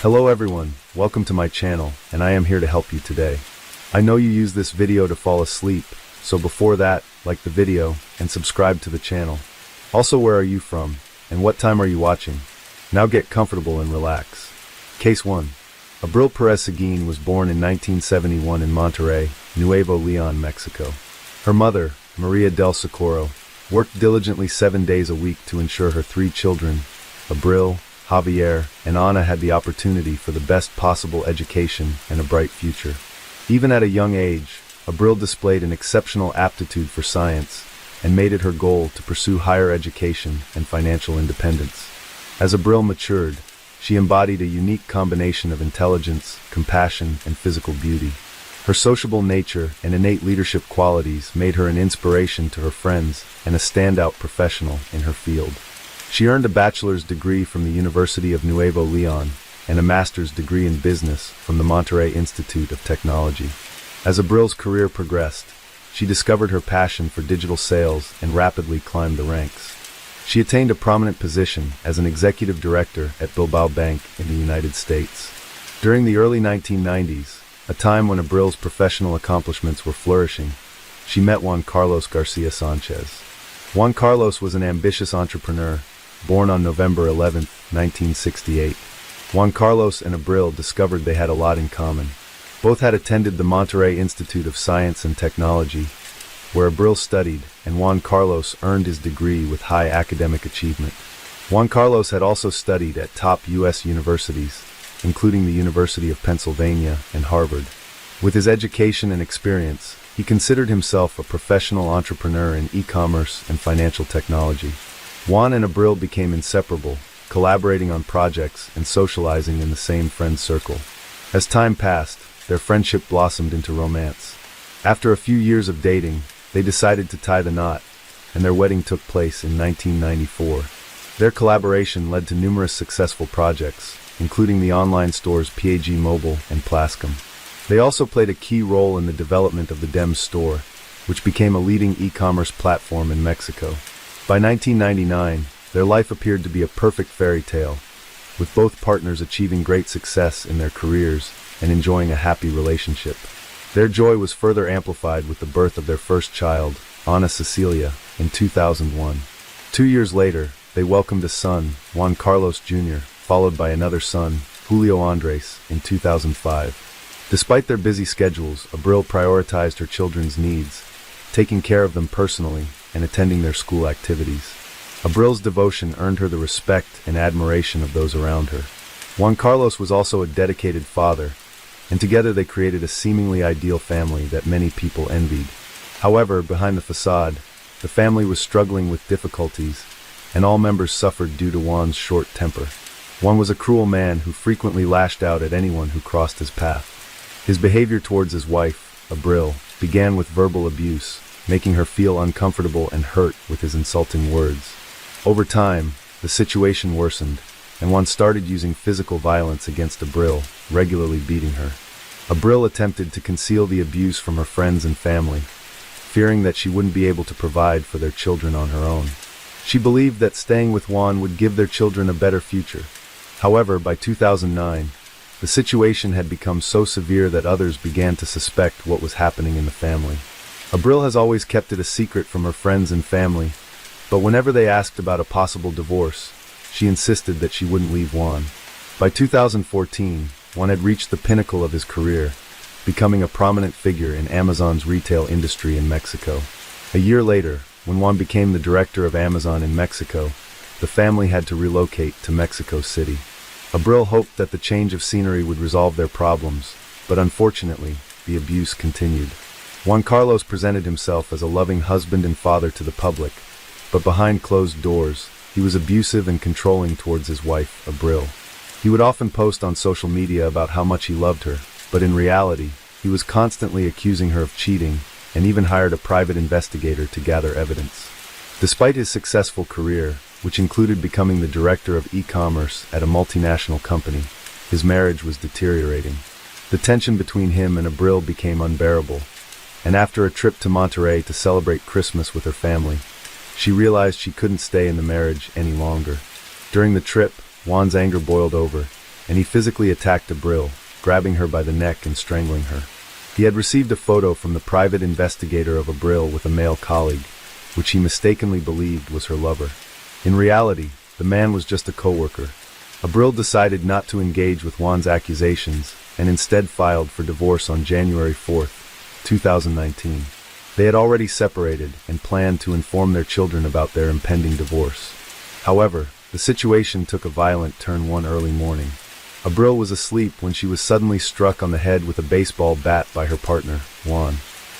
Hello everyone, welcome to my channel, and I am here to help you today. I know you use this video to fall asleep, so before that, like the video, and subscribe to the channel. Also, where are you from, and what time are you watching? Now get comfortable and relax. Case 1. Abril Perez Seguin was born in 1971 in Monterrey, Nuevo Leon, Mexico. Her mother, Maria del Socorro, worked diligently 7 days a week to ensure her 3 children, Abril, Javier, and Ana, had the opportunity for the best possible education and a bright future. Even at a young age, Abril displayed an exceptional aptitude for science and made it her goal to pursue higher education and financial independence. As Abril matured, she embodied a unique combination of intelligence, compassion, and physical beauty. Her sociable nature and innate leadership qualities made her an inspiration to her friends and a standout professional in her field. She earned a bachelor's degree from the University of Nuevo Leon and a master's degree in business from the Monterrey Institute of Technology. As Abril's career progressed, she discovered her passion for digital sales and rapidly climbed the ranks. She attained a prominent position as an executive director at Bilbao Bank in the United States. During the early 1990s, a time when Abril's professional accomplishments were flourishing, she met Juan Carlos Garcia Sanchez. Juan Carlos was an ambitious entrepreneur, born on November 11, 1968. Juan Carlos and Abril discovered they had a lot in common. Both had attended the Monterrey Institute of Science and Technology, where Abril studied, and Juan Carlos earned his degree with high academic achievement. Juan Carlos had also studied at top U.S. universities, including the University of Pennsylvania and Harvard. With his education and experience, he considered himself a professional entrepreneur in e-commerce and financial technology. Juan and Abril became inseparable, collaborating on projects and socializing in the same friend circle. As time passed, their friendship blossomed into romance. After a few years of dating, they decided to tie the knot, and their wedding took place in 1994. Their collaboration led to numerous successful projects, including the online stores PAG Mobile and Plascom. They also played a key role in the development of the Dems store, which became a leading e-commerce platform in Mexico. By 1999, their life appeared to be a perfect fairy tale, with both partners achieving great success in their careers and enjoying a happy relationship. Their joy was further amplified with the birth of their first child, Ana Cecilia, in 2001. 2 years later, they welcomed a son, Juan Carlos Jr., followed by another son, Julio Andres, in 2005. Despite their busy schedules, Abril prioritized her children's needs, taking care of them personally and attending their school activities. Abril's devotion earned her the respect and admiration of those around her. Juan Carlos was also a dedicated father, and together they created a seemingly ideal family that many people envied. However, behind the facade, the family was struggling with difficulties, and all members suffered due to Juan's short temper. Juan was a cruel man who frequently lashed out at anyone who crossed his path. His behavior towards his wife, Abril, began with verbal abuse, making her feel uncomfortable and hurt with his insulting words. Over time, the situation worsened, and Juan started using physical violence against Abril, regularly beating her. Abril attempted to conceal the abuse from her friends and family, fearing that she wouldn't be able to provide for their children on her own. She believed that staying with Juan would give their children a better future. However, by 2009, the situation had become so severe that others began to suspect what was happening in the family. Abril has always kept it a secret from her friends and family, but whenever they asked about a possible divorce, she insisted that she wouldn't leave Juan. By 2014, Juan had reached the pinnacle of his career, becoming a prominent figure in Amazon's retail industry in Mexico. A year later, when Juan became the director of Amazon in Mexico, the family had to relocate to Mexico City. Abril hoped that the change of scenery would resolve their problems, but unfortunately, the abuse continued. Juan Carlos presented himself as a loving husband and father to the public, but behind closed doors, he was abusive and controlling towards his wife, Abril. He would often post on social media about how much he loved her, but in reality, he was constantly accusing her of cheating and even hired a private investigator to gather evidence. Despite his successful career, which included becoming the director of e-commerce at a multinational company, his marriage was deteriorating. The tension between him and Abril became unbearable, and after a trip to Monterrey to celebrate Christmas with her family, she realized she couldn't stay in the marriage any longer. During the trip, Juan's anger boiled over, and he physically attacked Abril, grabbing her by the neck and strangling her. He had received a photo from the private investigator of Abril with a male colleague, which he mistakenly believed was her lover. In reality, the man was just a co-worker. Abril decided not to engage with Juan's accusations and instead filed for divorce on January 4, 2019. They had already separated and planned to inform their children about their impending divorce. However, the situation took a violent turn one early morning. Abril was asleep when she was suddenly struck on the head with a baseball bat by her partner, Juan.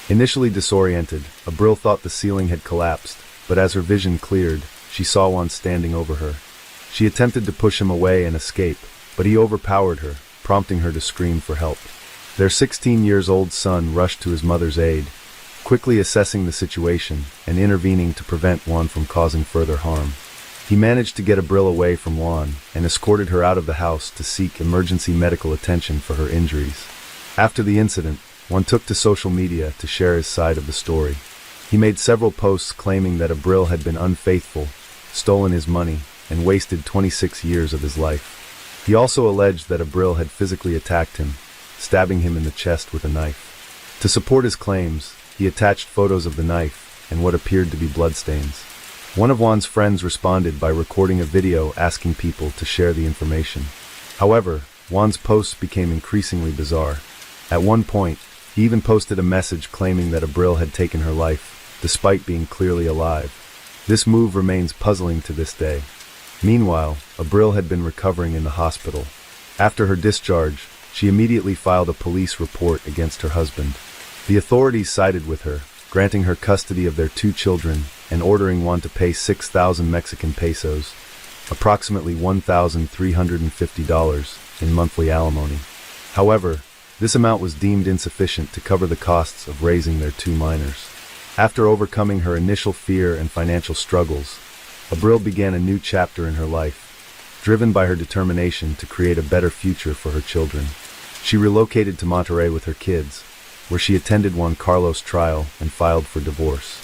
Initially disoriented, Abril thought the ceiling had collapsed, but as her vision cleared, she saw Juan standing over her. She attempted to push him away and escape, but he overpowered her, prompting her to scream for help. Their 16-year-old son rushed to his mother's aid, quickly assessing the situation and intervening to prevent Juan from causing further harm. He managed to get Abril away from Juan and escorted her out of the house to seek emergency medical attention for her injuries. After the incident, Juan took to social media to share his side of the story. He made several posts claiming that Abril had been unfaithful, stolen his money, and wasted 26 years of his life. He also alleged that Abril had physically attacked him, stabbing him in the chest with a knife. To support his claims, he attached photos of the knife and what appeared to be bloodstains. One of Juan's friends responded by recording a video asking people to share the information. However, Juan's posts became increasingly bizarre. At one point, he even posted a message claiming that Abril had taken her life, despite being clearly alive. This move remains puzzling to this day. Meanwhile, Abril had been recovering in the hospital. After her discharge, she immediately filed a police report against her husband. The authorities sided with her, granting her custody of their 2 children and ordering Juan to pay 6,000 Mexican pesos, approximately $1,350, in monthly alimony. However, this amount was deemed insufficient to cover the costs of raising their 2 minors. After overcoming her initial fear and financial struggles, Abril began a new chapter in her life, driven by her determination to create a better future for her children. She relocated to Monterrey with her kids, where she attended Juan Carlos' trial and filed for divorce.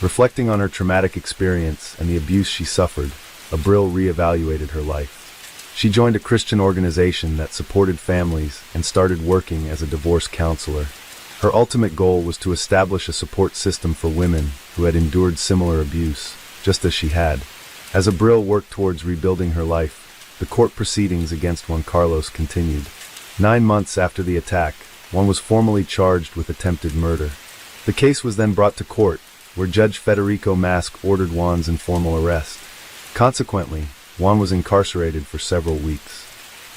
Reflecting on her traumatic experience and the abuse she suffered, Abril reevaluated her life. She joined a Christian organization that supported families and started working as a divorce counselor. Her ultimate goal was to establish a support system for women who had endured similar abuse, just as she had. As Abril worked towards rebuilding her life, the court proceedings against Juan Carlos continued. 9 months after the attack, Juan was formally charged with attempted murder. The case was then brought to court, where Judge Federico Mask ordered Juan's informal arrest. Consequently, Juan was incarcerated for several weeks.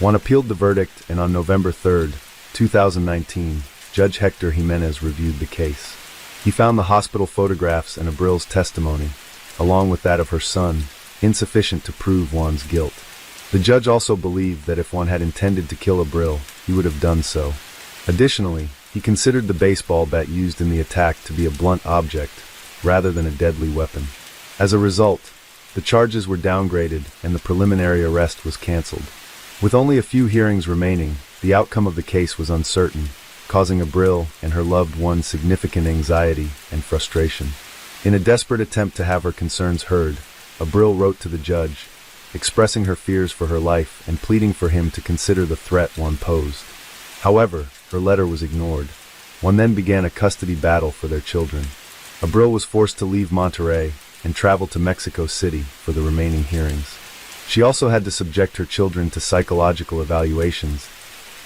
Juan appealed the verdict, and on November 3, 2019, Judge Hector Jimenez reviewed the case. He found the hospital photographs and Abril's testimony, along with that of her son, insufficient to prove Juan's guilt. The judge also believed that if Juan had intended to kill Abril, he would have done so. Additionally, he considered the baseball bat used in the attack to be a blunt object, rather than a deadly weapon. As a result, the charges were downgraded and the preliminary arrest was canceled. With only a few hearings remaining, the outcome of the case was uncertain, causing Abril and her loved one significant anxiety and frustration. In a desperate attempt to have her concerns heard, Abril wrote to the judge, expressing her fears for her life and pleading for him to consider the threat Juan posed. However, her letter was ignored. Juan then began a custody battle for their children. Abril was forced to leave Monterrey and travel to Mexico City for the remaining hearings. She also had to subject her children to psychological evaluations,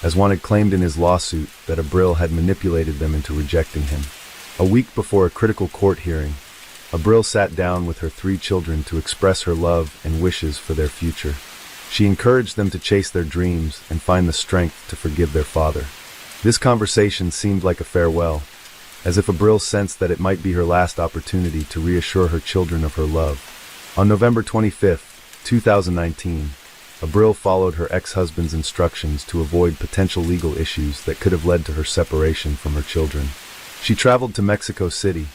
as Juan had claimed in his lawsuit that Abril had manipulated them into rejecting him. A week before a critical court hearing, Abril sat down with her 3 children to express her love and wishes for their future. She encouraged them to chase their dreams and find the strength to forgive their father. This conversation seemed like a farewell, as if Abril sensed that it might be her last opportunity to reassure her children of her love. On November 25, 2019, Abril followed her ex-husband's instructions to avoid potential legal issues that could have led to her separation from her children. She traveled to Mexico City,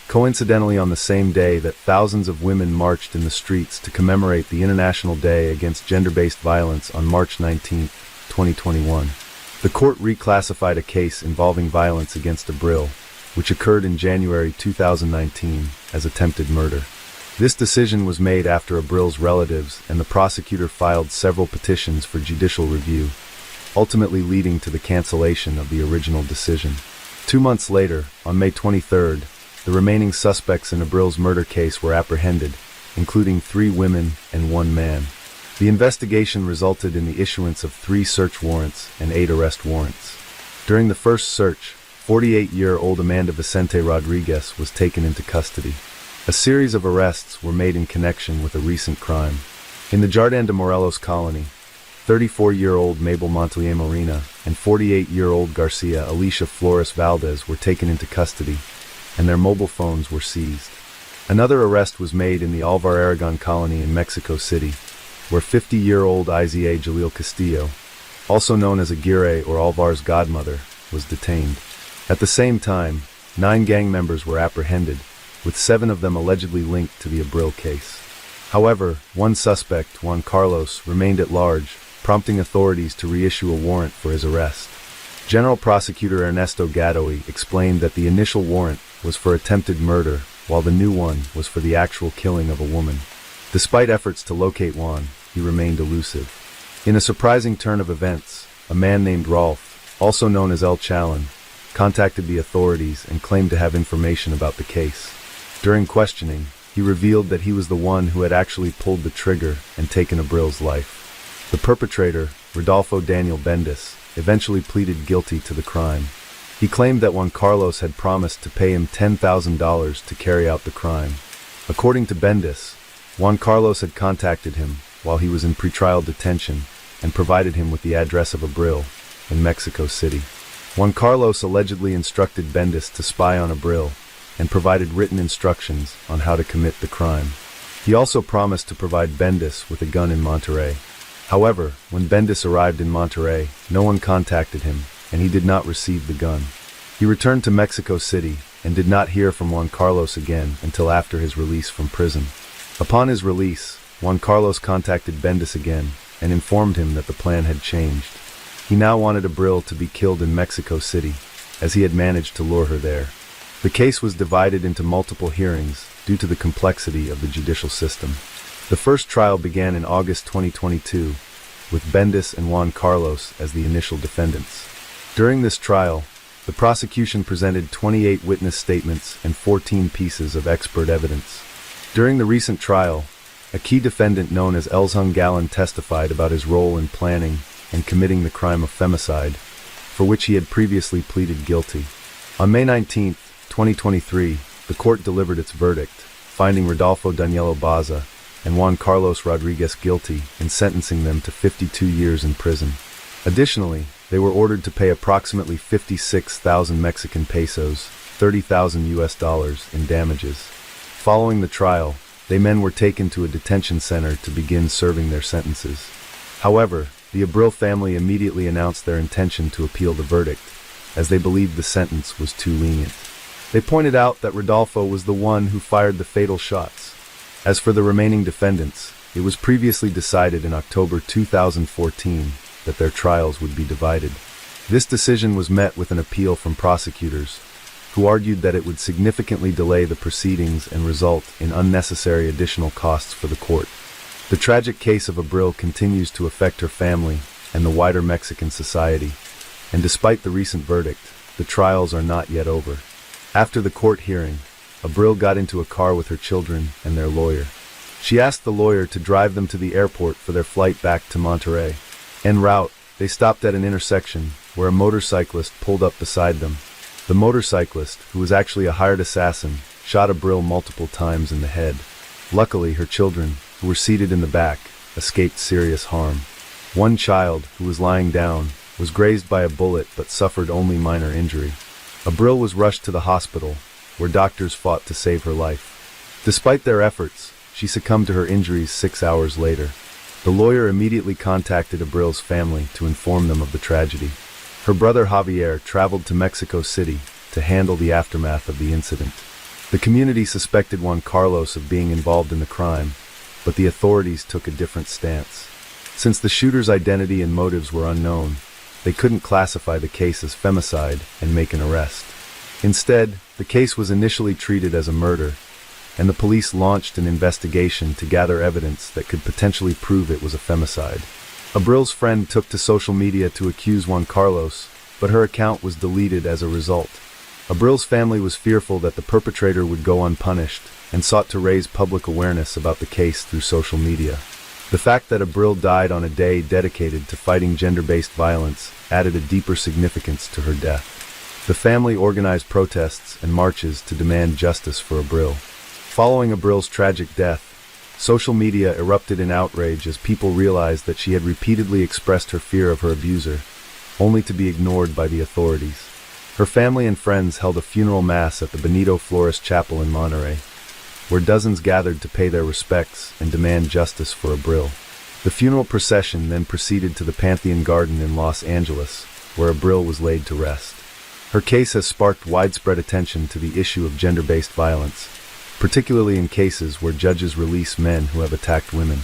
coincidentally on the same day that thousands of women marched in the streets to commemorate the International Day Against Gender-Based Violence on March 19, 2021. The court reclassified a case involving violence against Abril, which occurred in January 2019, as attempted murder. This decision was made after Abril's relatives and the prosecutor filed several petitions for judicial review, ultimately leading to the cancellation of the original decision. 2 months later, on May 23rd, the remaining suspects in Abril's murder case were apprehended, including 3 women and 1 man. The investigation resulted in the issuance of 3 search warrants and 8 arrest warrants. During the first search, 48-year-old Amanda Vicente Rodriguez was taken into custody. A series of arrests were made in connection with a recent crime. In the Jardín de Morelos colony, 34-year-old Mabel Montoya Marina and 48-year-old Garcia Alicia Flores Valdez were taken into custody, and their mobile phones were seized. Another arrest was made in the Alvar Aragon colony in Mexico City, where 50-year-old Iza Jalil Castillo, also known as Aguirre or Alvar's godmother, was detained. At the same time, 9 gang members were apprehended, with 7 of them allegedly linked to the Abril case. However, one suspect, Juan Carlos, remained at large, prompting authorities to reissue a warrant for his arrest. General Prosecutor Ernesto Gadoy explained that the initial warrant was for attempted murder, while the new one was for the actual killing of a woman. Despite efforts to locate Juan, he remained elusive. In a surprising turn of events, a man named Rolf, also known as El Chalin, contacted the authorities and claimed to have information about the case. During questioning, he revealed that he was the one who had actually pulled the trigger and taken Abril's life. The perpetrator, Rodolfo Daniel Bendis, eventually pleaded guilty to the crime. He claimed that Juan Carlos had promised to pay him $10,000 to carry out the crime. According to Bendis, Juan Carlos had contacted him while he was in pretrial detention and provided him with the address of Abril in Mexico City. Juan Carlos allegedly instructed Bendis to spy on Abril and provided written instructions on how to commit the crime. He also promised to provide Bendis with a gun in Monterrey. However, when Bendis arrived in Monterrey, no one contacted him, and he did not receive the gun. He returned to Mexico City and did not hear from Juan Carlos again until after his release from prison. Upon his release, Juan Carlos contacted Bendis again and informed him that the plan had changed. He now wanted Abril to be killed in Mexico City, as he had managed to lure her there. The case was divided into multiple hearings due to the complexity of the judicial system. The first trial began in August 2022, with Bendis and Juan Carlos as the initial defendants. During this trial, the prosecution presented 28 witness statements and 14 pieces of expert evidence. During the recent trial, a key defendant known as Elshung Gallen testified about his role in planning and committing the crime of femicide, for which he had previously pleaded guilty. On May 19, 2023, the court delivered its verdict, finding Rodolfo Danielo Baza and Juan Carlos Rodriguez guilty and sentencing them to 52 years in prison. Additionally, they were ordered to pay approximately 56,000 Mexican pesos, $30,000 in damages. Following the trial, the men were taken to a detention center to begin serving their sentences. However, the Abril family immediately announced their intention to appeal the verdict, as they believed the sentence was too lenient. They pointed out that Rodolfo was the one who fired the fatal shots. As for the remaining defendants, it was previously decided in October 2014 that their trials would be divided. This decision was met with an appeal from prosecutors, who argued that it would significantly delay the proceedings and result in unnecessary additional costs for the court. The tragic case of Abril continues to affect her family and the wider Mexican society, and despite the recent verdict, the trials are not yet over. After the court hearing, Abril got into a car with her children and their lawyer. She asked the lawyer to drive them to the airport for their flight back to Monterrey. En route, they stopped at an intersection where a motorcyclist pulled up beside them. The motorcyclist, who was actually a hired assassin, shot Abril multiple times in the head. Luckily, her children, who were seated in the back, escaped serious harm. One child, who was lying down, was grazed by a bullet but suffered only minor injury. Abril was rushed to the hospital, where doctors fought to save her life. Despite their efforts, she succumbed to her injuries 6 hours later. The lawyer immediately contacted Abril's family to inform them of the tragedy. Her brother Javier traveled to Mexico City to handle the aftermath of the incident. The community suspected Juan Carlos of being involved in the crime, but the authorities took a different stance. Since the shooter's identity and motives were unknown, they couldn't classify the case as femicide and make an arrest. Instead, the case was initially treated as a murder, and the police launched an investigation to gather evidence that could potentially prove it was a femicide. Abril's friend took to social media to accuse Juan Carlos, but her account was deleted as a result. Abril's family was fearful that the perpetrator would go unpunished and sought to raise public awareness about the case through social media. The fact that Abril died on a day dedicated to fighting gender-based violence added a deeper significance to her death. The family organized protests and marches to demand justice for Abril. Following Abril's tragic death, social media erupted in outrage as people realized that she had repeatedly expressed her fear of her abuser, only to be ignored by the authorities. Her family and friends held a funeral mass at the Benito Flores Chapel in Monterrey, where dozens gathered to pay their respects and demand justice for Abril. The funeral procession then proceeded to the Pantheon Garden in Los Angeles, where Abril was laid to rest. Her case has sparked widespread attention to the issue of gender-based violence, particularly in cases where judges release men who have attacked women.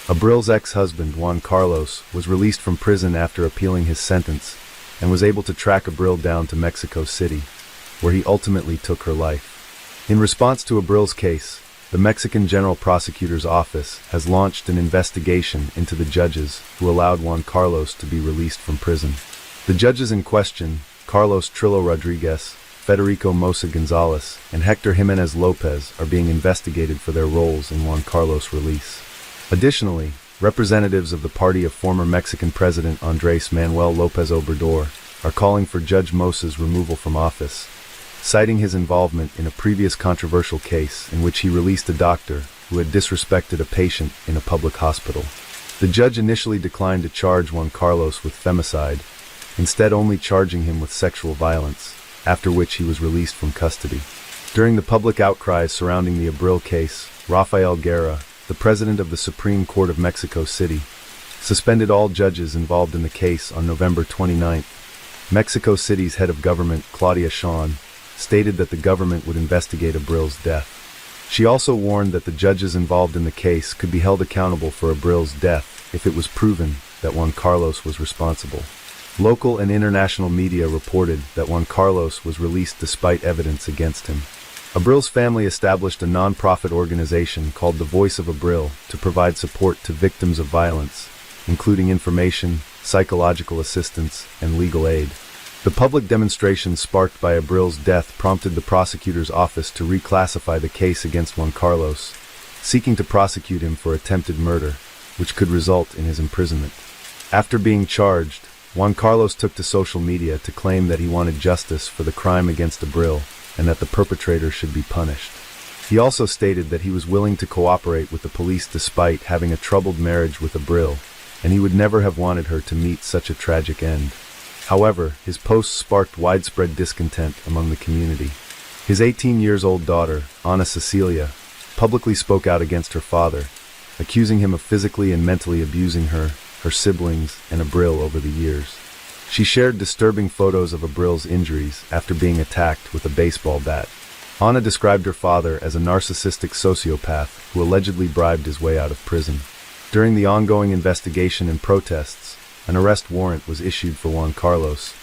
Abril's ex-husband, Juan Carlos, was released from prison after appealing his sentence and was able to track Abril down to Mexico City, where he ultimately took her life. In response to Abril's case, the Mexican General Prosecutor's Office has launched an investigation into the judges who allowed Juan Carlos to be released from prison. The judges in question, Carlos Trillo Rodriguez, Federico Mosa Gonzalez, and Hector Jimenez Lopez, are being investigated for their roles in Juan Carlos' release. Additionally, representatives of the party of former Mexican President Andrés Manuel López Obrador are calling for Judge Mosa's removal from office, citing his involvement in a previous controversial case in which he released a doctor who had disrespected a patient in a public hospital. The judge initially declined to charge Juan Carlos with femicide, instead only charging him with sexual violence, after which he was released from custody. During the public outcries surrounding the Abril case, Rafael Guerra, the president of the Supreme Court of Mexico City, suspended all judges involved in the case on November 29. Mexico City's head of government, Claudia Sheinbaum, stated that the government would investigate Abril's death. She also warned that the judges involved in the case could be held accountable for Abril's death if it was proven that Juan Carlos was responsible. Local and international media reported that Juan Carlos was released despite evidence against him. Abril's family established a non-profit organization called The Voice of Abril to provide support to victims of violence, including information, psychological assistance, and legal aid. The public demonstrations sparked by Abril's death prompted the prosecutor's office to reclassify the case against Juan Carlos, seeking to prosecute him for attempted murder, which could result in his imprisonment. After being charged, Juan Carlos took to social media to claim that he wanted justice for the crime against Abril and that the perpetrator should be punished. He also stated that he was willing to cooperate with the police despite having a troubled marriage with Abril, and he would never have wanted her to meet such a tragic end. However, his posts sparked widespread discontent among the community. His 18-year-old daughter, Ana Cecilia, publicly spoke out against her father, accusing him of physically and mentally abusing her siblings, and Abril over the years. She shared disturbing photos of Abril's injuries after being attacked with a baseball bat. Ana described her father as a narcissistic sociopath who allegedly bribed his way out of prison. During the ongoing investigation and protests, an arrest warrant was issued for Juan Carlos,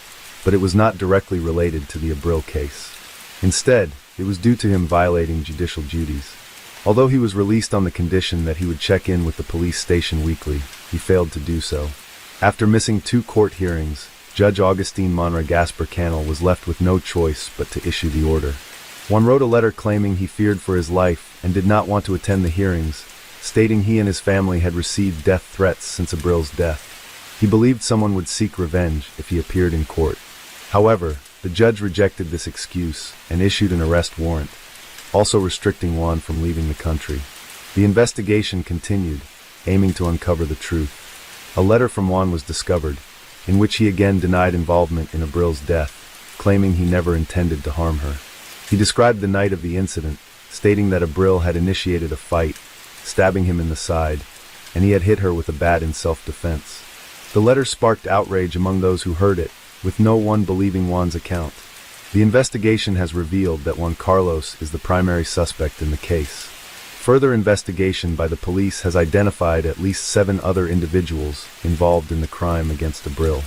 but it was not directly related to the Abril case. Instead, it was due to him violating judicial duties. Although he was released on the condition that he would check in with the police station weekly, he failed to do so. After missing 2 court hearings, Judge Agustin Monra Gaspar Canel was left with no choice but to issue the order. Juan wrote a letter claiming he feared for his life and did not want to attend the hearings, stating he and his family had received death threats since Abril's death. He believed someone would seek revenge if he appeared in court. However, the judge rejected this excuse and issued an arrest warrant, also restricting Juan from leaving the country. The investigation continued, aiming to uncover the truth. A letter from Juan was discovered, in which he again denied involvement in Abril's death, claiming he never intended to harm her. He described the night of the incident, stating that Abril had initiated a fight, stabbing him in the side, and he had hit her with a bat in self-defense. The letter sparked outrage among those who heard it, with no one believing Juan's account. The investigation has revealed that Juan Carlos is the primary suspect in the case. Further investigation by the police has identified at least 7 other individuals involved in the crime against Abril.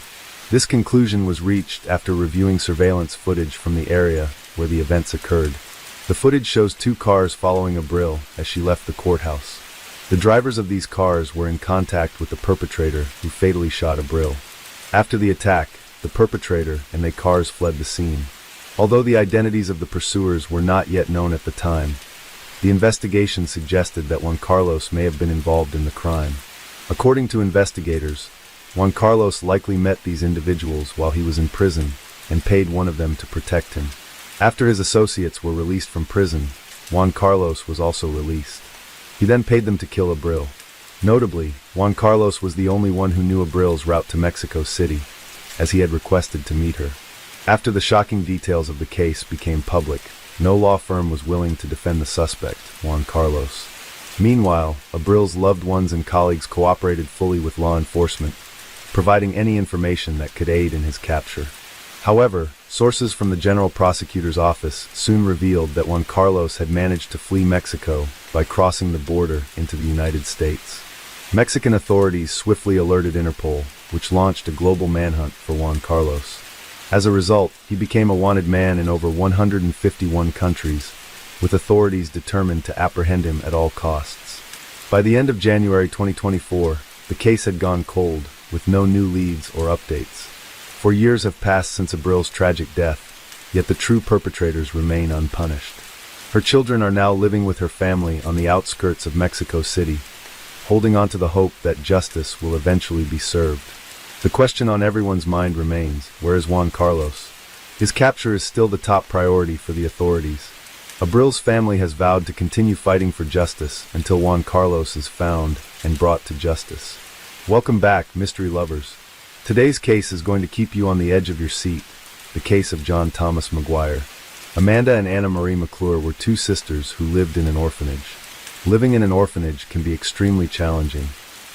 This conclusion was reached after reviewing surveillance footage from the area where the events occurred. The footage shows two cars following Abril as she left the courthouse. The drivers of these cars were in contact with the perpetrator who fatally shot Abril. After the attack, the perpetrator and their cars fled the scene. Although the identities of the pursuers were not yet known at the time, the investigation suggested that Juan Carlos may have been involved in the crime. According to investigators, Juan Carlos likely met these individuals while he was in prison and paid one of them to protect him. After his associates were released from prison, Juan Carlos was also released. He then paid them to kill Abril. Notably, Juan Carlos was the only one who knew Abril's route to Mexico City, as he had requested to meet her. After the shocking details of the case became public, no law firm was willing to defend the suspect, Juan Carlos. Meanwhile, Abril's loved ones and colleagues cooperated fully with law enforcement, providing any information that could aid in his capture. However, sources from the General Prosecutor's office soon revealed that Juan Carlos had managed to flee Mexico by crossing the border into the United States. Mexican authorities swiftly alerted Interpol, which launched a global manhunt for Juan Carlos. As a result, he became a wanted man in over 151 countries, with authorities determined to apprehend him at all costs. By the end of January 2024, the case had gone cold, with no new leads or updates. For years have passed since Abril's tragic death, yet the true perpetrators remain unpunished. Her children are now living with her family on the outskirts of Mexico City, holding on to the hope that justice will eventually be served. The question on everyone's mind remains, where is Juan Carlos? His capture is still the top priority for the authorities. Abril's family has vowed to continue fighting for justice until Juan Carlos is found and brought to justice. Welcome back, mystery lovers. Today's case is going to keep you on the edge of your seat, the case of John Thomas McGuire. Amanda and Anna Marie McClure were two sisters who lived in an orphanage. Living in an orphanage can be extremely challenging.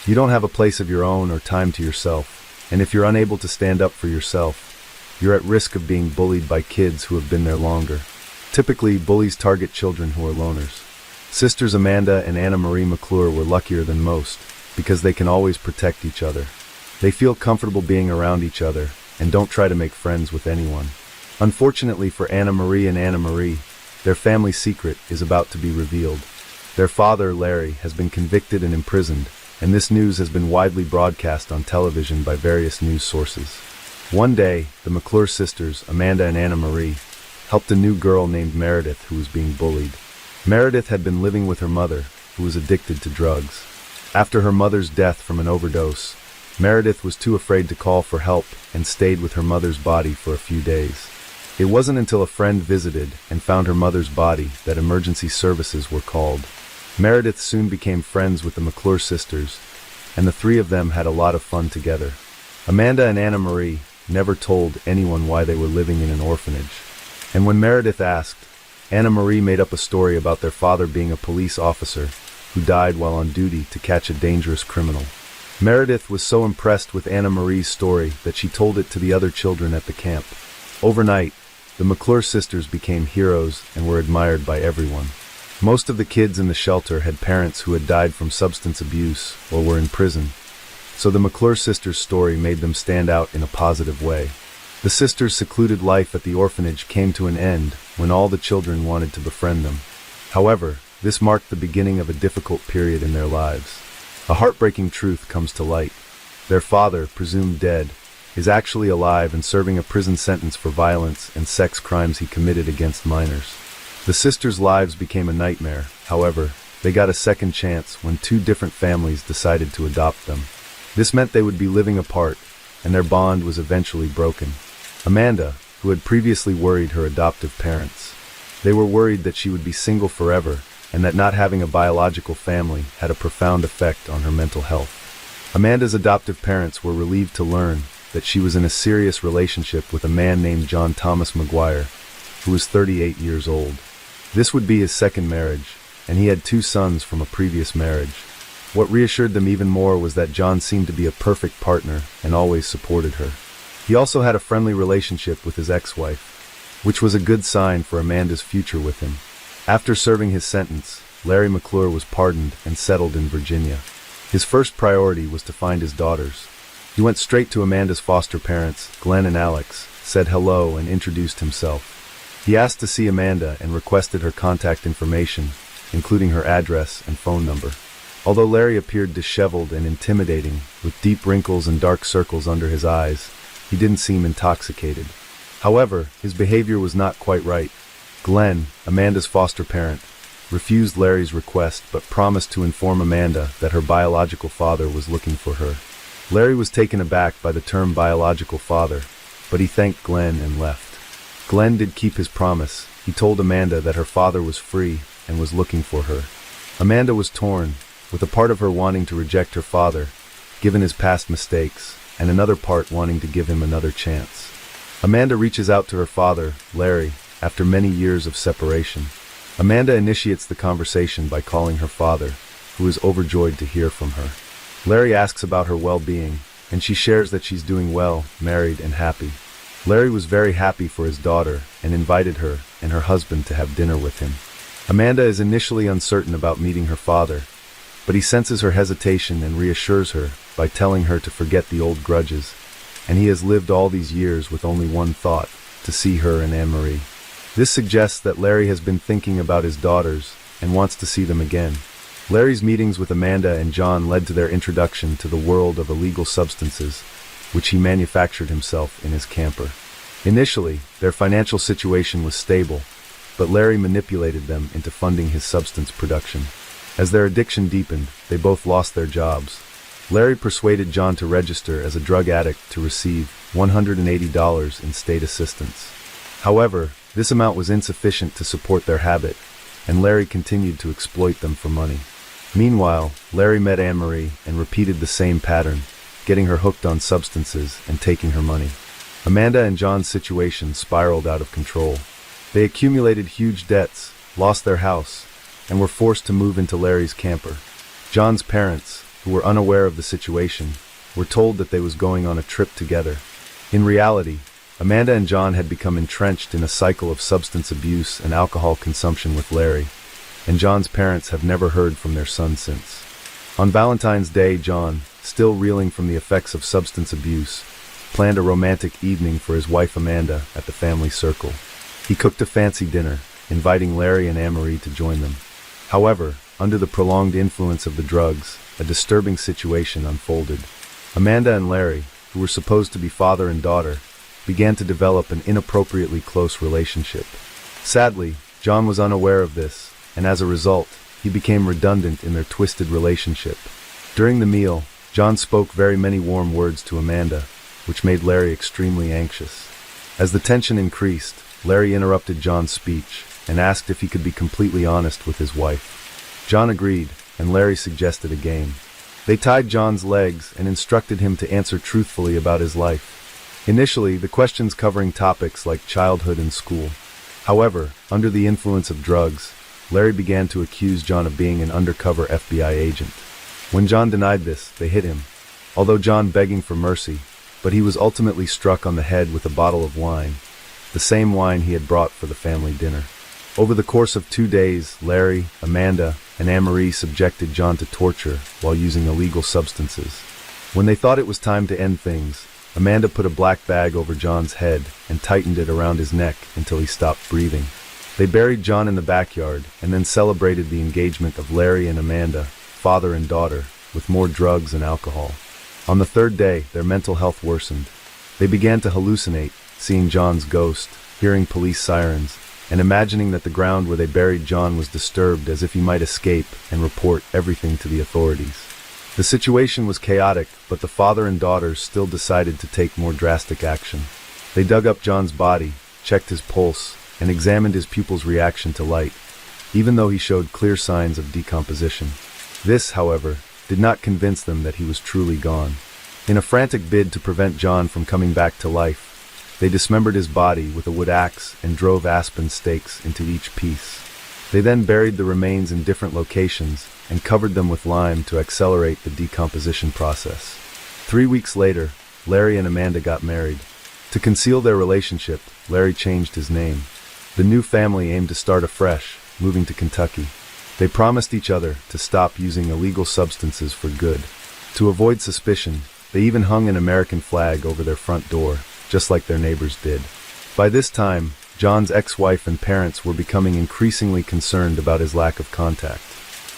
You don't have a place of your own or time to yourself. And if you're unable to stand up for yourself, you're at risk of being bullied by kids who have been there longer. Typically, bullies target children who are loners. Sisters Amanda and Anna Marie McClure were luckier than most, because they can always protect each other. They feel comfortable being around each other, and don't try to make friends with anyone. Unfortunately for Anna Marie and Anna Marie, their family secret is about to be revealed. Their father, Larry, has been convicted and imprisoned, and this news has been widely broadcast on television by various news sources. One day, the McClure sisters, Amanda and Anna Marie, helped a new girl named Meredith who was being bullied. Meredith had been living with her mother, who was addicted to drugs. After her mother's death from an overdose, Meredith was too afraid to call for help and stayed with her mother's body for a few days. It wasn't until a friend visited and found her mother's body that emergency services were called. Meredith soon became friends with the McClure sisters, and the three of them had a lot of fun together. Amanda and Anna Marie never told anyone why they were living in an orphanage. And when Meredith asked, Anna Marie made up a story about their father being a police officer who died while on duty to catch a dangerous criminal. Meredith was so impressed with Anna Marie's story that she told it to the other children at the camp. Overnight, the McClure sisters became heroes and were admired by everyone. Most of the kids in the shelter had parents who had died from substance abuse or were in prison, so the McClure sisters' story made them stand out in a positive way. The sisters' secluded life at the orphanage came to an end when all the children wanted to befriend them. However, this marked the beginning of a difficult period in their lives. A heartbreaking truth comes to light. Their father, presumed dead, is actually alive and serving a prison sentence for violence and sex crimes he committed against minors. The sisters' lives became a nightmare. However, they got a second chance when two different families decided to adopt them. This meant they would be living apart, and their bond was eventually broken. Amanda, who had previously worried her adoptive parents. They were worried that she would be single forever, and that not having a biological family had a profound effect on her mental health. Amanda's adoptive parents were relieved to learn that she was in a serious relationship with a man named John Thomas McGuire, who was 38 years old. This would be his second marriage, and he had two sons from a previous marriage. What reassured them even more was that John seemed to be a perfect partner and always supported her. He also had a friendly relationship with his ex-wife, which was a good sign for Amanda's future with him. After serving his sentence, Larry McClure was pardoned and settled in Virginia. His first priority was to find his daughters. He went straight to Amanda's foster parents, Glenn and Alex, said hello and introduced himself. He asked to see Amanda and requested her contact information, including her address and phone number. Although Larry appeared disheveled and intimidating, with deep wrinkles and dark circles under his eyes, he didn't seem intoxicated. However, his behavior was not quite right. Glenn, Amanda's foster parent, refused Larry's request but promised to inform Amanda that her biological father was looking for her. Larry was taken aback by the term biological father, but he thanked Glenn and left. Glenn did keep his promise. He told Amanda that her father was free and was looking for her. Amanda was torn, with a part of her wanting to reject her father, given his past mistakes, and another part wanting to give him another chance. Amanda reaches out to her father, Larry, after many years of separation. Amanda initiates the conversation by calling her father, who is overjoyed to hear from her. Larry asks about her well-being, and she shares that she's doing well, married, and happy. Larry was very happy for his daughter and invited her and her husband to have dinner with him. Amanda is initially uncertain about meeting her father, but he senses her hesitation and reassures her by telling her to forget the old grudges, and he has lived all these years with only one thought, to see her and Anne-Marie. This suggests that Larry has been thinking about his daughters and wants to see them again. Larry's meetings with Amanda and John led to their introduction to the world of illegal substances, which he manufactured himself in his camper. Initially, their financial situation was stable, but Larry manipulated them into funding his substance production. As their addiction deepened, they both lost their jobs. Larry persuaded John to register as a drug addict to receive $180 in state assistance. However, this amount was insufficient to support their habit, and Larry continued to exploit them for money. Meanwhile, Larry met Anne-Marie and repeated the same pattern, getting her hooked on substances and taking her money. Amanda and John's situation spiraled out of control. They accumulated huge debts, lost their house, and were forced to move into Larry's camper. John's parents, who were unaware of the situation, were told that they was going on a trip together. In reality, Amanda and John had become entrenched in a cycle of substance abuse and alcohol consumption with Larry, and John's parents have never heard from their son since. On Valentine's Day, John, still reeling from the effects of substance abuse, planned a romantic evening for his wife Amanda at the family circle. He cooked a fancy dinner, inviting Larry and Anne-Marie to join them. However, under the prolonged influence of the drugs, a disturbing situation unfolded. Amanda and Larry, who were supposed to be father and daughter, began to develop an inappropriately close relationship. Sadly, John was unaware of this, and as a result, he became redundant in their twisted relationship. During the meal, John spoke very many warm words to Amanda, which made Larry extremely anxious. As the tension increased, Larry interrupted John's speech and asked if he could be completely honest with his wife. John agreed, and Larry suggested a game. They tied John's legs and instructed him to answer truthfully about his life. Initially, the questions covering topics like childhood and school. However, under the influence of drugs, Larry began to accuse John of being an undercover FBI agent. When John denied this, they hit him, although John begging for mercy, but he was ultimately struck on the head with a bottle of wine, the same wine he had brought for the family dinner. Over the course of 2 days, Larry, Amanda, and Anne-Marie subjected John to torture while using illegal substances. When they thought it was time to end things, Amanda put a black bag over John's head and tightened it around his neck until he stopped breathing. They buried John in the backyard and then celebrated the engagement of Larry and Amanda, father and daughter, with more drugs and alcohol. On the 3rd day, their mental health worsened. They began to hallucinate, seeing John's ghost, hearing police sirens, and imagining that the ground where they buried John was disturbed as if he might escape and report everything to the authorities. The situation was chaotic, but the father and daughters still decided to take more drastic action. They dug up John's body, checked his pulse, and examined his pupil's reaction to light, even though he showed clear signs of decomposition. This, however, did not convince them that he was truly gone. In a frantic bid to prevent John from coming back to life, they dismembered his body with a wood axe and drove aspen stakes into each piece. They then buried the remains in different locations and covered them with lime to accelerate the decomposition process. 3 weeks later, Larry and Amanda got married. To conceal their relationship, Larry changed his name. The new family aimed to start afresh, moving to Kentucky. They promised each other to stop using illegal substances for good. To avoid suspicion, they even hung an American flag over their front door, just like their neighbors did. By this time, John's ex-wife and parents were becoming increasingly concerned about his lack of contact.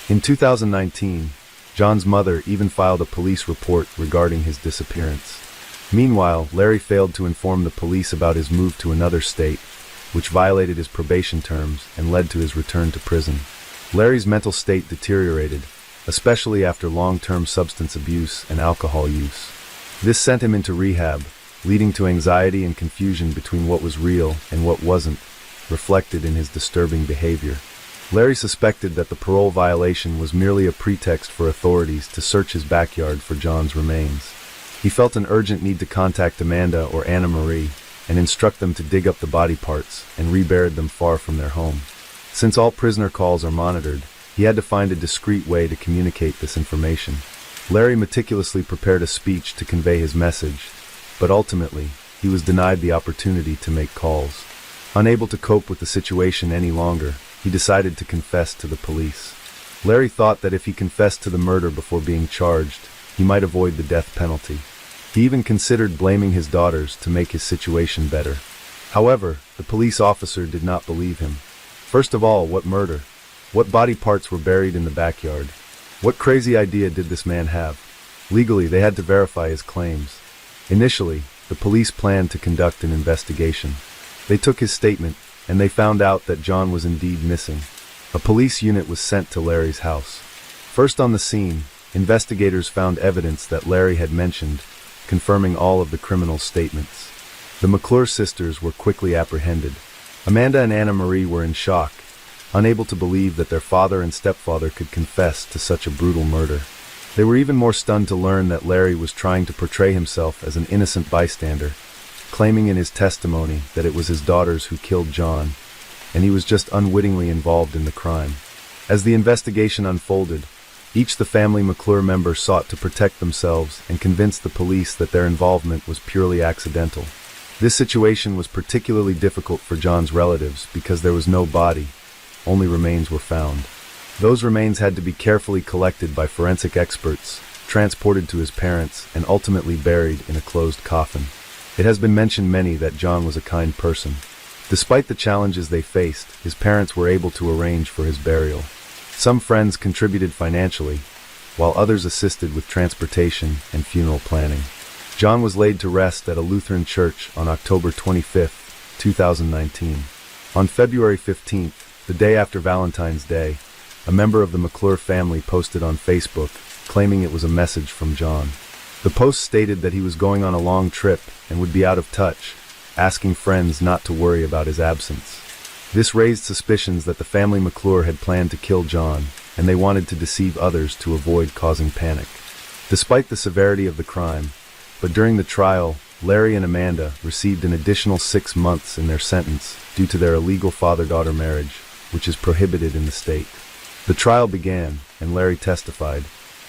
In 2019, John's mother even filed a police report regarding his disappearance. Meanwhile, Larry failed to inform the police about his move to another state, which violated his probation terms and led to his return to prison. Larry's mental state deteriorated, especially after long-term substance abuse and alcohol use. This sent him into rehab, leading to anxiety and confusion between what was real and what wasn't, reflected in his disturbing behavior. Larry suspected that the parole violation was merely a pretext for authorities to search his backyard for John's remains. He felt an urgent need to contact Amanda or Anna Marie and instruct them to dig up the body parts and rebury them far from their home. Since all prisoner calls are monitored, he had to find a discreet way to communicate this information. Larry meticulously prepared a speech to convey his message, but ultimately, he was denied the opportunity to make calls. Unable to cope with the situation any longer, he decided to confess to the police. Larry thought that if he confessed to the murder before being charged, he might avoid the death penalty. He even considered blaming his daughters to make his situation better. However, the police officer did not believe him. First of all, what murder? What body parts were buried in the backyard? What crazy idea did this man have? Legally, they had to verify his claims. Initially, the police planned to conduct an investigation. They took his statement, and they found out that John was indeed missing. A police unit was sent to Larry's house. First on the scene, investigators found evidence that Larry had mentioned, confirming all of the criminal's statements. The McClure sisters were quickly apprehended. Amanda and Anna Marie were in shock, unable to believe that their father and stepfather could confess to such a brutal murder. They were even more stunned to learn that Larry was trying to portray himself as an innocent bystander, claiming in his testimony that it was his daughters who killed John, and he was just unwittingly involved in the crime. As the investigation unfolded, each the family McClure member sought to protect themselves and convince the police that their involvement was purely accidental. This situation was particularly difficult for John's relatives because there was no body, only remains were found. Those remains had to be carefully collected by forensic experts, transported to his parents, and ultimately buried in a closed coffin. It has been mentioned many that John was a kind person. Despite the challenges they faced, his parents were able to arrange for his burial. Some friends contributed financially, while others assisted with transportation and funeral planning. John was laid to rest at a Lutheran church on October 25, 2019. On February 15th, the day after Valentine's Day, a member of the McClure family posted on Facebook, claiming it was a message from John. The post stated that he was going on a long trip and would be out of touch, asking friends not to worry about his absence. This raised suspicions that the family McClure had planned to kill John, and they wanted to deceive others to avoid causing panic. Despite the severity of the crime, but during the trial, Larry and Amanda received an additional 6 months in their sentence due to their illegal father-daughter marriage, which is prohibited in the state. The trial began, and Larry testified.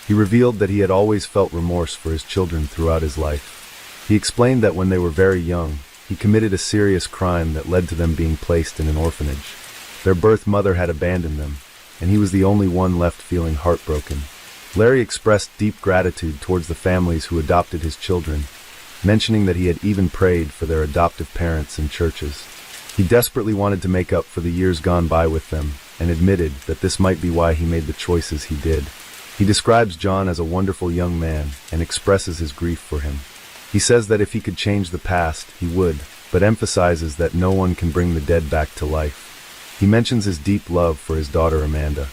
He revealed that he had always felt remorse for his children throughout his life. He explained that when they were very young, he committed a serious crime that led to them being placed in an orphanage. Their birth mother had abandoned them, and he was the only one left feeling heartbroken. Larry expressed deep gratitude towards the families who adopted his children, mentioning that he had even prayed for their adoptive parents in churches. He desperately wanted to make up for the years gone by with them, and admitted that this might be why he made the choices he did. He describes John as a wonderful young man and expresses his grief for him. He says that if he could change the past, he would, but emphasizes that no one can bring the dead back to life. He mentions his deep love for his daughter Amanda.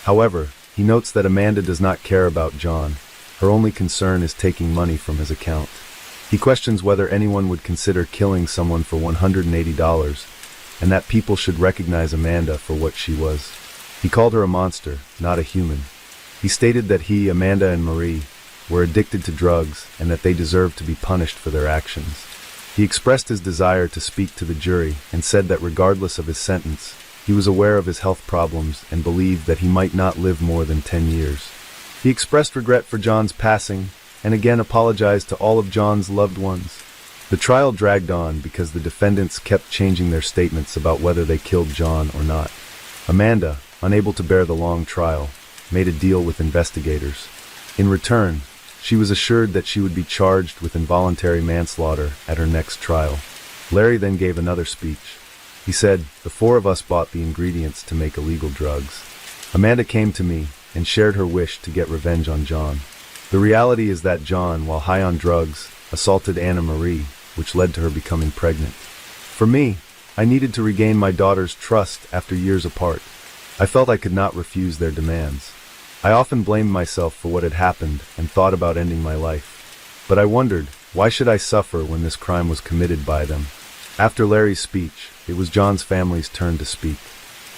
However, he notes that Amanda does not care about John. Her only concern is taking money from his account. He questions whether anyone would consider killing someone for $180, and that people should recognize Amanda for what she was. He called her a monster, not a human. He stated that he, Amanda, and Marie were addicted to drugs and that they deserved to be punished for their actions. He expressed his desire to speak to the jury and said that regardless of his sentence, he was aware of his health problems and believed that he might not live more than 10 years. He expressed regret for John's passing and again apologized to all of John's loved ones. The trial dragged on because the defendants kept changing their statements about whether they killed John or not. Amanda, unable to bear the long trial, made a deal with investigators. In return, she was assured that she would be charged with involuntary manslaughter at her next trial. Larry then gave another speech. He said, "The four of us bought the ingredients to make illegal drugs." Amanda came to me and shared her wish to get revenge on John. The reality is that John, while high on drugs, assaulted Anna Marie, which led to her becoming pregnant. For me, I needed to regain my daughter's trust after years apart. I felt I could not refuse their demands. I often blamed myself for what had happened and thought about ending my life. But I wondered, why should I suffer when this crime was committed by them? After Larry's speech, it was John's family's turn to speak.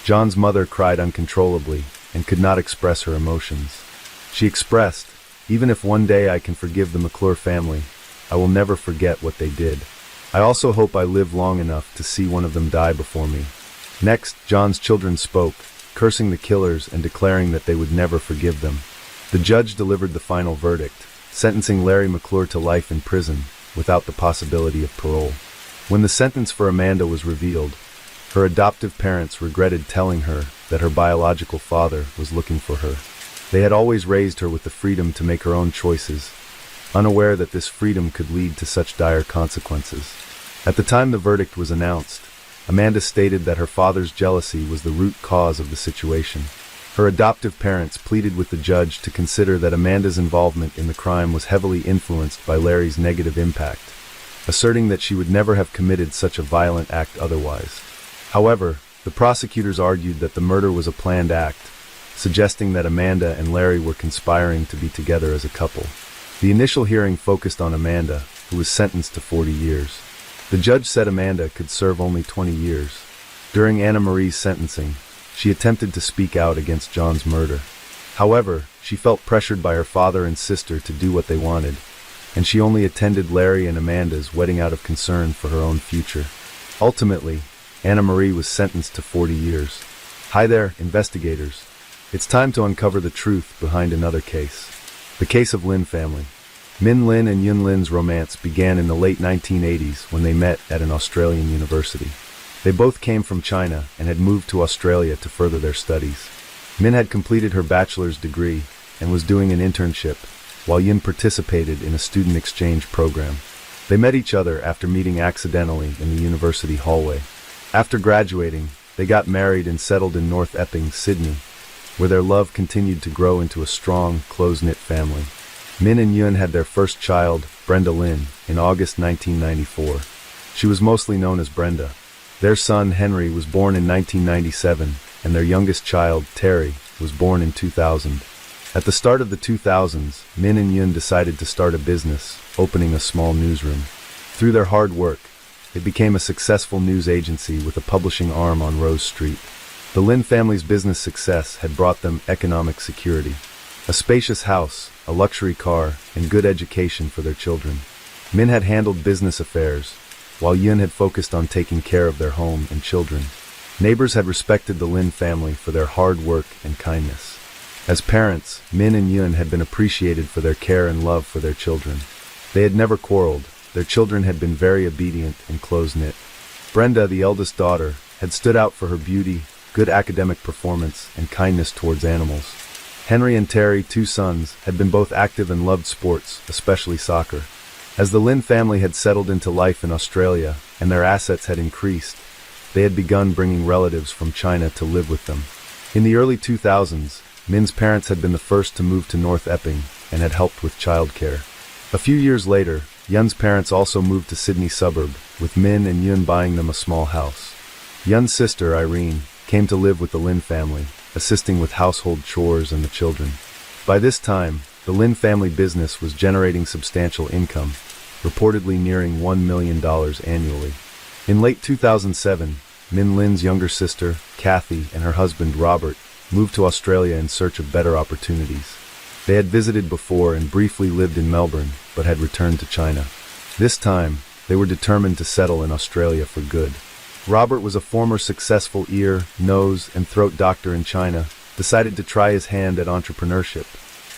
John's mother cried uncontrollably and could not express her emotions. She expressed, "Even if one day I can forgive the McClure family, I will never forget what they did. I also hope I live long enough to see one of them die before me." Next, John's children spoke, cursing the killers and declaring that they would never forgive them. The judge delivered the final verdict, sentencing Larry McClure to life in prison without the possibility of parole. When the sentence for Amanda was revealed, her adoptive parents regretted telling her that her biological father was looking for her. They had always raised her with the freedom to make her own choices, unaware that this freedom could lead to such dire consequences. At the time the verdict was announced, Amanda stated that her father's jealousy was the root cause of the situation. Her adoptive parents pleaded with the judge to consider that Amanda's involvement in the crime was heavily influenced by Larry's negative impact, asserting that she would never have committed such a violent act otherwise. However, the prosecutors argued that the murder was a planned act, suggesting that Amanda and Larry were conspiring to be together as a couple. The initial hearing focused on Amanda, who was sentenced to 40 years. The judge said Amanda could serve only 20 years. During Anna Marie's sentencing, she attempted to speak out against John's murder. However, she felt pressured by her father and sister to do what they wanted, and she only attended Larry and Amanda's wedding out of concern for her own future. Ultimately, Anna Marie was sentenced to 40 years. Hi there, investigators. It's time to uncover the truth behind another case. The case of Lin family. Min Lin and Yun Lin's romance began in the late 1980s when they met at an Australian university. They both came from China and had moved to Australia to further their studies. Min had completed her bachelor's degree and was doing an internship, while Yun participated in a student exchange program. They met each other after meeting accidentally in the university hallway. After graduating, they got married and settled in North Epping, Sydney, where their love continued to grow into a strong, close-knit family. Min and Yun had their first child, Brenda Lin, in August 1994. She was mostly known as Brenda. Their son, Henry, was born in 1997, and their youngest child, Terry, was born in 2000. At the start of the 2000s, Min and Yun decided to start a business, opening a small newsroom. Through their hard work, it became a successful news agency with a publishing arm on Rose Street. The Lin family's business success had brought them economic security. A spacious house, a luxury car, and good education for their children. Min had handled business affairs, while Yun had focused on taking care of their home and children. Neighbors had respected the Lin family for their hard work and kindness. As parents, Min and Yun had been appreciated for their care and love for their children. They had never quarreled. Their children had been very obedient and close-knit. Brenda, the eldest daughter, had stood out for her beauty, good academic performance, and kindness towards animals. Henry and Terry, two sons, had been both active and loved sports, especially soccer. As the Lin family had settled into life in Australia and their assets had increased, they had begun bringing relatives from China to live with them. In the early 2000s, Min's parents had been the first to move to North Epping and had helped with childcare. A few years later, Yun's parents also moved to Sydney suburb, with Min and Yun buying them a small house. Yun's sister, Irene, came to live with the Lin family, assisting with household chores and the children. By this time, the Lin family business was generating substantial income, reportedly nearing $1 million annually. In late 2007, Min Lin's younger sister, Kathy, and her husband, Robert, moved to Australia in search of better opportunities. They had visited before and briefly lived in Melbourne, but had returned to China. This time, they were determined to settle in Australia for good. Robert was a former successful ear, nose, and throat doctor in China, decided to try his hand at entrepreneurship.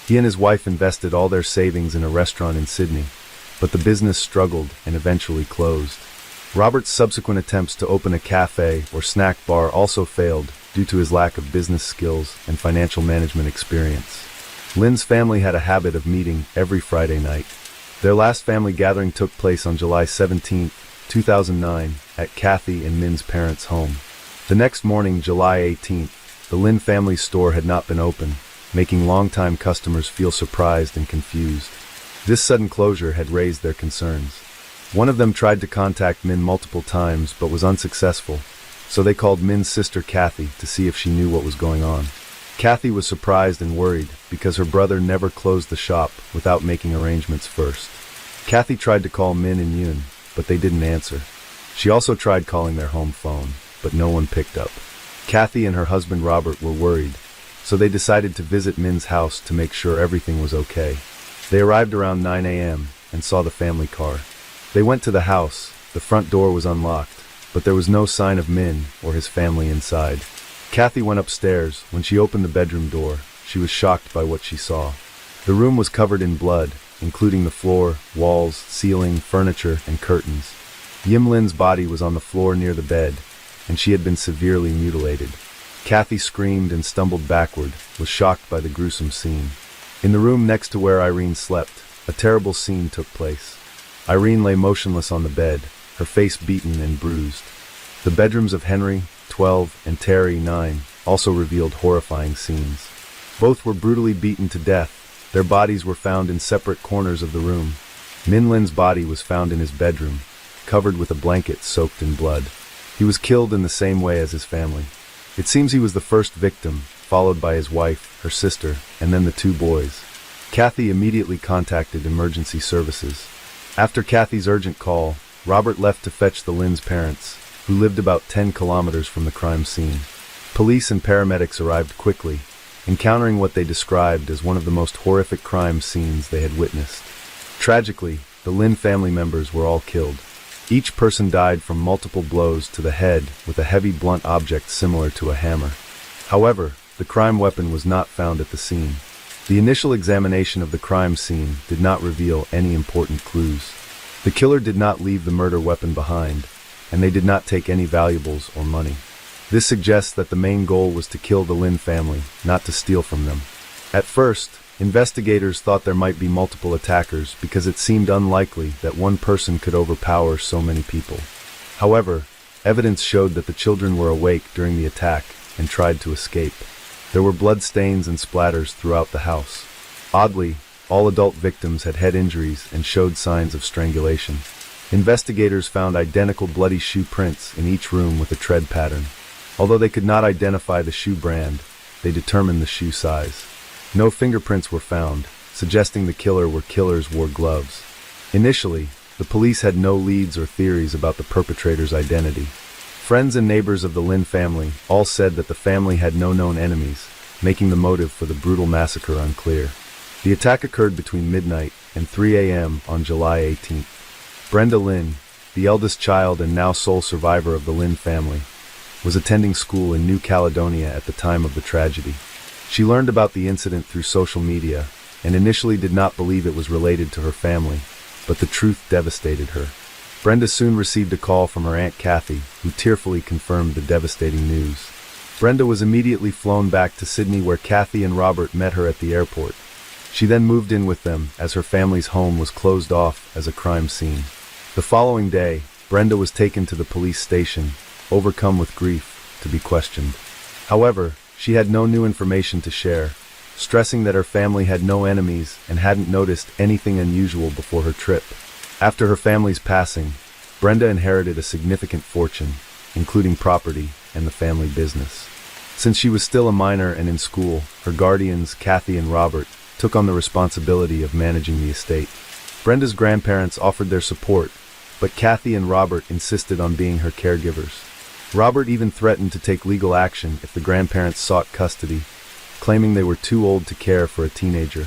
He and his wife invested all their savings in a restaurant in Sydney, but the business struggled and eventually closed. Robert's subsequent attempts to open a cafe or snack bar also failed due to his lack of business skills and financial management experience. Lin's family had a habit of meeting every Friday night. Their last family gathering took place on July 17th, 2009, at Kathy and Min's parents' home. The next morning, July 18th, the Lin family's store had not been open, making longtime customers feel surprised and confused. This sudden closure had raised their concerns. One of them tried to contact Min multiple times but was unsuccessful, so they called Min's sister Kathy to see if she knew what was going on. Kathy was surprised and worried because her brother never closed the shop without making arrangements first. Kathy tried to call Min and Yoon, but they didn't answer. She also tried calling their home phone, but no one picked up. Kathy and her husband Robert were worried, so they decided to visit Min's house to make sure everything was okay. They arrived around 9 a.m. and saw the family car. They went to the house. The front door was unlocked, but there was no sign of Min or his family inside. Kathy went upstairs. When she opened the bedroom door, she was shocked by what she saw. The room was covered in blood, including the floor, walls, ceiling, furniture, and curtains. Yim Lin's body was on the floor near the bed, and she had been severely mutilated. Kathy screamed and stumbled backward, was shocked by the gruesome scene. In the room next to where Irene slept, a terrible scene took place. Irene lay motionless on the bed, her face beaten and bruised. The bedrooms of Henry, 12, and Terry, 9, also revealed horrifying scenes. Both were brutally beaten to death. Their bodies were found in separate corners of the room. Min Lin's body was found in his bedroom, covered with a blanket soaked in blood. He was killed in the same way as his family. It seems he was the first victim, followed by his wife, her sister, and then the two boys. Kathy immediately contacted emergency services. After Kathy's urgent call, Robert left to fetch the Lin's parents, who lived about 10 kilometers from the crime scene. Police and paramedics arrived quickly, encountering what they described as one of the most horrific crime scenes they had witnessed. Tragically, the Lin family members were all killed. Each person died from multiple blows to the head with a heavy blunt object similar to a hammer. However, the crime weapon was not found at the scene. The initial examination of the crime scene did not reveal any important clues. The killer did not leave the murder weapon behind, and they did not take any valuables or money. This suggests that the main goal was to kill the Lin family, not to steal from them. At first, investigators thought there might be multiple attackers because it seemed unlikely that one person could overpower so many people. However, evidence showed that the children were awake during the attack and tried to escape. There were blood stains and splatters throughout the house. Oddly, all adult victims had head injuries and showed signs of strangulation. Investigators found identical bloody shoe prints in each room with a tread pattern. Although they could not identify the shoe brand, they determined the shoe size. No fingerprints were found, suggesting the killers wore gloves. Initially, the police had no leads or theories about the perpetrator's identity. Friends and neighbors of the Lin family all said that the family had no known enemies, making the motive for the brutal massacre unclear. The attack occurred between midnight and 3 a.m. on July 18th. Brenda Lin, the eldest child and now sole survivor of the Lin family, was attending school in New Caledonia at the time of the tragedy. She learned about the incident through social media and initially did not believe it was related to her family, but the truth devastated her. Brenda soon received a call from her Aunt Kathy, who tearfully confirmed the devastating news. Brenda was immediately flown back to Sydney where Kathy and Robert met her at the airport. She then moved in with them as her family's home was closed off as a crime scene. The following day, Brenda was taken to the police station, overcome with grief, to be questioned. However, she had no new information to share, stressing that her family had no enemies and hadn't noticed anything unusual before her trip. After her family's passing, Brenda inherited a significant fortune, including property and the family business. Since she was still a minor and in school, her guardians, Kathy and Robert, took on the responsibility of managing the estate. Brenda's grandparents offered their support, but Kathy and Robert insisted on being her caregivers. Robert even threatened to take legal action if the grandparents sought custody, claiming they were too old to care for a teenager.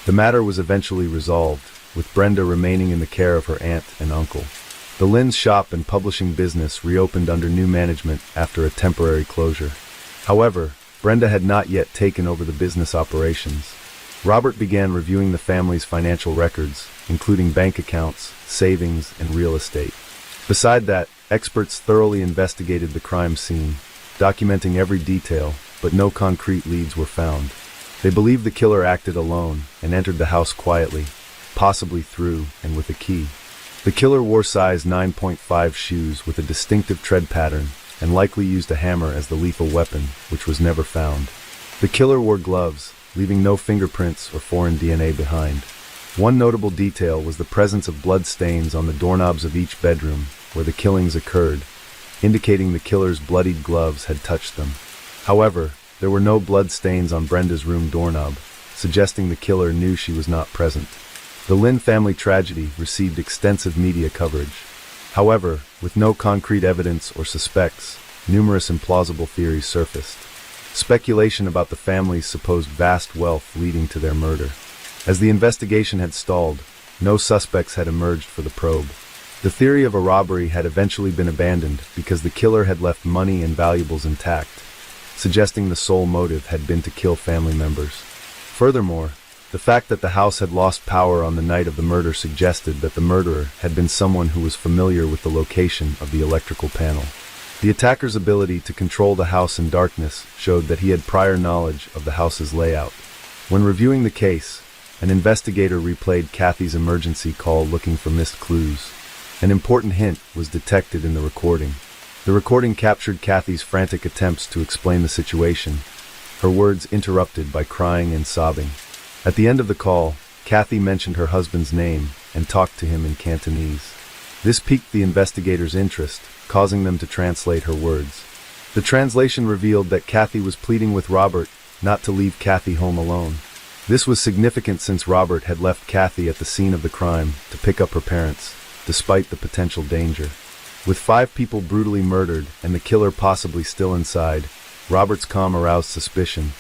The matter was eventually resolved, with Brenda remaining in the care of her aunt and uncle. The Lin's shop and publishing business reopened under new management after a temporary closure. However, Brenda had not yet taken over the business operations. Robert began reviewing the family's financial records, including bank accounts, savings, and real estate. Beside that, experts thoroughly investigated the crime scene, documenting every detail, but no concrete leads were found. They believed the killer acted alone and entered the house quietly, possibly through and with a key. The killer wore size 9.5 shoes with a distinctive tread pattern and likely used a hammer as the lethal weapon, which was never found. The killer wore gloves, leaving no fingerprints or foreign DNA behind. One notable detail was the presence of blood stains on the doorknobs of each bedroom where the killings occurred, indicating the killer's bloodied gloves had touched them. However, there were no blood stains on Brenda's room doorknob, suggesting the killer knew she was not present. The Lynn family tragedy received extensive media coverage. However, with no concrete evidence or suspects, numerous implausible theories surfaced. Speculation about the family's supposed vast wealth leading to their murder. As the investigation had stalled, no suspects had emerged for the probe. The theory of a robbery had eventually been abandoned because the killer had left money and valuables intact, suggesting the sole motive had been to kill family members. Furthermore, the fact that the house had lost power on the night of the murder suggested that the murderer had been someone who was familiar with the location of the electrical panel. The attacker's ability to control the house in darkness showed that he had prior knowledge of the house's layout. When reviewing the case, an investigator replayed Kathy's emergency call looking for missed clues. An important hint was detected in the recording. The recording captured Kathy's frantic attempts to explain the situation, her words interrupted by crying and sobbing. At the end of the call, Kathy mentioned her husband's name and talked to him in Cantonese. This piqued the investigators' interest, causing them to translate her words. The translation revealed that Kathy was pleading with Robert not to leave Kathy home alone. This was significant since Robert had left Kathy at the scene of the crime to pick up her parents, despite the potential danger. With 5 people brutally murdered and the killer possibly still inside, Robert's calm aroused suspicion,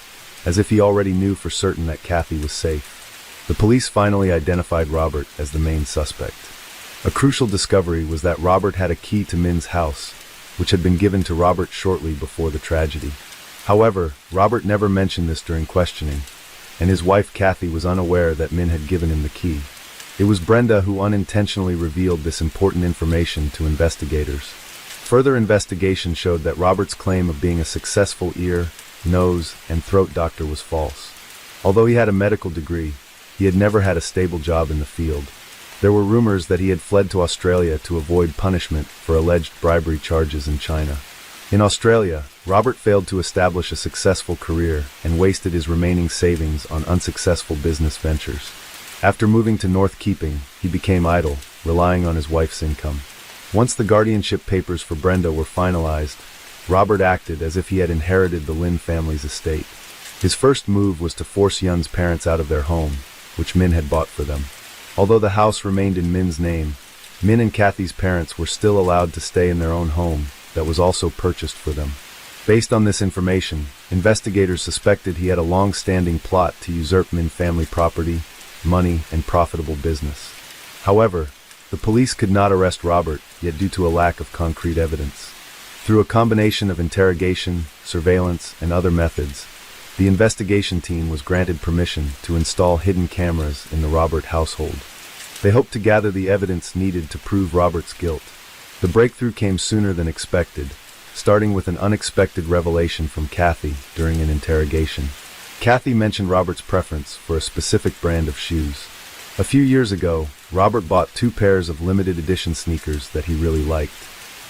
as if he already knew for certain that Kathy was safe. The police finally identified Robert as the main suspect. A crucial discovery was that Robert had a key to Min's house, which had been given to Robert shortly before the tragedy. However, Robert never mentioned this during questioning, and his wife Kathy was unaware that Min had given him the key. It was Brenda who unintentionally revealed this important information to investigators. Further investigation showed that Robert's claim of being a successful ear, nose, and throat doctor was false. Although he had a medical degree, he had never had a stable job in the field. There were rumors that he had fled to Australia to avoid punishment for alleged bribery charges in China. In Australia, Robert failed to establish a successful career and wasted his remaining savings on unsuccessful business ventures. After moving to North Keeping, he became idle, relying on his wife's income. Once the guardianship papers for Brenda were finalized, Robert acted as if he had inherited the Lynn family's estate. His first move was to force Yun's parents out of their home, which Min had bought for them. Although the house remained in Min's name, Min and Kathy's parents were still allowed to stay in their own home that was also purchased for them. Based on this information, investigators suspected he had a long-standing plot to usurp Min family property, money, and profitable business. However, the police could not arrest Robert, yet due to a lack of concrete evidence. Through a combination of interrogation, surveillance, and other methods, the investigation team was granted permission to install hidden cameras in the Robert household. They hoped to gather the evidence needed to prove Robert's guilt. The breakthrough came sooner than expected, starting with an unexpected revelation from Kathy during an interrogation. Kathy mentioned Robert's preference for a specific brand of shoes. A few years ago, Robert bought 2 pairs of limited edition sneakers that he really liked.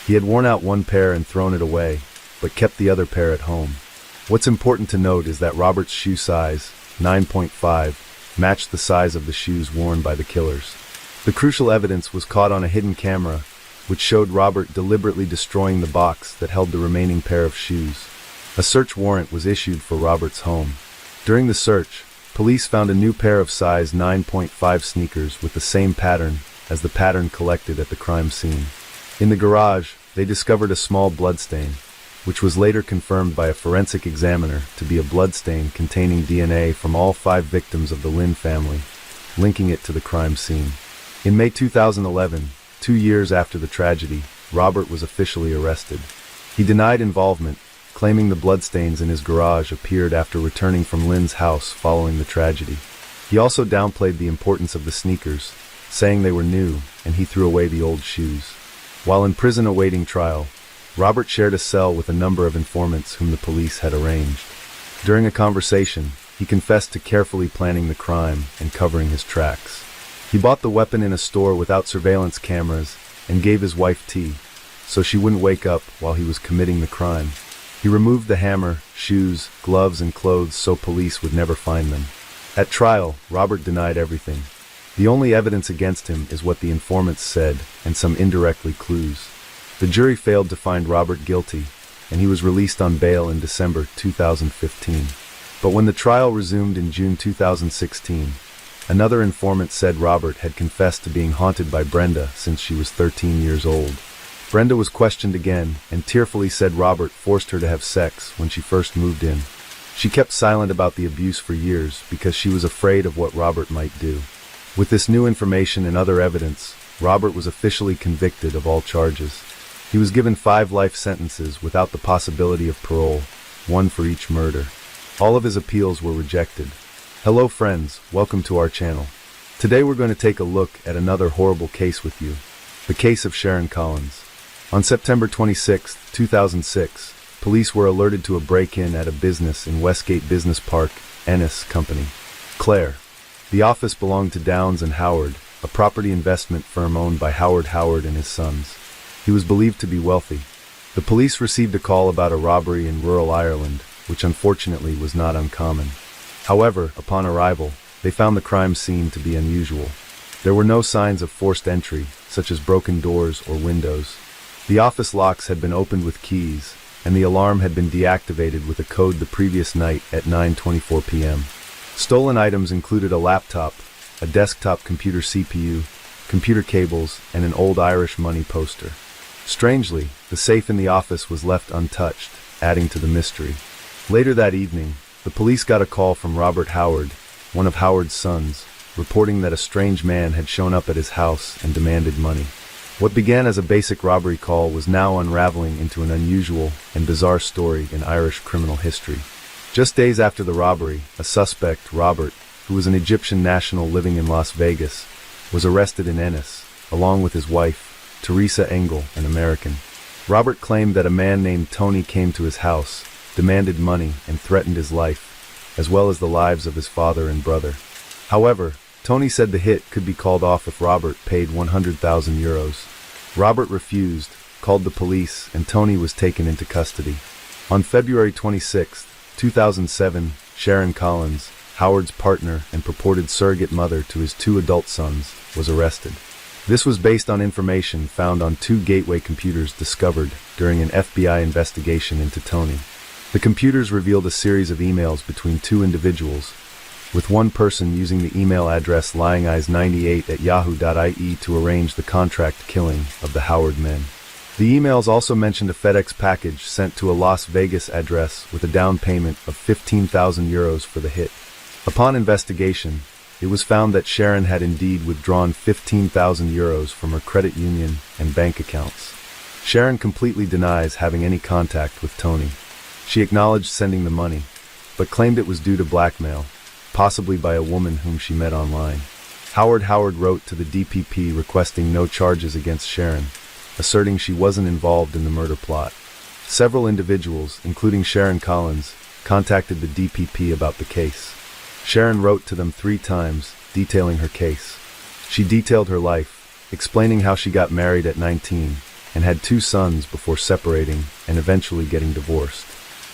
He had worn out one pair and thrown it away, but kept the other pair at home. What's important to note is that Robert's shoe size, 9.5, matched the size of the shoes worn by the killers. The crucial evidence was caught on a hidden camera, which showed Robert deliberately destroying the box that held the remaining pair of shoes. A search warrant was issued for Robert's home. During the search, police found a new pair of size 9.5 sneakers with the same pattern as the pattern collected at the crime scene. In the garage, they discovered a small bloodstain, which was later confirmed by a forensic examiner to be a bloodstain containing DNA from all 5 victims of the Lynn family, linking it to the crime scene. In May 2011, 2 years after the tragedy, Robert was officially arrested. He denied involvement, claiming the bloodstains in his garage appeared after returning from Lynn's house following the tragedy. He also downplayed the importance of the sneakers, saying they were new and he threw away the old shoes. While in prison awaiting trial, Robert shared a cell with a number of informants whom the police had arranged. During a conversation, he confessed to carefully planning the crime and covering his tracks. He bought the weapon in a store without surveillance cameras and gave his wife tea, so she wouldn't wake up while he was committing the crime. He removed the hammer, shoes, gloves, and clothes so police would never find them. At trial, Robert denied everything. The only evidence against him is what the informants said and some indirectly clues. The jury failed to find Robert guilty, and he was released on bail in December 2015. But when the trial resumed in June 2016, another informant said Robert had confessed to being haunted by Brenda since she was 13 years old. Brenda was questioned again and tearfully said Robert forced her to have sex when she first moved in. She kept silent about the abuse for years because she was afraid of what Robert might do. With this new information and other evidence, Robert was officially convicted of all charges. He was given 5 life sentences without the possibility of parole, 1 for each murder. All of his appeals were rejected. Hello friends, welcome to our channel. Today we're going to take a look at another horrible case with you. The case of Sharon Collins. On September 26, 2006, police were alerted to a break-in at a business in Westgate Business Park, Ennis Company. Claire. The office belonged to Downs and Howard, a property investment firm owned by Howard and his sons. He was believed to be wealthy. The police received a call about a robbery in rural Ireland, which unfortunately was not uncommon. However, upon arrival, they found the crime scene to be unusual. There were no signs of forced entry, such as broken doors or windows. The office locks had been opened with keys, and the alarm had been deactivated with a code the previous night at 9:24 p.m. Stolen items included a laptop, a desktop computer CPU, computer cables, and an old Irish money poster. Strangely, the safe in the office was left untouched, adding to the mystery. Later that evening, the police got a call from Robert Howard, one of Howard's sons, reporting that a strange man had shown up at his house and demanded money. What began as a basic robbery call was now unraveling into an unusual and bizarre story in Irish criminal history. Just days after the robbery, a suspect, Robert, who was an Egyptian national living in Las Vegas, was arrested in Ennis, along with his wife, Teresa Engel, an American. Robert claimed that a man named Tony came to his house, demanded money, and threatened his life, as well as the lives of his father and brother. However, Tony said the hit could be called off if Robert paid 100,000 euros. Robert refused, called the police, and Tony was taken into custody. On February 26, 2007, Sharon Collins, Howard's partner and purported surrogate mother to his 2 adult sons, was arrested. This was based on information found on 2 gateway computers discovered during an FBI investigation into Tony. The computers revealed a series of emails between 2 individuals, with one person using the email address lyingeyes98@yahoo.ie to arrange the contract killing of the Howard men. The emails also mentioned a FedEx package sent to a Las Vegas address with a down payment of 15,000 euros for the hit. Upon investigation, it was found that Sharon had indeed withdrawn 15,000 euros from her credit union and bank accounts. Sharon completely denies having any contact with Tony. She acknowledged sending the money, but claimed it was due to blackmail, possibly by a woman whom she met online. Howard wrote to the DPP requesting no charges against Sharon, asserting she wasn't involved in the murder plot. Several individuals, including Sharon Collins, contacted the DPP about the case. Sharon wrote to them 3 times, detailing her case. She detailed her life, explaining how she got married at 19 and had 2 sons before separating and eventually getting divorced.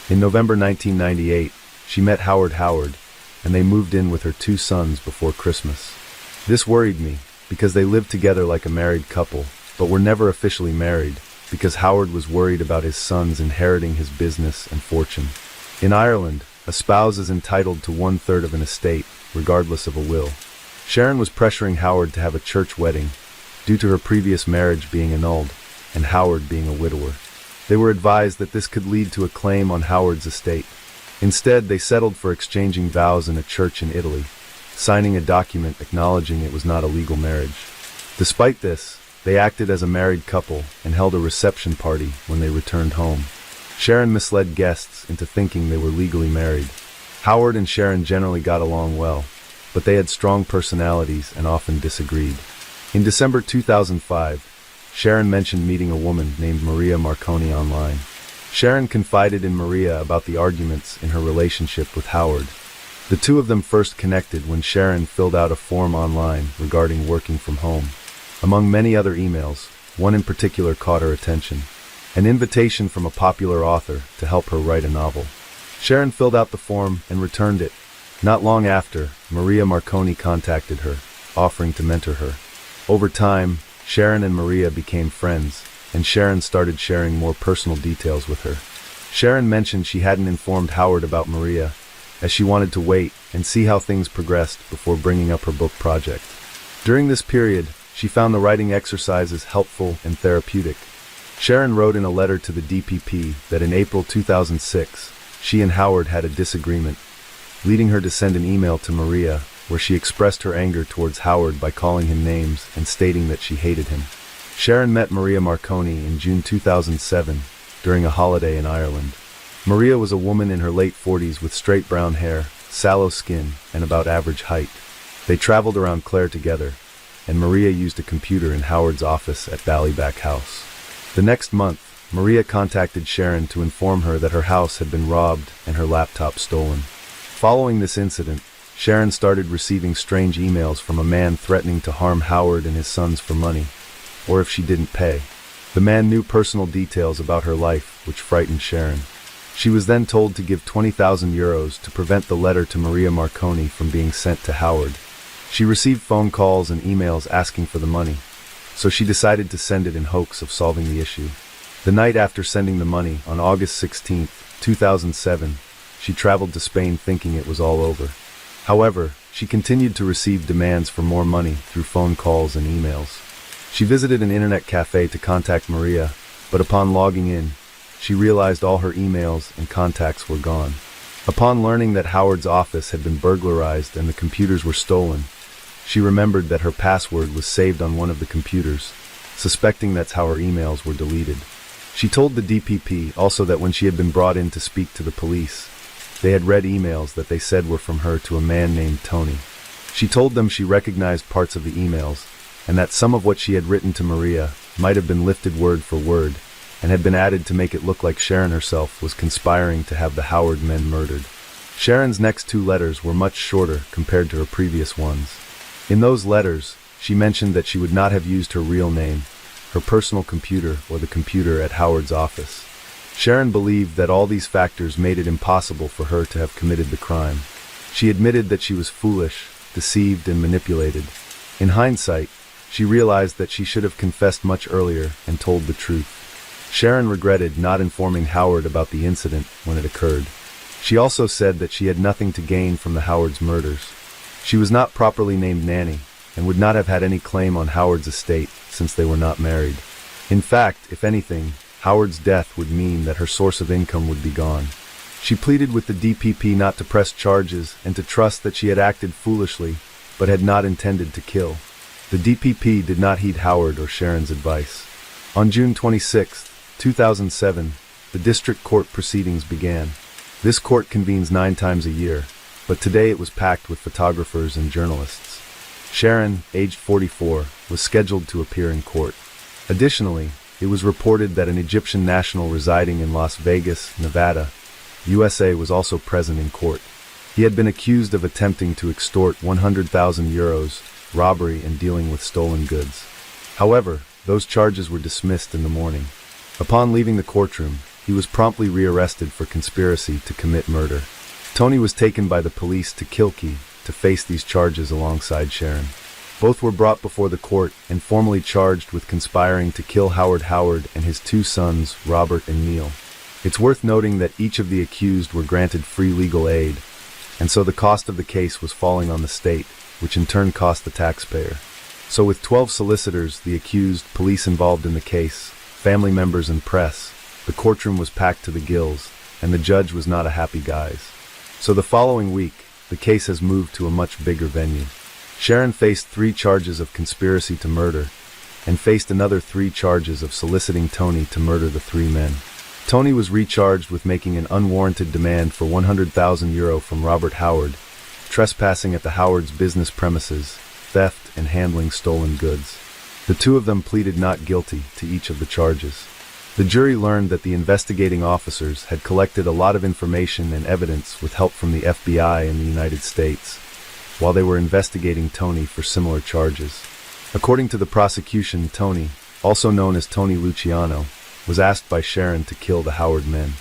In November 1998, she met Howard, and they moved in with her 2 sons before Christmas. This worried me, because they lived together like a married couple, but were never officially married, because Howard was worried about his sons inheriting his business and fortune. In Ireland, a spouse is entitled to 1/3 of an estate, regardless of a will. Sharon was pressuring Howard to have a church wedding, due to her previous marriage being annulled, and Howard being a widower. They were advised that this could lead to a claim on Howard's estate. Instead, they settled for exchanging vows in a church in Italy, signing a document acknowledging it was not a legal marriage. Despite this, they acted as a married couple and held a reception party when they returned home. Sharon misled guests into thinking they were legally married. Howard and Sharon generally got along well, but they had strong personalities and often disagreed. In December 2005, Sharon mentioned meeting a woman named Maria Marconi online. Sharon confided in Maria about the arguments in her relationship with Howard. The two of them first connected when Sharon filled out a form online regarding working from home. Among many other emails, one in particular caught her attention. An invitation from a popular author to help her write a novel. Sharon filled out the form and returned it. Not long after, Maria Marconi contacted her, offering to mentor her. Over time, Sharon and Maria became friends, and Sharon started sharing more personal details with her. Sharon mentioned she hadn't informed Howard about Maria, as she wanted to wait and see how things progressed before bringing up her book project. During this period, she found the writing exercises helpful and therapeutic. Sharon wrote in a letter to the DPP that in April 2006, she and Howard had a disagreement, leading her to send an email to Maria, where she expressed her anger towards Howard by calling him names and stating that she hated him. Sharon met Maria Marconi in June 2007, during a holiday in Ireland. Maria was a woman in her late 40s with straight brown hair, sallow skin, and about average height. They traveled around Clare together, and Maria used a computer in Howard's office at Ballyback House. The next month, Maria contacted Sharon to inform her that her house had been robbed and her laptop stolen. Following this incident, Sharon started receiving strange emails from a man threatening to harm Howard and his sons for money, or if she didn't pay. The man knew personal details about her life, which frightened Sharon. She was then told to give 20,000 euros to prevent the letter to Maria Marconi from being sent to Howard. She received phone calls and emails asking for the money, so she decided to send it in hopes of solving the issue. The night after sending the money, on August 16, 2007, she traveled to Spain thinking it was all over. However, she continued to receive demands for more money through phone calls and emails. She visited an internet cafe to contact Maria, but upon logging in, she realized all her emails and contacts were gone. Upon learning that Howard's office had been burglarized and the computers were stolen, she remembered that her password was saved on one of the computers, suspecting that's how her emails were deleted. She told the DPP also that when she had been brought in to speak to the police, they had read emails that they said were from her to a man named Tony. She told them she recognized parts of the emails, and that some of what she had written to Maria might have been lifted word for word, and had been added to make it look like Sharon herself was conspiring to have the Howard men murdered. Sharon's next two letters were much shorter compared to her previous ones. In those letters, she mentioned that she would not have used her real name, her personal computer, or the computer at Howard's office. Sharon believed that all these factors made it impossible for her to have committed the crime. She admitted that she was foolish, deceived, and manipulated. In hindsight, she realized that she should have confessed much earlier and told the truth. Sharon regretted not informing Howard about the incident when it occurred. She also said that she had nothing to gain from the Howard's murders. She was not properly named Nanny, and would not have had any claim on Howard's estate since they were not married. In fact, if anything, Howard's death would mean that her source of income would be gone. She pleaded with the DPP not to press charges and to trust that she had acted foolishly, but had not intended to kill. The DPP did not heed Howard or Sharon's advice. On June 26, 2007, the district court proceedings began. This court convenes 9 times a year, but today it was packed with photographers and journalists. Sharon, aged 44, was scheduled to appear in court. Additionally, it was reported that an Egyptian national residing in Las Vegas, Nevada, USA was also present in court. He had been accused of attempting to extort 100,000 euros, robbery, and dealing with stolen goods. However, those charges were dismissed in the morning. Upon leaving the courtroom, he was promptly rearrested for conspiracy to commit murder. Tony was taken by the police to Kilkee to face these charges alongside Sharon. Both were brought before the court and formally charged with conspiring to kill Howard and his 2 sons, Robert and Neil. It's worth noting that each of the accused were granted free legal aid, and so the cost of the case was falling on the state, which in turn cost the taxpayer. So with 12 solicitors, the accused, police involved in the case, family members and press, the courtroom was packed to the gills, and the judge was not a happy guys. So the following week, the case has moved to a much bigger venue. Sharon faced 3 charges of conspiracy to murder, and faced another 3 charges of soliciting Tony to murder the 3 men. Tony was recharged with making an unwarranted demand for 100,000 euro from Robert Howard, trespassing at the Howard's business premises, theft, and handling stolen goods. The 2 of them pleaded not guilty to each of the charges. The jury learned that the investigating officers had collected a lot of information and evidence with help from the FBI in the United States, while they were investigating Tony for similar charges. According to the prosecution, Tony, also known as Tony Luciano, was asked by Sharon to kill the Howard men.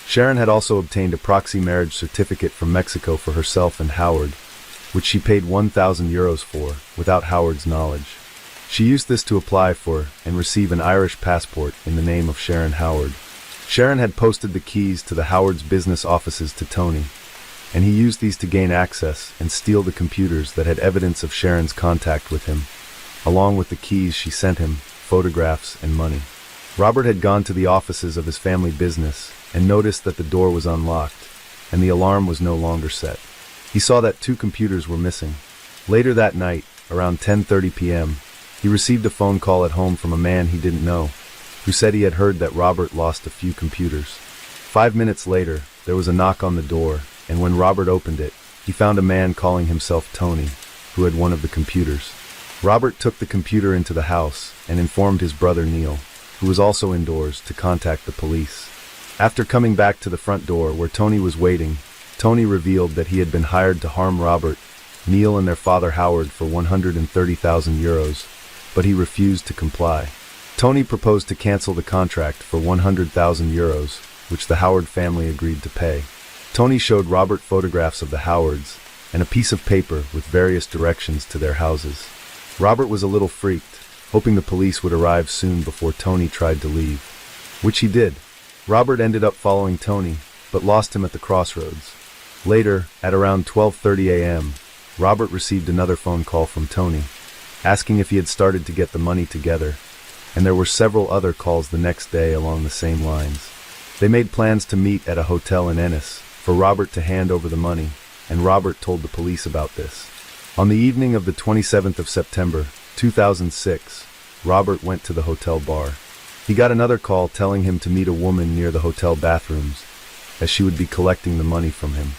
Sharon had also obtained a proxy marriage certificate from Mexico for herself and Howard, which she paid €1,000 for, without Howard's knowledge. She used this to apply for and receive an Irish passport in the name of Sharon Howard. Sharon had posted the keys to the Howard's business offices to Tony, and he used these to gain access and steal the computers that had evidence of Sharon's contact with him. Along with the keys, she sent him photographs and money. Robert had gone to the offices of his family business and noticed that the door was unlocked, and the alarm was no longer set. He saw that 2 computers were missing. Later that night, around 10:30 p.m., he received a phone call at home from a man he didn't know, who said he had heard that Robert lost a few computers. 5 minutes later, there was a knock on the door, and when Robert opened it, he found a man calling himself Tony, who had one of the computers. Robert took the computer into the house and informed his brother Neil, who was also indoors, to contact the police. After coming back to the front door where Tony was waiting, Tony revealed that he had been hired to harm Robert, Neil and their father Howard for €130,000, but he refused to comply. Tony proposed to cancel the contract for €100,000, which the Howard family agreed to pay. Tony showed Robert photographs of the Howards and a piece of paper with various directions to their houses. Robert was a little freaked, hoping the police would arrive soon before Tony tried to leave, which he did. Robert ended up following Tony, but lost him at the crossroads. Later, at around 12:30 a.m., Robert received another phone call from Tony, asking if he had started to get the money together, and there were several other calls the next day along the same lines. They made plans to meet at a hotel in Ennis for Robert to hand over the money, and Robert told the police about this. On the evening of the 27th of September, 2006, Robert went to the hotel bar. He got another call telling him to meet a woman near the hotel bathrooms, as she would be collecting the money from him.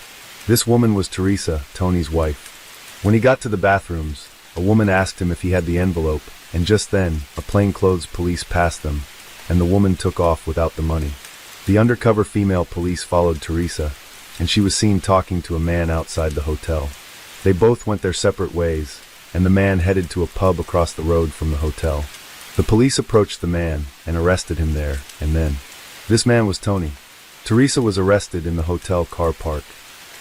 This woman was Teresa, Tony's wife. When he got to the bathrooms, a woman asked him if he had the envelope, and just then, a plainclothes police passed them, and the woman took off without the money. The undercover female police followed Teresa, and she was seen talking to a man outside the hotel. They both went their separate ways, and the man headed to a pub across the road from the hotel. The police approached the man and arrested him there, and then. This man was Tony. Teresa was arrested in the hotel car park.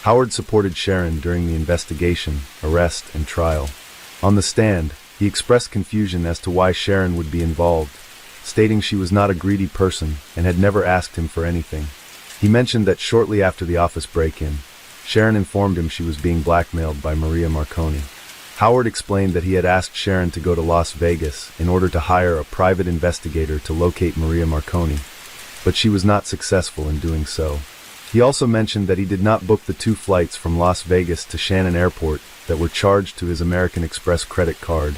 Howard supported Sharon during the investigation, arrest, and trial. On the stand, he expressed confusion as to why Sharon would be involved, stating she was not a greedy person and had never asked him for anything. He mentioned that shortly after the office break-in, Sharon informed him she was being blackmailed by Maria Marconi. Howard explained that he had asked Sharon to go to Las Vegas in order to hire a private investigator to locate Maria Marconi, but she was not successful in doing so. He also mentioned that he did not book the 2 flights from Las Vegas to Shannon Airport that were charged to his American Express credit card,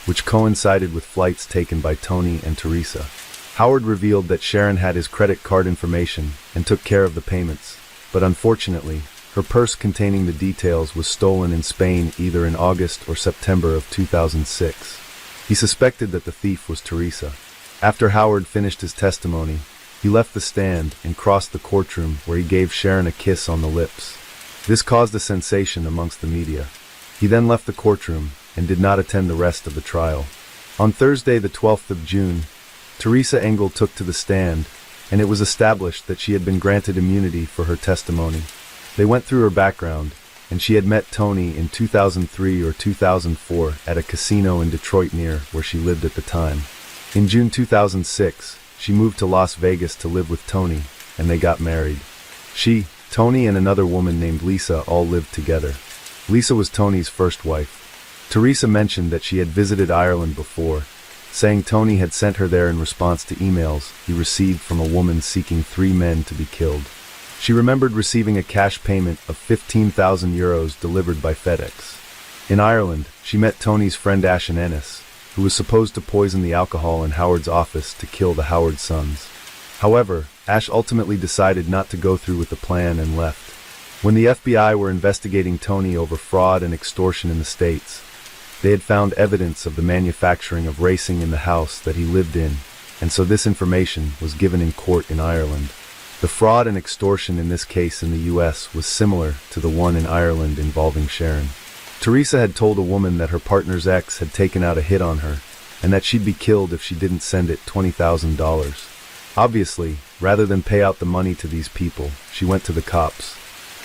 which coincided with flights taken by Tony and Teresa. Howard revealed that Sharon had his credit card information and took care of the payments, but unfortunately, her purse containing the details was stolen in Spain either in August or September of 2006. He suspected that the thief was Teresa. After Howard finished his testimony, he left the stand and crossed the courtroom where he gave Sharon a kiss on the lips. This caused a sensation amongst the media. He then left the courtroom and did not attend the rest of the trial. On Thursday, the 12th of June, Teresa Engel took to the stand, and it was established that she had been granted immunity for her testimony. They went through her background, and she had met Tony in 2003 or 2004 at a casino in Detroit near where she lived at the time. In June 2006, she moved to Las Vegas to live with Tony, and they got married. She, Tony, and another woman named Lisa all lived together. Lisa was Tony's first wife. Teresa mentioned that she had visited Ireland before, saying Tony had sent her there in response to emails he received from a woman seeking 3 men to be killed. She remembered receiving a cash payment of €15,000 delivered by FedEx. In Ireland, she met Tony's friend Ash in Ennis, who was supposed to poison the alcohol in Howard's office to kill the Howard sons. However, Ash ultimately decided not to go through with the plan and left. When the FBI were investigating Tony over fraud and extortion in the States, they had found evidence of the manufacturing of racing in the house that he lived in, and so this information was given in court in Ireland. The fraud and extortion in this case in the US was similar to the one in Ireland involving Sharon. Teresa had told a woman that her partner's ex had taken out a hit on her, and that she'd be killed if she didn't send it $20,000. Obviously, rather than pay out the money to these people, she went to the cops.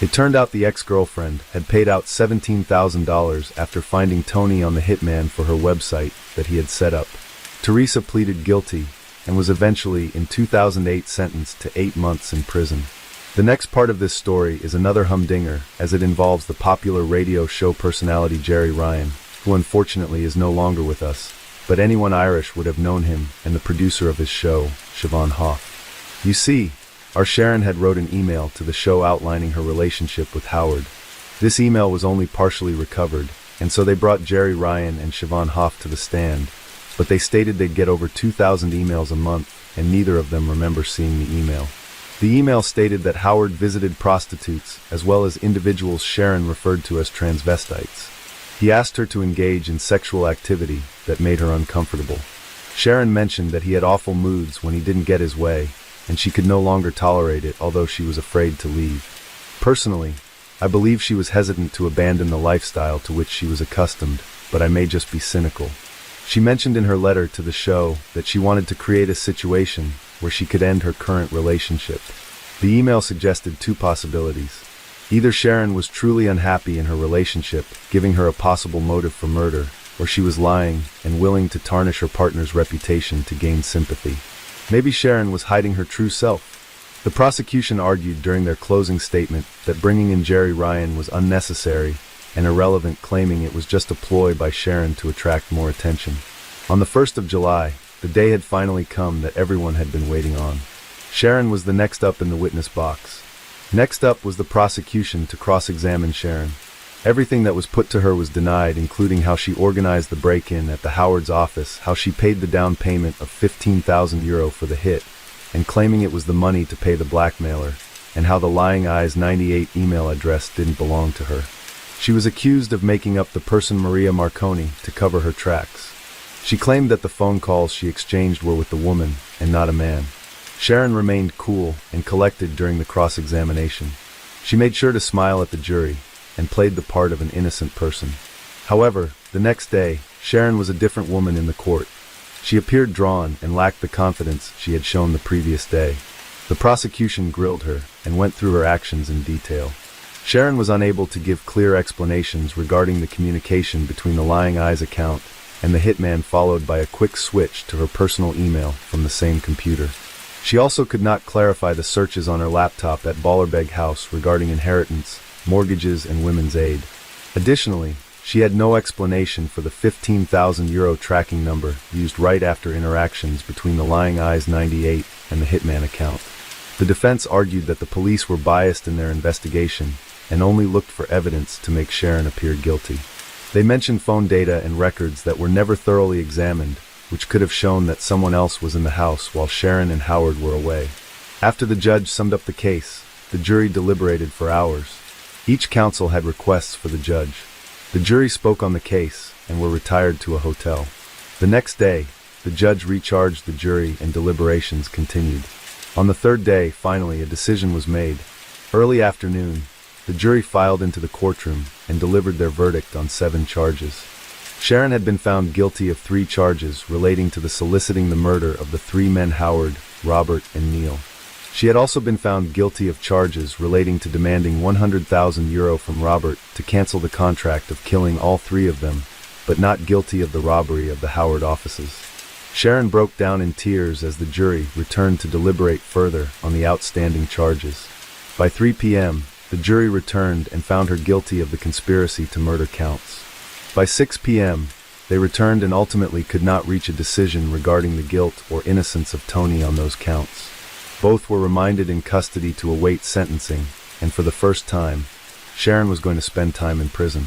It turned out the ex-girlfriend had paid out $17,000 after finding Tony on the hitman for her website that he had set up. Teresa pleaded guilty and was eventually in 2008 sentenced to 8 months in prison. The next part of this story is another humdinger, as it involves the popular radio show personality Jerry Ryan, who unfortunately is no longer with us, but anyone Irish would have known him, and the producer of his show, Siobhan Hoff. You see, our Sharon had wrote an email to the show outlining her relationship with Howard. This email was only partially recovered, and so they brought Jerry Ryan and Siobhan Hoff to the stand, but they stated they'd get over 2,000 emails a month, and neither of them remember seeing the email. The email stated that Howard visited prostitutes, as well as individuals Sharon referred to as transvestites. He asked her to engage in sexual activity that made her uncomfortable. Sharon mentioned that he had awful moods when he didn't get his way, and she could no longer tolerate it, although she was afraid to leave. Personally, I believe she was hesitant to abandon the lifestyle to which she was accustomed, but I may just be cynical. She mentioned in her letter to the show that she wanted to create a situation where she could end her current relationship. The email suggested two possibilities. Either Sharon was truly unhappy in her relationship, giving her a possible motive for murder, or she was lying and willing to tarnish her partner's reputation to gain sympathy. Maybe Sharon was hiding her true self. The prosecution argued during their closing statement that bringing in Jerry Ryan was unnecessary and irrelevant, claiming it was just a ploy by Sharon to attract more attention. On the 1st of July, the day had finally come that everyone had been waiting on. Sharon was the next up in the witness box. Next up was the prosecution to cross-examine Sharon. Everything that was put to her was denied, including how she organized the break-in at the Howard's office, how she paid the down payment of €15,000 for the hit, and claiming it was the money to pay the blackmailer, and how the Lying Eyes 98 email address didn't belong to her. She was accused of making up the person Maria Marconi to cover her tracks. She claimed that the phone calls she exchanged were with the woman and not a man. Sharon remained cool and collected during the cross-examination. She made sure to smile at the jury and played the part of an innocent person. However, the next day, Sharon was a different woman in the court. She appeared drawn and lacked the confidence she had shown the previous day. The prosecution grilled her and went through her actions in detail. Sharon was unable to give clear explanations regarding the communication between the Lying Eyes account and the hitman, followed by a quick switch to her personal email from the same computer. She also could not clarify the searches on her laptop at Ballerbeg House regarding inheritance, mortgages, and women's aid. Additionally, she had no explanation for the €15,000 tracking number used right after interactions between the Lying Eyes 98 and the hitman account. The defense argued that the police were biased in their investigation and only looked for evidence to make Sharon appear guilty. They mentioned phone data and records that were never thoroughly examined, which could have shown that someone else was in the house while Sharon and Howard were away. After the judge summed up the case, the jury deliberated for hours. Each counsel had requests for the judge. The jury spoke on the case and were retired to a hotel. The next day, the judge recharged the jury and deliberations continued. On the third day, finally, a decision was made. Early afternoon, the jury filed into the courtroom and delivered their verdict on 7 charges. Sharon had been found guilty of 3 charges relating to the soliciting the murder of the 3 men Howard, Robert, and Neil. She had also been found guilty of charges relating to demanding €100,000 from Robert to cancel the contract of killing all 3 of them, but not guilty of the robbery of the Howard offices. Sharon broke down in tears as the jury returned to deliberate further on the outstanding charges. By 3 p.m., the jury returned and found her guilty of the conspiracy to murder counts. By 6 p.m., they returned and ultimately could not reach a decision regarding the guilt or innocence of Tony on those counts. Both were remanded in custody to await sentencing, and for the first time, Sharon was going to spend time in prison.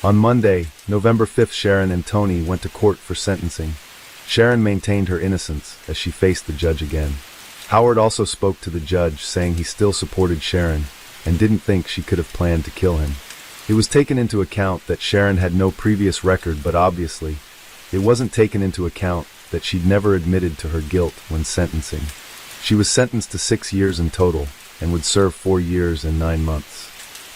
On Monday, November 5th, Sharon and Tony went to court for sentencing. Sharon maintained her innocence as she faced the judge again. Howard also spoke to the judge, saying he still supported Sharon and didn't think she could have planned to kill him. It was taken into account that Sharon had no previous record, but obviously, it wasn't taken into account that she'd never admitted to her guilt when sentencing. She was sentenced to 6 years in total and would serve 4 years and 9 months.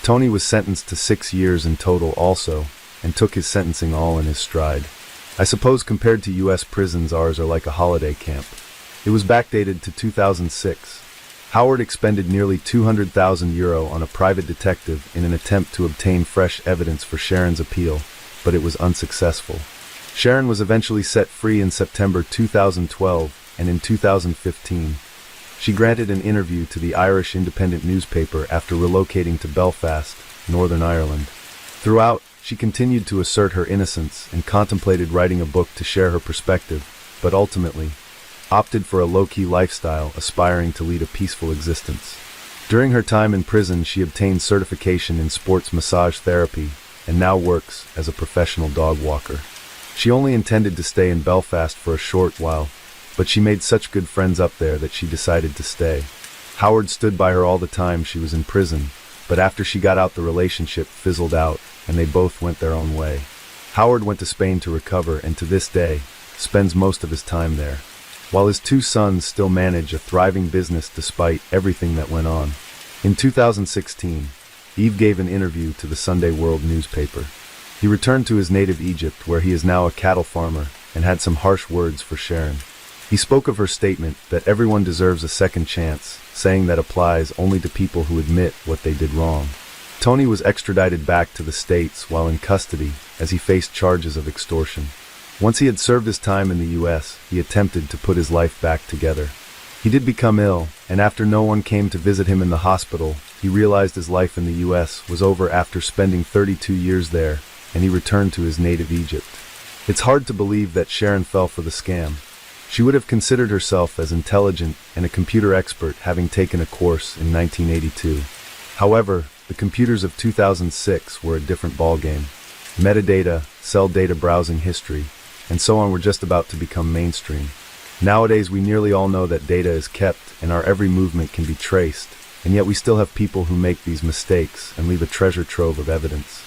Tony was sentenced to 6 years in total also, and took his sentencing all in his stride. I suppose compared to US prisons, ours are like a holiday camp. It was backdated to 2006. Howard expended nearly €200,000 on a private detective in an attempt to obtain fresh evidence for Sharon's appeal, but it was unsuccessful. Sharon was eventually set free in September 2012, and in 2015, she granted an interview to the Irish Independent newspaper after relocating to Belfast, Northern Ireland. Throughout, she continued to assert her innocence and contemplated writing a book to share her perspective, but ultimately opted for a low-key lifestyle, aspiring to lead a peaceful existence. During her time in prison, she obtained certification in sports massage therapy and now works as a professional dog walker. She only intended to stay in Belfast for a short while, but she made such good friends up there that she decided to stay. Howard stood by her all the time she was in prison, but after she got out, the relationship fizzled out, and they both went their own way. Howard went to Spain to recover, and to this day, spends most of his time there, while his 2 sons still manage a thriving business despite everything that went on. In 2016, Eve gave an interview to the Sunday World newspaper. He returned to his native Egypt, where he is now a cattle farmer, and had some harsh words for Sharon. He spoke of her statement that everyone deserves a second chance, saying that applies only to people who admit what they did wrong. Tony was extradited back to the States while in custody, as he faced charges of extortion. Once he had served his time in the US, he attempted to put his life back together. He did become ill, and after no one came to visit him in the hospital, he realized his life in the US was over after spending 32 years there, and he returned to his native Egypt. It's hard to believe that Sharon fell for the scam. She would have considered herself as intelligent and a computer expert, having taken a course in 1982. However, the computers of 2006 were a different ballgame. Metadata, cell data browsing history, and so on were just about to become mainstream. Nowadays, we nearly all know that data is kept and our every movement can be traced, and yet we still have people who make these mistakes and leave a treasure trove of evidence.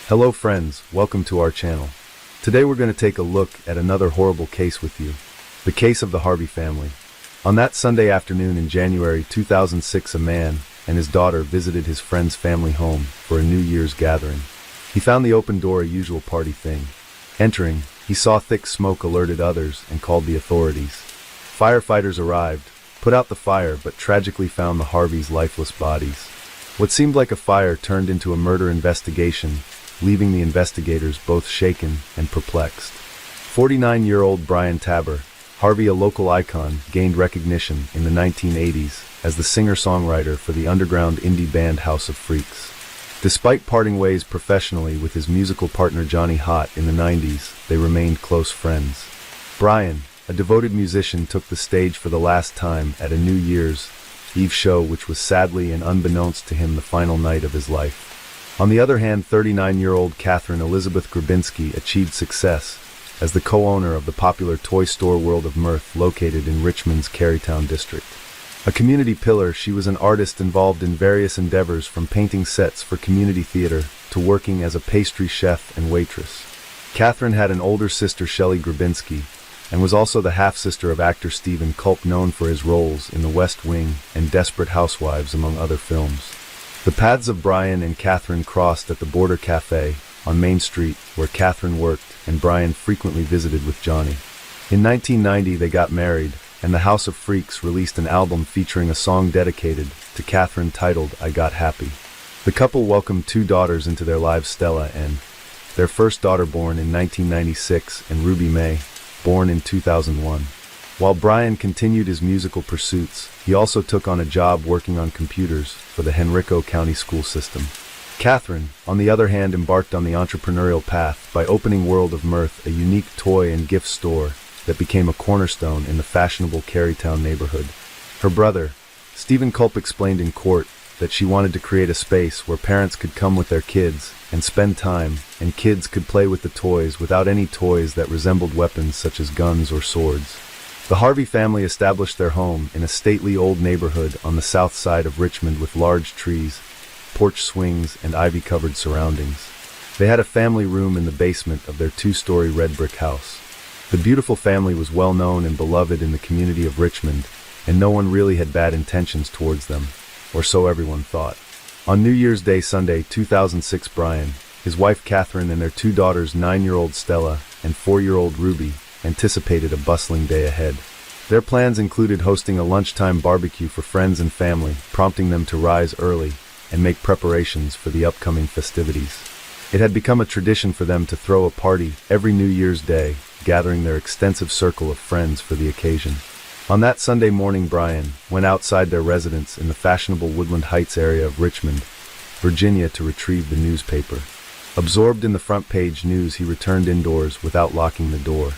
Hello friends, welcome to our channel. Today we're going to take a look at another horrible case with you. The case of the Harvey family. On that Sunday afternoon in January 2006, a man and his daughter visited his friend's family home for a New Year's gathering. He found the open door a usual party thing. Entering, he saw thick smoke, alerted others, and called the authorities. Firefighters arrived, put out the fire, but tragically found the Harveys' lifeless bodies. What seemed like a fire turned into a murder investigation, leaving the investigators both shaken and perplexed. 49-year-old Brian Tabor, Harvey, a local icon, gained recognition in the 1980s as the singer-songwriter for the underground indie band House of Freaks. Despite parting ways professionally with his musical partner Johnny Hott in the 90s, they remained close friends. Brian, a devoted musician, took the stage for the last time at a New Year's Eve show, which was sadly and unbeknownst to him the final night of his life. On the other hand, 39-year-old Catherine Elizabeth Grabinski achieved success as the co-owner of the popular toy store World of Mirth, located in Richmond's Carytown district. A community pillar, she was an artist involved in various endeavors, from painting sets for community theater to working as a pastry chef and waitress. Catherine had an older sister, Shelley Grabinski, and was also the half-sister of actor Stephen Culp, known for his roles in The West Wing and Desperate Housewives, among other films. The paths of Brian and Catherine crossed at the Border Cafe on Main Street, where Catherine worked and Brian frequently visited with Johnny. In 1990, they got married, and the House of Freaks released an album featuring a song dedicated to Catherine titled I Got Happy. The couple welcomed 2 daughters into their lives, Stella and their first daughter, born in 1996, and Ruby May, born in 2001. While Brian continued his musical pursuits, he also took on a job working on computers for the Henrico County school system. Catherine, on the other hand, embarked on the entrepreneurial path by opening World of Mirth, a unique toy and gift store that became a cornerstone in the fashionable Carytown neighborhood. Her brother, Stephen Culp, explained in court that she wanted to create a space where parents could come with their kids and spend time, and kids could play with the toys without any toys that resembled weapons such as guns or swords. The Harvey family established their home in a stately old neighborhood on the south side of Richmond with large trees, porch swings, and ivy-covered surroundings. They had a family room in the basement of their 2-story red brick house. The beautiful family was well known and beloved in the community of Richmond, and no one really had bad intentions towards them, or so everyone thought. On New Year's Day Sunday, 2006, Brian, his wife Catherine, and their two daughters, 9-year-old Stella and 4-year-old Ruby, anticipated a bustling day ahead. Their plans included hosting a lunchtime barbecue for friends and family, prompting them to rise early and make preparations for the upcoming festivities. It had become a tradition for them to throw a party every New Year's Day, gathering their extensive circle of friends for the occasion. On that Sunday morning, Brian went outside their residence in the fashionable Woodland Heights area of Richmond, Virginia, to retrieve the newspaper. Absorbed in the front page news, he returned indoors without locking the door.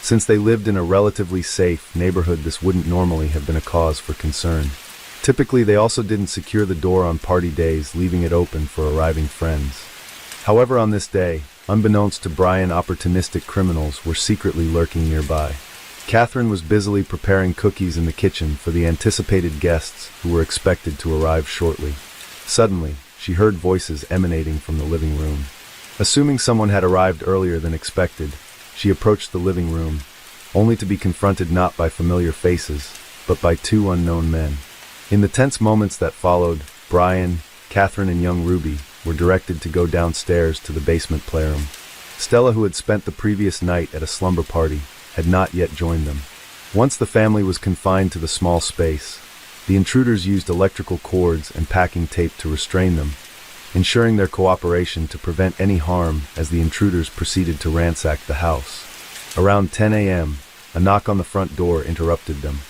Since they lived in a relatively safe neighborhood, this wouldn't normally have been a cause for concern. Typically, they also didn't secure the door on party days, leaving it open for arriving friends. However, on this day, unbeknownst to Brian, opportunistic criminals were secretly lurking nearby. Catherine was busily preparing cookies in the kitchen for the anticipated guests who were expected to arrive shortly. Suddenly, she heard voices emanating from the living room. Assuming someone had arrived earlier than expected, she approached the living room, only to be confronted not by familiar faces, but by two unknown men. In the tense moments that followed, Brian, Catherine, and young Ruby were directed to go downstairs to the basement playroom. Stella, who had spent the previous night at a slumber party, had not yet joined them. Once the family was confined to the small space, the intruders used electrical cords and packing tape to restrain them, ensuring their cooperation to prevent any harm as the intruders proceeded to ransack the house. Around 10 a.m., a knock on the front door interrupted them.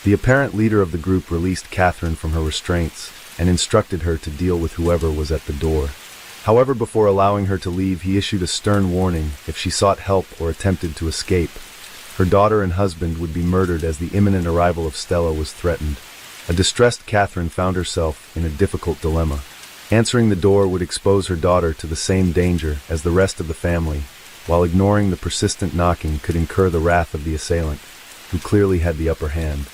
The apparent leader of the group released Catherine from her restraints and instructed her to deal with whoever was at the door. However, before allowing her to leave, he issued a stern warning: if she sought help or attempted to escape, her daughter and husband would be murdered, as the imminent arrival of Stella was threatened. A distressed Catherine found herself in a difficult dilemma. Answering the door would expose her daughter to the same danger as the rest of the family, while ignoring the persistent knocking could incur the wrath of the assailant, who clearly had the upper hand.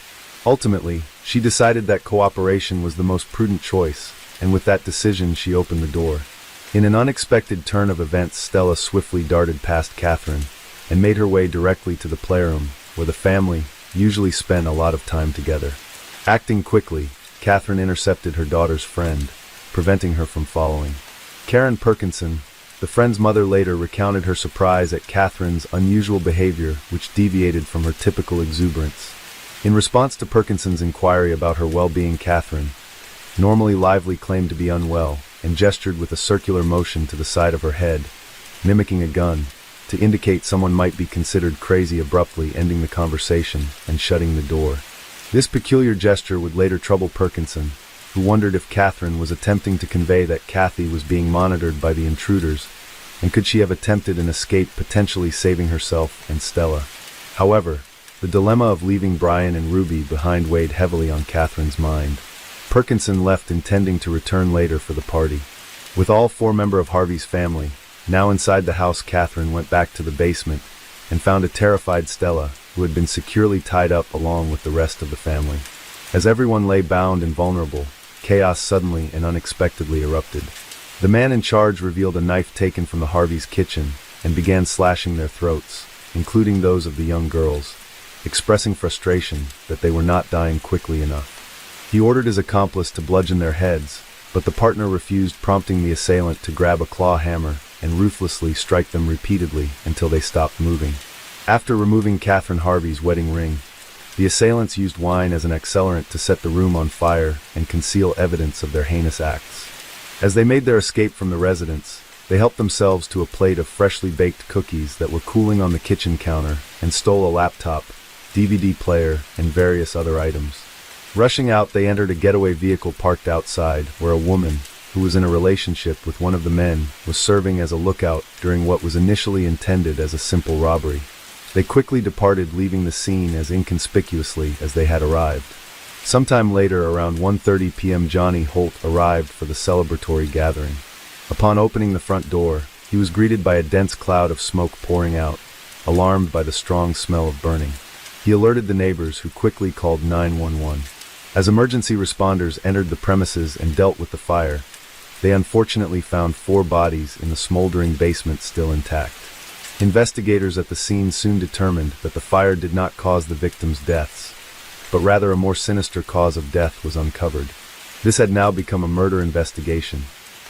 Ultimately, she decided that cooperation was the most prudent choice, and with that decision she opened the door. In an unexpected turn of events, Stella swiftly darted past Catherine and made her way directly to the playroom, where the family usually spent a lot of time together. Acting quickly, Catherine intercepted her daughter's friend, preventing her from following. Karen Perkinson, the friend's mother, later recounted her surprise at Catherine's unusual behavior, which deviated from her typical exuberance. In response to Perkinson's inquiry about her well-being, Catherine, normally lively, claimed to be unwell and gestured with a circular motion to the side of her head, mimicking a gun, to indicate someone might be considered crazy, abruptly ending the conversation and shutting the door. This peculiar gesture would later trouble Perkinson, who wondered if Catherine was attempting to convey that Kathy was being monitored by the intruders, and could she have attempted an escape, potentially saving herself and Stella. However, the dilemma of leaving Brian and Ruby behind weighed heavily on Catherine's mind. Perkinson left, intending to return later for the party. With all four members of Harvey's family now inside the house, Catherine went back to the basement and found a terrified Stella, who had been securely tied up along with the rest of the family. As everyone lay bound and vulnerable, chaos suddenly and unexpectedly erupted. The man in charge revealed a knife taken from the Harvey's kitchen and began slashing their throats, including those of the young girls, expressing frustration that they were not dying quickly enough. He ordered his accomplice to bludgeon their heads, but the partner refused, prompting the assailant to grab a claw hammer and ruthlessly strike them repeatedly until they stopped moving. After removing Catherine Harvey's wedding ring, the assailants used wine as an accelerant to set the room on fire and conceal evidence of their heinous acts. As they made their escape from the residence, they helped themselves to a plate of freshly baked cookies that were cooling on the kitchen counter and stole a laptop, DVD player, and various other items. Rushing out, they entered a getaway vehicle parked outside, where a woman, who was in a relationship with one of the men, was serving as a lookout during what was initially intended as a simple robbery. They quickly departed, leaving the scene as inconspicuously as they had arrived. Sometime later, around 1:30 p.m., Johnny Holt arrived for the celebratory gathering. Upon opening the front door, he was greeted by a dense cloud of smoke pouring out, alarmed by the strong smell of burning. He alerted the neighbors, who quickly called 911. As emergency responders entered the premises and dealt with the fire, they unfortunately found 4 bodies in the smoldering basement still intact. Investigators at the scene soon determined that the fire did not cause the victims' deaths, but rather a more sinister cause of death was uncovered. This had now become a murder investigation.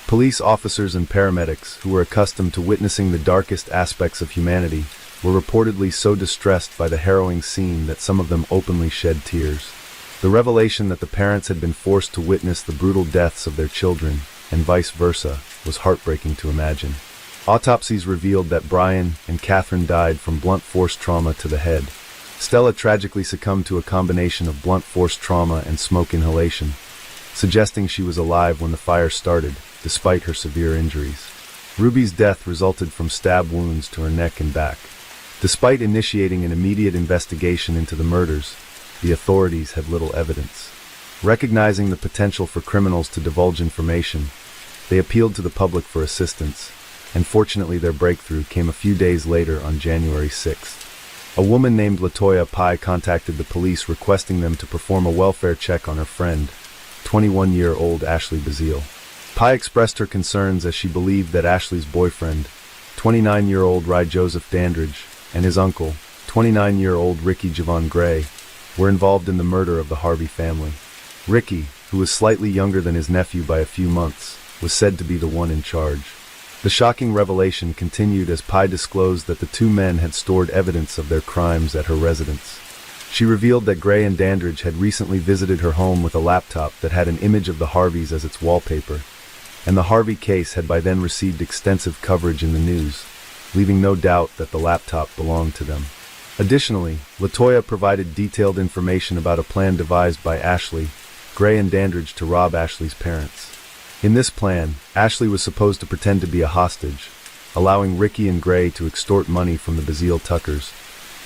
Police officers and paramedics, who were accustomed to witnessing the darkest aspects of humanity, were reportedly so distressed by the harrowing scene that some of them openly shed tears. The revelation that the parents had been forced to witness the brutal deaths of their children, and vice versa, was heartbreaking to imagine. Autopsies revealed that Brian and Catherine died from blunt force trauma to the head. Stella tragically succumbed to a combination of blunt force trauma and smoke inhalation, suggesting she was alive when the fire started, despite her severe injuries. Ruby's death resulted from stab wounds to her neck and back. Despite initiating an immediate investigation into the murders, the authorities had little evidence. Recognizing the potential for criminals to divulge information, they appealed to the public for assistance, and fortunately their breakthrough came a few days later on January 6th. A woman named Latoya Pai contacted the police requesting them to perform a welfare check on her friend, 21-year-old Ashley Bazile. Pai expressed her concerns as she believed that Ashley's boyfriend, 29-year-old Ry Joseph Dandridge, and his uncle, 29-year-old Ricky Javon Gray, were involved in the murder of the Harvey family. Ricky, who was slightly younger than his nephew by a few months, was said to be the one in charge. The shocking revelation continued as Pai disclosed that the two men had stored evidence of their crimes at her residence. She revealed that Gray and Dandridge had recently visited her home with a laptop that had an image of the Harveys as its wallpaper, and the Harvey case had by then received extensive coverage in the news, leaving no doubt that the laptop belonged to them. Additionally, Latoya provided detailed information about a plan devised by Ashley, Gray and Dandridge to rob Ashley's parents. In this plan, Ashley was supposed to pretend to be a hostage, allowing Ricky and Gray to extort money from the Bazile Tuckers,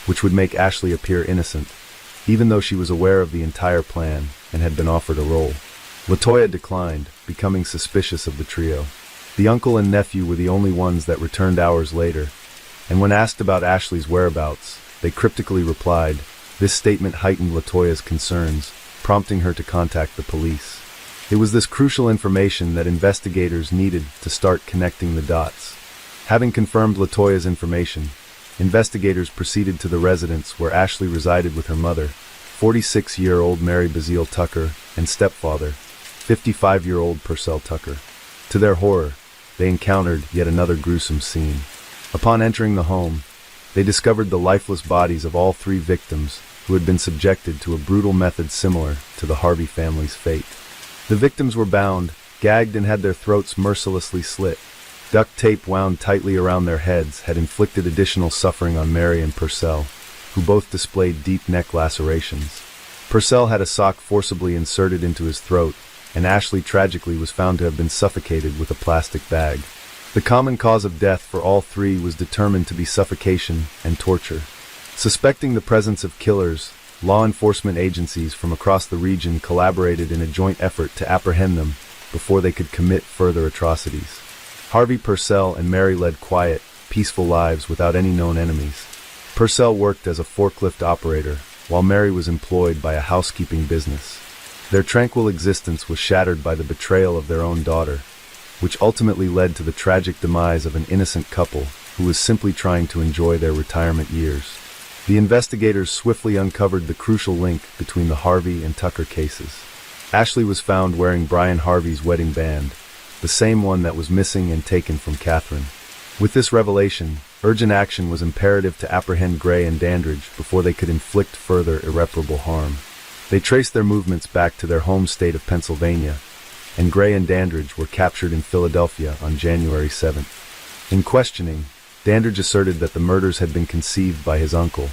which would make Ashley appear innocent, even though she was aware of the entire plan and had been offered a role. Latoya declined, becoming suspicious of the trio. The uncle and nephew were the only ones that returned hours later, and when asked about Ashley's whereabouts, they cryptically replied. This statement heightened Latoya's concerns, prompting her to contact the police. It was this crucial information that investigators needed to start connecting the dots. Having confirmed Latoya's information, investigators proceeded to the residence where Ashley resided with her mother, 46-year-old Mary Bazile Tucker, and stepfather, 55-year-old Purcell Tucker. To their horror, they encountered yet another gruesome scene. Upon entering the home, they discovered the lifeless bodies of all three victims who had been subjected to a brutal method similar to the Harvey family's fate. The victims were bound, gagged, and had their throats mercilessly slit. Duct tape wound tightly around their heads had inflicted additional suffering on Mary and Purcell, who both displayed deep neck lacerations. Purcell had a sock forcibly inserted into his throat, and Ashley tragically was found to have been suffocated with a plastic bag. The common cause of death for all three was determined to be suffocation and torture. Suspecting the presence of killers, law enforcement agencies from across the region collaborated in a joint effort to apprehend them before they could commit further atrocities. Harvey Purcell and Mary led quiet, peaceful lives without any known enemies. Purcell worked as a forklift operator, while Mary was employed by a housekeeping business. Their tranquil existence was shattered by the betrayal of their own daughter, which ultimately led to the tragic demise of an innocent couple who was simply trying to enjoy their retirement years. The investigators swiftly uncovered the crucial link between the Harvey and Tucker cases. Ashley was found wearing Brian Harvey's wedding band, the same one that was missing and taken from Catherine. With this revelation, urgent action was imperative to apprehend Gray and Dandridge before they could inflict further irreparable harm. They traced their movements back to their home state of Pennsylvania, and Gray and Dandridge were captured in Philadelphia on January 7th. In questioning, Dandridge asserted that the murders had been conceived by his uncle,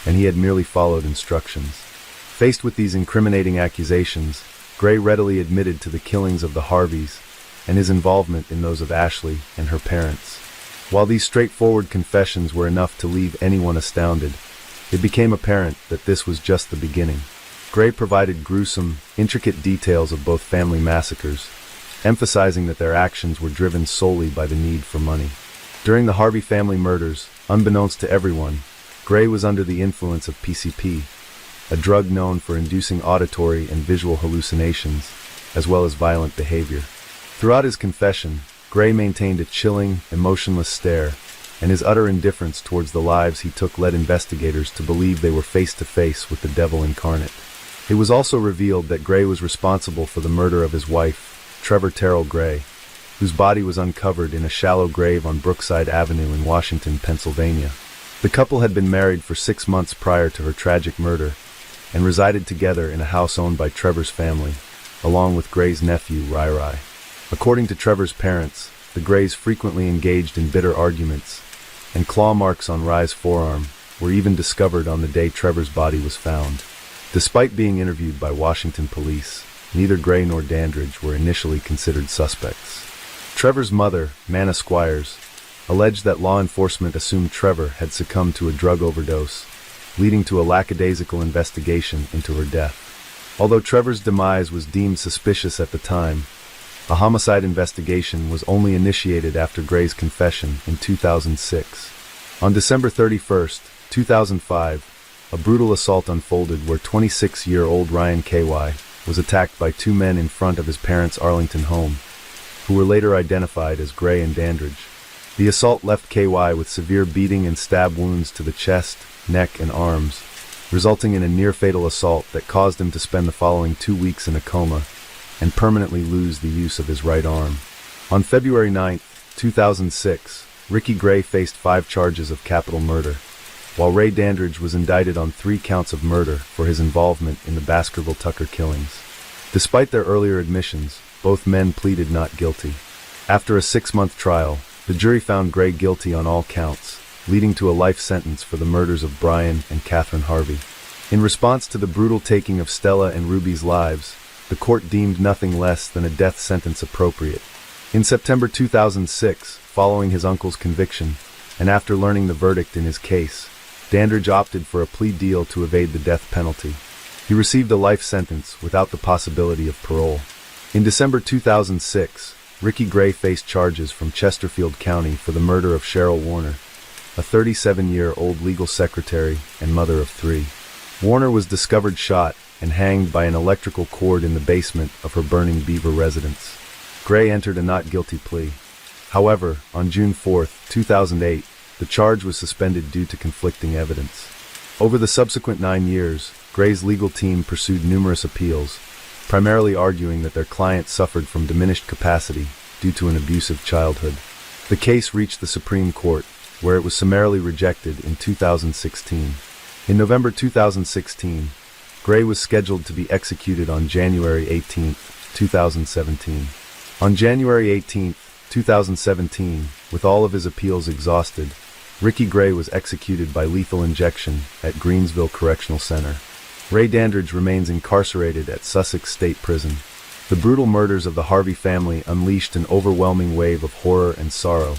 and he had merely followed instructions. Faced with these incriminating accusations, Gray readily admitted to the killings of the Harveys and his involvement in those of Ashley and her parents. While these straightforward confessions were enough to leave anyone astounded, it became apparent that this was just the beginning. Gray provided gruesome, intricate details of both family massacres, emphasizing that their actions were driven solely by the need for money. During the Harvey family murders, unbeknownst to everyone, Gray was under the influence of PCP, a drug known for inducing auditory and visual hallucinations, as well as violent behavior. Throughout his confession, Gray maintained a chilling, emotionless stare, and his utter indifference towards the lives he took led investigators to believe they were face to face with the devil incarnate. It was also revealed that Gray was responsible for the murder of his wife, Trevor Terrell Gray, whose body was uncovered in a shallow grave on Brookside Avenue in Washington, Pennsylvania. The couple had been married for 6 months prior to her tragic murder and resided together in a house owned by Trevor's family, along with Gray's nephew, Rai. According to Trevor's parents, the Grays frequently engaged in bitter arguments, and claw marks on Rai's forearm were even discovered on the day Trevor's body was found. Despite being interviewed by Washington police, neither Gray nor Dandridge were initially considered suspects. Trevor's mother, Manna Squires, alleged that law enforcement assumed Trevor had succumbed to a drug overdose, leading to a lackadaisical investigation into her death. Although Trevor's demise was deemed suspicious at the time, a homicide investigation was only initiated after Gray's confession in 2006. On December 31, 2005, a brutal assault unfolded where 26-year-old Ryan KY was attacked by 2 men in front of his parents' Arlington home, who were later identified as Gray and Dandridge. The assault left KY with severe beating and stab wounds to the chest, neck, and arms, resulting in a near-fatal assault that caused him to spend the following 2 weeks in a coma and permanently lose the use of his right arm. On February 9, 2006, Ricky Gray faced 5 charges of capital murder, while Ray Dandridge was indicted on 3 counts of murder for his involvement in the Baskerville Tucker killings. Despite their earlier admissions, both men pleaded not guilty. After a 6-month trial, the jury found Gray guilty on all counts, leading to a life sentence for the murders of Brian and Catherine Harvey. In response to the brutal taking of Stella and Ruby's lives, the court deemed nothing less than a death sentence appropriate. In September 2006, following his uncle's conviction, and after learning the verdict in his case, Dandridge opted for a plea deal to evade the death penalty. He received a life sentence without the possibility of parole. In December 2006, Ricky Gray faced charges from Chesterfield County for the murder of Cheryl Warner, a 37-year-old legal secretary and mother of 3. Warner was discovered shot and hanged by an electrical cord in the basement of her Burning Beaver residence. Gray entered a not guilty plea. However, on June 4, 2008, the charge was suspended due to conflicting evidence. Over the subsequent 9 years, Gray's legal team pursued numerous appeals, primarily arguing that their client suffered from diminished capacity due to an abusive childhood. The case reached the Supreme Court, where it was summarily rejected in 2016. In November 2016, Gray was scheduled to be executed on January 18, 2017. On January 18, 2017, with all of his appeals exhausted, Ricky Gray was executed by lethal injection at Greensville Correctional Center. Ray Dandridge remains incarcerated at Sussex State Prison. The brutal murders of the Harvey family unleashed an overwhelming wave of horror and sorrow,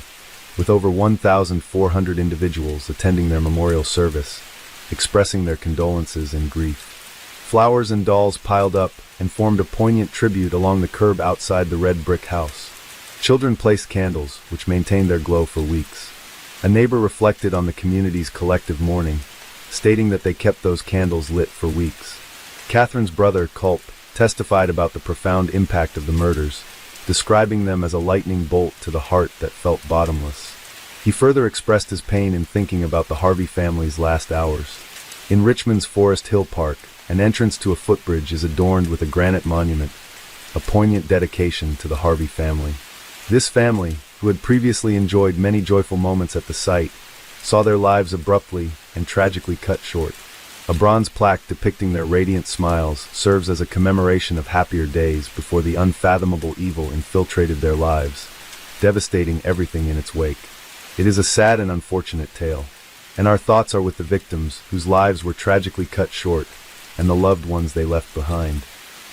with over 1,400 individuals attending their memorial service, expressing their condolences and grief. Flowers and dolls piled up and formed a poignant tribute along the curb outside the red brick house. Children placed candles, which maintained their glow for weeks. A neighbor reflected on the community's collective mourning, stating that they kept those candles lit for weeks. Catherine's brother, Culp, testified about the profound impact of the murders, describing them as a lightning bolt to the heart that felt bottomless. He further expressed his pain in thinking about the Harvey family's last hours. In Richmond's Forest Hill Park, an entrance to a footbridge is adorned with a granite monument, a poignant dedication to the Harvey family. This family, who had previously enjoyed many joyful moments at the site, saw their lives abruptly and tragically cut short. A bronze plaque depicting their radiant smiles serves as a commemoration of happier days before the unfathomable evil infiltrated their lives, devastating everything in its wake. It is a sad and unfortunate tale, and our thoughts are with the victims whose lives were tragically cut short and the loved ones they left behind.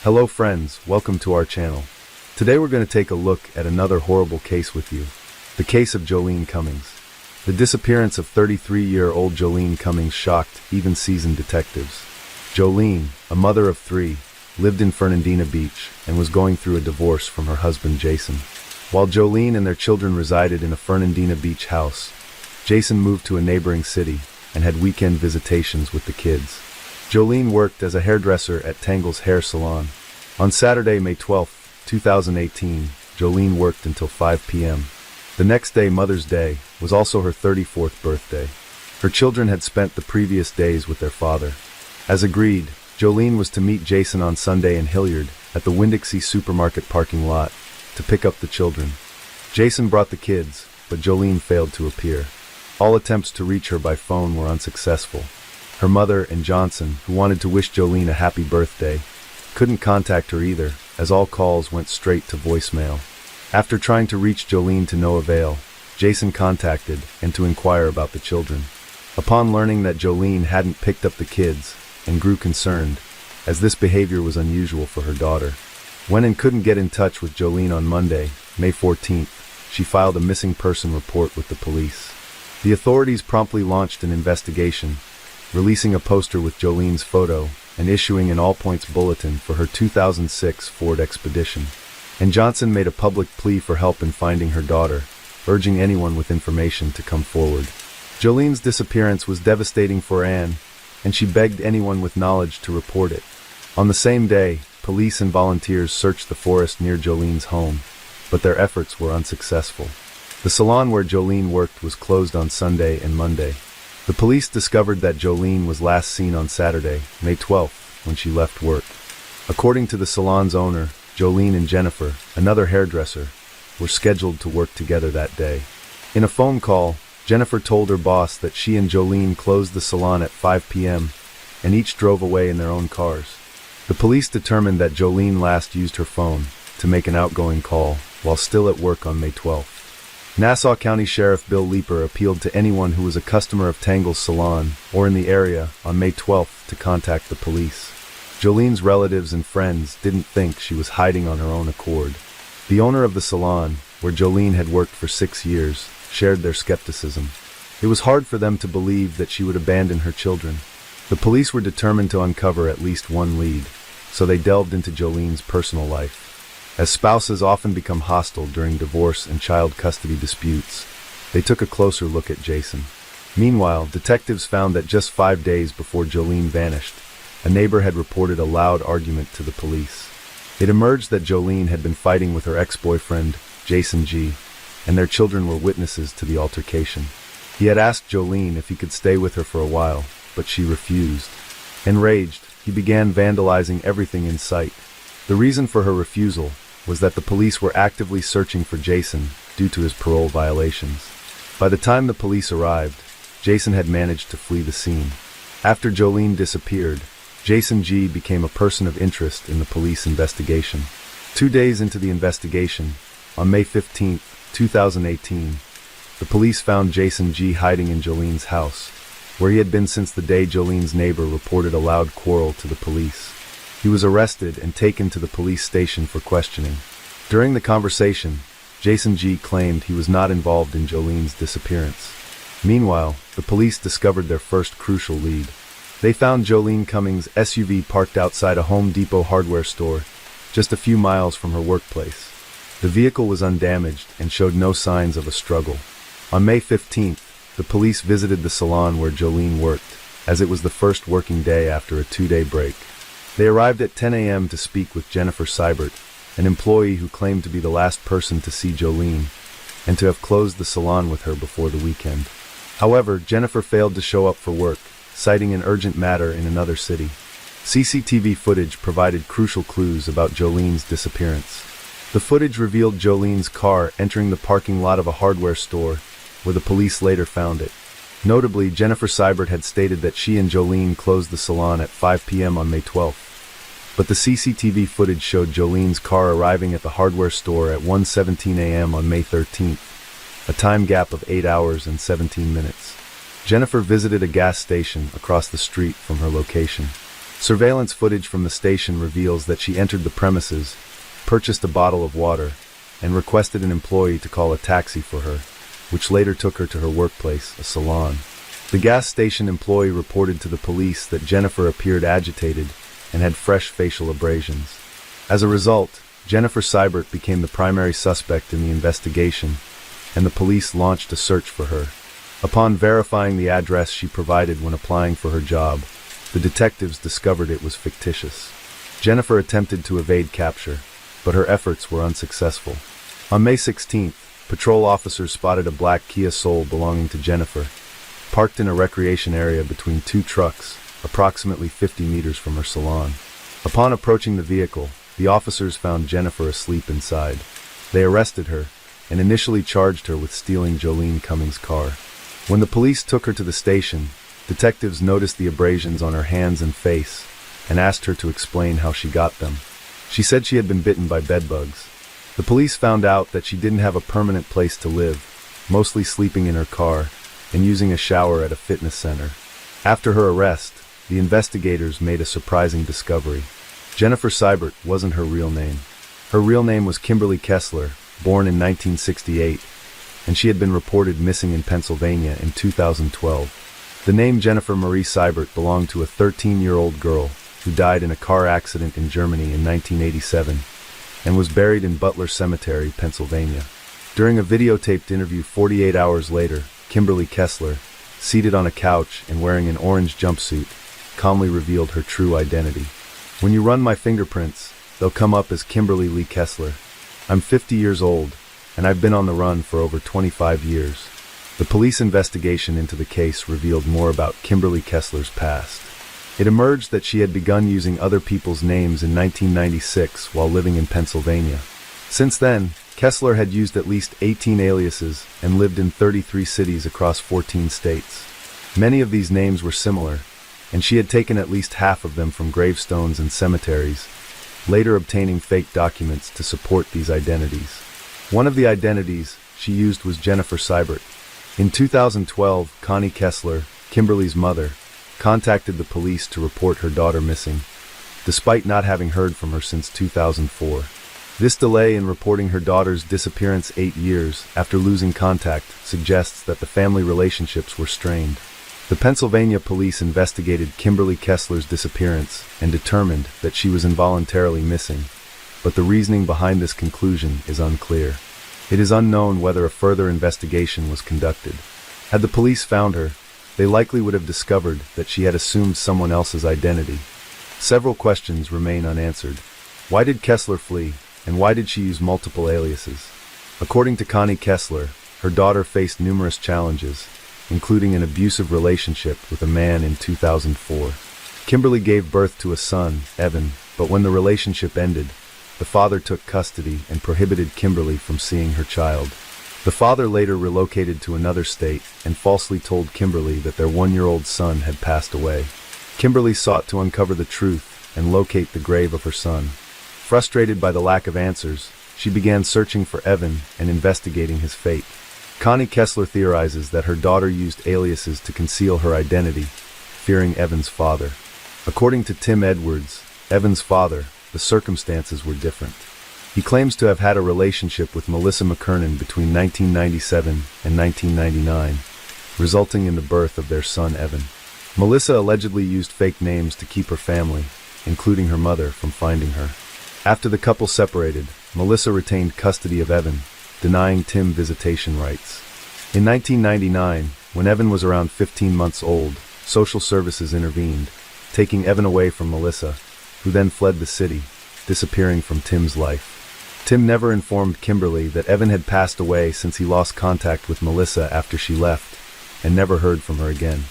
Hello friends, welcome to our channel. Today we're going to take a look at another horrible case with you, the case of Jolene Cummings. The disappearance of 33-year-old Jolene Cummings shocked even seasoned detectives. Jolene, a mother of 3, lived in Fernandina Beach and was going through a divorce from her husband Jason. While Jolene and their children resided in a Fernandina Beach house, Jason moved to a neighboring city and had weekend visitations with the kids. Jolene worked as a hairdresser at Tangle's Hair Salon. On Saturday, May 12, 2018, Jolene worked until 5 p.m. The next day, Mother's Day, was also her 34th birthday. Her children had spent the previous days with their father. As agreed, Jolene was to meet Jason on Sunday in Hilliard at the Winn-Dixie supermarket parking lot to pick up the children. Jason brought the kids, but Jolene failed to appear. All attempts to reach her by phone were unsuccessful. Her mother and Johnson, who wanted to wish Jolene a happy birthday, couldn't contact her either, as all calls went straight to voicemail. After trying to reach Jolene to no avail, Jason contacted and to inquire about the children. Upon learning that Jolene hadn't picked up the kids, and grew concerned, as this behavior was unusual for her daughter. When and couldn't get in touch with Jolene on Monday, May 14th, she filed a missing person report with the police. The authorities promptly launched an investigation, releasing a poster with Jolene's photo and issuing an all-points bulletin for her 2006 Ford Expedition. And Johnson made a public plea for help in finding her daughter, urging anyone with information to come forward. Jolene's disappearance was devastating for Anne, and she begged anyone with knowledge to report it. On the same day, police and volunteers searched the forest near Jolene's home, but their efforts were unsuccessful. The salon where Jolene worked was closed on Sunday and Monday. The police discovered that Jolene was last seen on Saturday, May 12th, when she left work. According to the salon's owner, Jolene and Jennifer, another hairdresser, were scheduled to work together that day. In a phone call, Jennifer told her boss that she and Jolene closed the salon at 5 p.m. and each drove away in their own cars. The police determined that Jolene last used her phone to make an outgoing call while still at work on May 12th. Nassau County Sheriff Bill Leeper appealed to anyone who was a customer of Tangle's salon or in the area on May 12th to contact the police. Jolene's relatives and friends didn't think she was hiding on her own accord. The owner of the salon, where Jolene had worked for 6 years, shared their skepticism. It was hard for them to believe that she would abandon her children. The police were determined to uncover at least one lead, so they delved into Jolene's personal life. As spouses often become hostile during divorce and child custody disputes, they took a closer look at Jason. Meanwhile, detectives found that just 5 days before Jolene vanished, a neighbor had reported a loud argument to the police. It emerged that Jolene had been fighting with her ex-boyfriend, Jason G., and their children were witnesses to the altercation. He had asked Jolene if he could stay with her for a while, but she refused. Enraged, he began vandalizing everything in sight. The reason for her refusal was that the police were actively searching for Jason due to his parole violations. By the time the police arrived, Jason had managed to flee the scene. After Jolene disappeared, Jason G. became a person of interest in the police investigation. 2 days into the investigation, on May 15, 2018, the police found Jason G. hiding in Jolene's house, where he had been since the day Jolene's neighbor reported a loud quarrel to the police. He was arrested and taken to the police station for questioning. During the conversation, Jason G. claimed he was not involved in Jolene's disappearance. Meanwhile, the police discovered their first crucial lead. They found Jolene Cummings' SUV parked outside a Home Depot hardware store, just a few miles from her workplace. The vehicle was undamaged and showed no signs of a struggle. On May 15th, the police visited the salon where Jolene worked, as it was the first working day after a 2-day break. They arrived at 10 a.m. to speak with Jennifer Seibert, an employee who claimed to be the last person to see Jolene, and to have closed the salon with her before the weekend. However, Jennifer failed to show up for work, citing an urgent matter in another city. CCTV footage provided crucial clues about Jolene's disappearance. The footage revealed Jolene's car entering the parking lot of a hardware store, where the police later found it. Notably, Jennifer Seibert had stated that she and Jolene closed the salon at 5 p.m. on May 12th. But the CCTV footage showed Jolene's car arriving at the hardware store at 1:17 a.m. on May 13th, a time gap of 8 hours and 17 minutes. Jennifer visited a gas station across the street from her location. Surveillance footage from the station reveals that she entered the premises, purchased a bottle of water, and requested an employee to call a taxi for her, which later took her to her workplace, a salon. The gas station employee reported to the police that Jennifer appeared agitated and had fresh facial abrasions. As a result, Jennifer Seibert became the primary suspect in the investigation, and the police launched a search for her. Upon verifying the address she provided when applying for her job, the detectives discovered it was fictitious. Jennifer attempted to evade capture, but her efforts were unsuccessful. On May 16th, patrol officers spotted a black Kia Soul belonging to Jennifer, parked in a recreation area between two trucks, approximately 50 meters from her salon. Upon approaching the vehicle, the officers found Jennifer asleep inside. They arrested her and initially charged her with stealing Jolene Cummings' car. When the police took her to the station, detectives noticed the abrasions on her hands and face and asked her to explain how she got them. She said she had been bitten by bedbugs. The police found out that she didn't have a permanent place to live, mostly sleeping in her car and using a shower at a fitness center. After her arrest, the investigators made a surprising discovery. Jennifer Seibert wasn't her real name. Her real name was Kimberly Kessler, born in 1968, and she had been reported missing in Pennsylvania in 2012. The name Jennifer Marie Seibert belonged to a 13-year-old girl who died in a car accident in Germany in 1987 and was buried in Butler Cemetery, Pennsylvania. During a videotaped interview 48 hours later, Kimberly Kessler, seated on a couch and wearing an orange jumpsuit, calmly revealed her true identity. "When you run my fingerprints, they'll come up as Kimberly Lee Kessler. I'm 50 years old, and I've been on the run for over 25 years." The police investigation into the case revealed more about Kimberly Kessler's past. It emerged that she had begun using other people's names in 1996 while living in Pennsylvania. Since then, Kessler had used at least 18 aliases and lived in 33 cities across 14 states. Many of these names were similar, and she had taken at least half of them from gravestones and cemeteries, later obtaining fake documents to support these identities. One of the identities she used was Jennifer Seibert. In 2012, Connie Kessler, Kimberly's mother, contacted the police to report her daughter missing, despite not having heard from her since 2004. This delay in reporting her daughter's disappearance 8 years after losing contact suggests that the family relationships were strained. The Pennsylvania police investigated Kimberly Kessler's disappearance and determined that she was involuntarily missing, but the reasoning behind this conclusion is unclear. It is unknown whether a further investigation was conducted. Had the police found her, they likely would have discovered that she had assumed someone else's identity. Several questions remain unanswered. Why did Kessler flee, and why did she use multiple aliases? According to Connie Kessler, her daughter faced numerous challenges, including an abusive relationship with a man in 2004. Kimberly gave birth to a son, Evan, but when the relationship ended, the father took custody and prohibited Kimberly from seeing her child. The father later relocated to another state and falsely told Kimberly that their 1-year-old son had passed away. Kimberly sought to uncover the truth and locate the grave of her son. Frustrated by the lack of answers, she began searching for Evan and investigating his fate. Connie Kessler theorizes that her daughter used aliases to conceal her identity, fearing Evan's father. According to Tim Edwards, Evan's father, the circumstances were different. He claims to have had a relationship with Melissa McKernan between 1997 and 1999, resulting in the birth of their son Evan. Melissa allegedly used fake names to keep her family, including her mother, from finding her. After the couple separated, Melissa retained custody of Evan, denying Tim visitation rights. In 1999, when Evan was around 15 months old, social services intervened, taking Evan away from Melissa, who then fled the city, disappearing from Tim's life. Tim never informed Kimberly that Evan had passed away since he lost contact with Melissa after she left, and never heard from her again.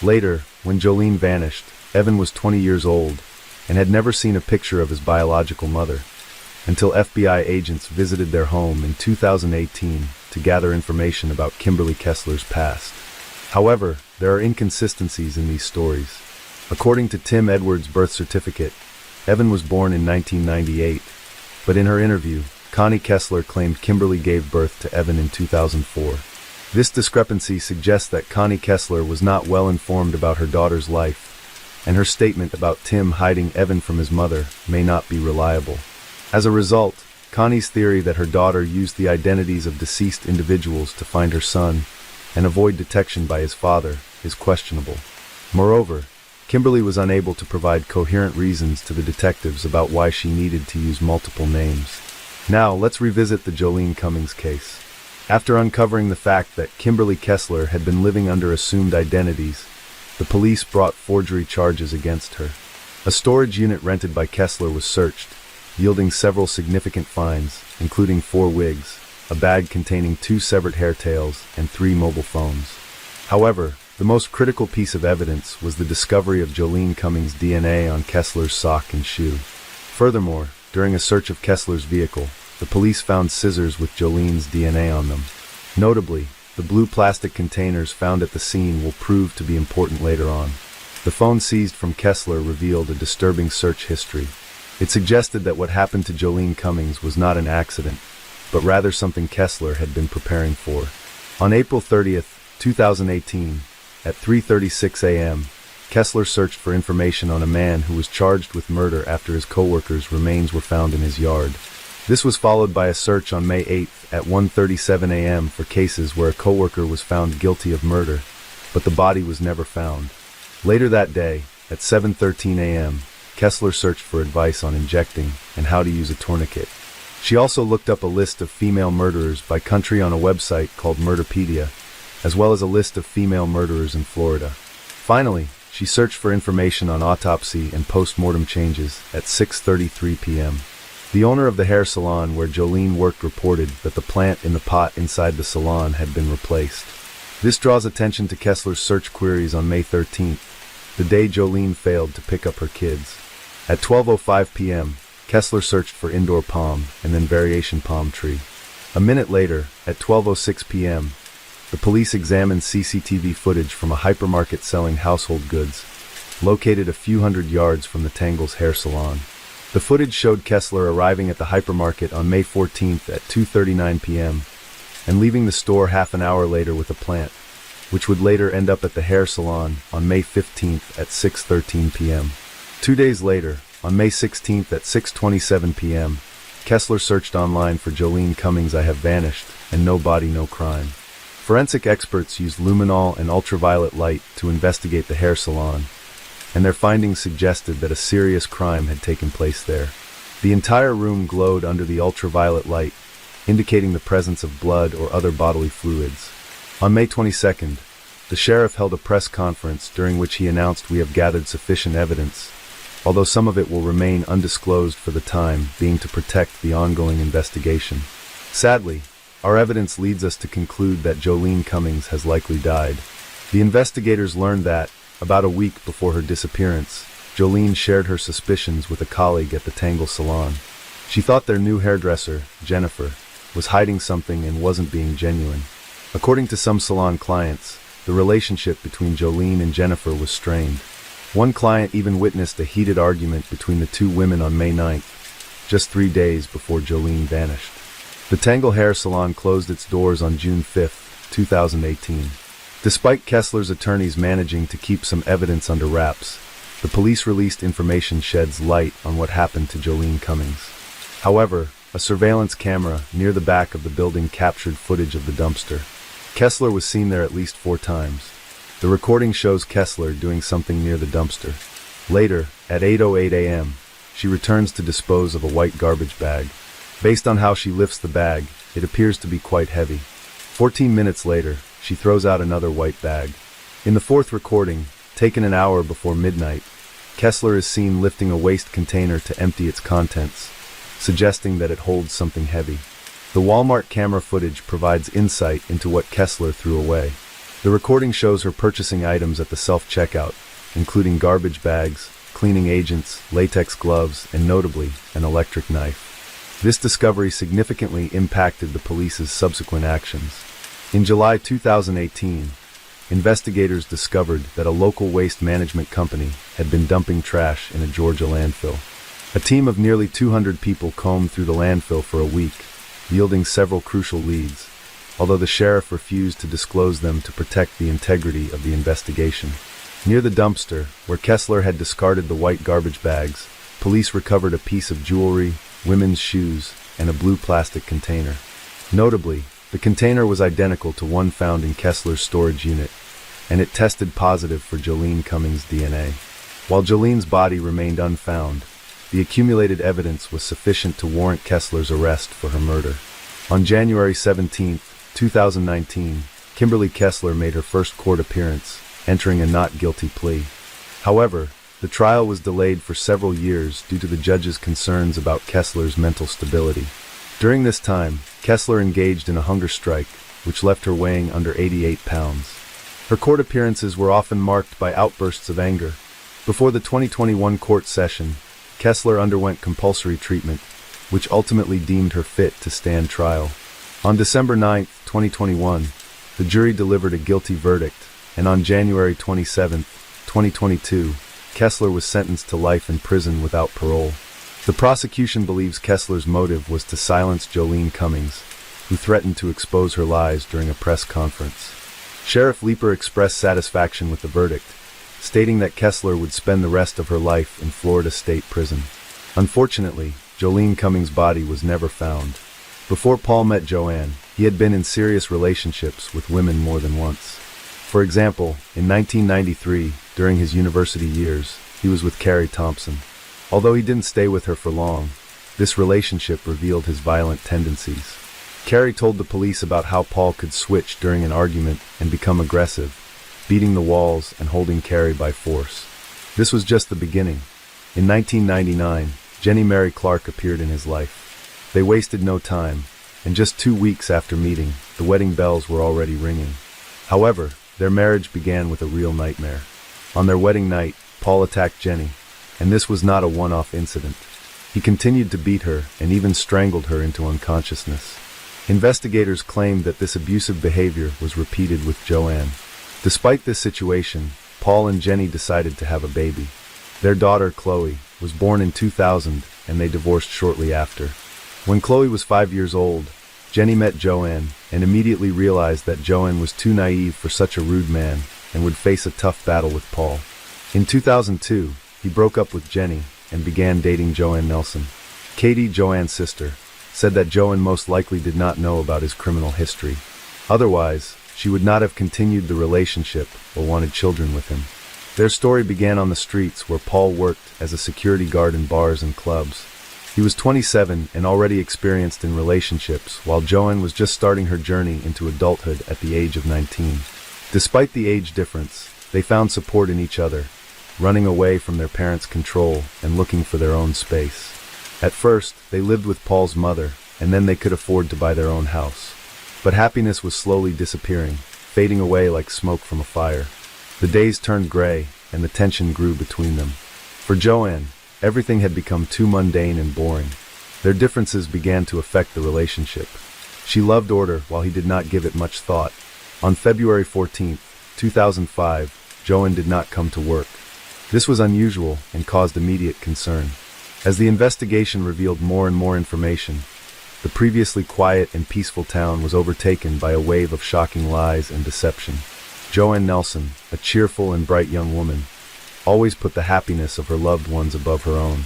Later, when Jolene vanished, Evan was 20 years old, and had never seen a picture of his biological mother, until FBI agents visited their home in 2018 to gather information about Kimberly Kessler's past. However, there are inconsistencies in these stories. According to Tim Edwards' birth certificate, Evan was born in 1998, but in her interview, Connie Kessler claimed Kimberly gave birth to Evan in 2004. This discrepancy suggests that Connie Kessler was not well informed about her daughter's life, and her statement about Tim hiding Evan from his mother may not be reliable. As a result, Connie's theory that her daughter used the identities of deceased individuals to find her son and avoid detection by his father is questionable. Moreover, Kimberly was unable to provide coherent reasons to the detectives about why she needed to use multiple names. Now, let's revisit the Jolene Cummings case. After uncovering the fact that Kimberly Kessler had been living under assumed identities, the police brought forgery charges against her. A storage unit rented by Kessler was searched, yielding several significant finds, including 4 wigs, a bag containing 2 severed hair tails and 3 mobile phones. However, the most critical piece of evidence was the discovery of Jolene Cummings' DNA on Kessler's sock and shoe. Furthermore, during a search of Kessler's vehicle, the police found scissors with Jolene's DNA on them. Notably, the blue plastic containers found at the scene will prove to be important later on. The phone seized from Kessler revealed a disturbing search history. It suggested that what happened to Jolene Cummings was not an accident, but rather something Kessler had been preparing for. On April 30th, 2018, at 3:36 a.m., Kessler searched for information on a man who was charged with murder after his co-worker's remains were found in his yard. This was followed by a search on May 8th at 1:37 a.m. for cases where a co-worker was found guilty of murder, but the body was never found. Later that day, at 7:13 a.m., Kessler searched for advice on injecting and how to use a tourniquet. She also looked up a list of female murderers by country on a website called Murderpedia, as well as a list of female murderers in Florida. Finally, she searched for information on autopsy and post-mortem changes at 6:33 p.m. The owner of the hair salon where Jolene worked reported that the plant in the pot inside the salon had been replaced. This draws attention to Kessler's search queries on May 13th, the day Jolene failed to pick up her kids. At 12:05 p.m., Kessler searched for indoor palm and then variation palm tree. A minute later, at 12:06 p.m., the police examined CCTV footage from a hypermarket selling household goods, located a few hundred yards from the Tangles hair salon. The footage showed Kessler arriving at the hypermarket on May 14th at 2:39 p.m. and leaving the store half an hour later with a plant, which would later end up at the hair salon on May 15th at 6:13 p.m. 2 days later, on May 16th at 6:27 p.m., Kessler searched online for Jolene Cummings' I Have Vanished and No Body, No Crime. Forensic experts used luminol and ultraviolet light to investigate the hair salon, and their findings suggested that a serious crime had taken place there. The entire room glowed under the ultraviolet light, indicating the presence of blood or other bodily fluids. On May 22nd, the sheriff held a press conference during which he announced, "We have gathered sufficient evidence, although some of it will remain undisclosed for the time being to protect the ongoing investigation. Sadly, our evidence leads us to conclude that Jolene Cummings has likely died." The investigators learned that, about a week before her disappearance, Jolene shared her suspicions with a colleague at the Tangle salon. She thought their new hairdresser, Jennifer, was hiding something and wasn't being genuine. According to some salon clients, the relationship between Jolene and Jennifer was strained. One client even witnessed a heated argument between the two women on May 9th, just 3 days before Jolene vanished. The Tangle hair salon closed its doors on June 5, 2018. Despite Kessler's attorneys managing to keep some evidence under wraps, the police released information sheds light on what happened to Jolene Cummings. However, a surveillance camera near the back of the building captured footage of the dumpster. Kessler was seen there at least 4 times. The recording shows Kessler doing something near the dumpster. Later, at 8:08 a.m., she returns to dispose of a white garbage bag. Based on how she lifts the bag, it appears to be quite heavy. 14 minutes later, she throws out another white bag. In the 4th recording, taken an hour before midnight, Kessler is seen lifting a waste container to empty its contents, suggesting that it holds something heavy. The Walmart camera footage provides insight into what Kessler threw away. The recording shows her purchasing items at the self-checkout, including garbage bags, cleaning agents, latex gloves, and notably, an electric knife. This discovery significantly impacted the police's subsequent actions. In July 2018, investigators discovered that a local waste management company had been dumping trash in a Georgia landfill. A team of nearly 200 people combed through the landfill for a week, yielding several crucial leads, although the sheriff refused to disclose them to protect the integrity of the investigation. Near the dumpster, where Kessler had discarded the white garbage bags, police recovered a piece of jewelry, women's shoes, and a blue plastic container. Notably, the container was identical to one found in Kessler's storage unit, and it tested positive for Jolene Cummings' DNA. While Jolene's body remained unfound, the accumulated evidence was sufficient to warrant Kessler's arrest for her murder. On January 17, 2019, Kimberly Kessler made her first court appearance, entering a not guilty plea. However, the trial was delayed for several years due to the judge's concerns about Kessler's mental stability. During this time, Kessler engaged in a hunger strike, which left her weighing under 88 pounds. Her court appearances were often marked by outbursts of anger. Before the 2021 court session, Kessler underwent compulsory treatment, which ultimately deemed her fit to stand trial. On December 9, 2021, the jury delivered a guilty verdict, and on January 27, 2022, Kessler was sentenced to life in prison without parole. The prosecution believes Kessler's motive was to silence Jolene Cummings, who threatened to expose her lies during a press conference. Sheriff Leeper expressed satisfaction with the verdict, stating that Kessler would spend the rest of her life in Florida State Prison. Unfortunately, Jolene Cummings' body was never found. Before Paul met Joanne, he had been in serious relationships with women more than once. For example, in 1993, during his university years, he was with Carrie Thompson. Although he didn't stay with her for long, this relationship revealed his violent tendencies. Carrie told the police about how Paul could switch during an argument and become aggressive, beating the walls and holding Carrie by force. This was just the beginning. In 1999, Jenny Mary Clark appeared in his life. They wasted no time, and just 2 weeks after meeting, the wedding bells were already ringing. However, their marriage began with a real nightmare. On their wedding night, Paul attacked Jenny, and this was not a one-off incident. He continued to beat her and even strangled her into unconsciousness. Investigators claimed that this abusive behavior was repeated with Joanne. Despite this situation, Paul and Jenny decided to have a baby. Their daughter, Chloe, was born in 2000, and they divorced shortly after. When Chloe was 5 years old, Jenny met Joanne and immediately realized that Joanne was too naive for such a rude man and would face a tough battle with Paul. In 2002, he broke up with Jenny and began dating Joanne Nelson. Katie, Joanne's sister, said that Joanne most likely did not know about his criminal history. Otherwise, she would not have continued the relationship or wanted children with him. Their story began on the streets where Paul worked as a security guard in bars and clubs. He was 27 and already experienced in relationships, while Joanne was just starting her journey into adulthood at the age of 19. Despite the age difference, they found support in each other, running away from their parents' control and looking for their own space. At first, they lived with Paul's mother, and then they could afford to buy their own house. But happiness was slowly disappearing, fading away like smoke from a fire. The days turned gray, and the tension grew between them. For Joanne, everything had become too mundane and boring. Their differences began to affect the relationship. She loved order while he did not give it much thought. On February 14, 2005, Joanne did not come to work. This was unusual and caused immediate concern. As the investigation revealed more and more information, the previously quiet and peaceful town was overtaken by a wave of shocking lies and deception. Joanne Nelson, a cheerful and bright young woman, always put the happiness of her loved ones above her own.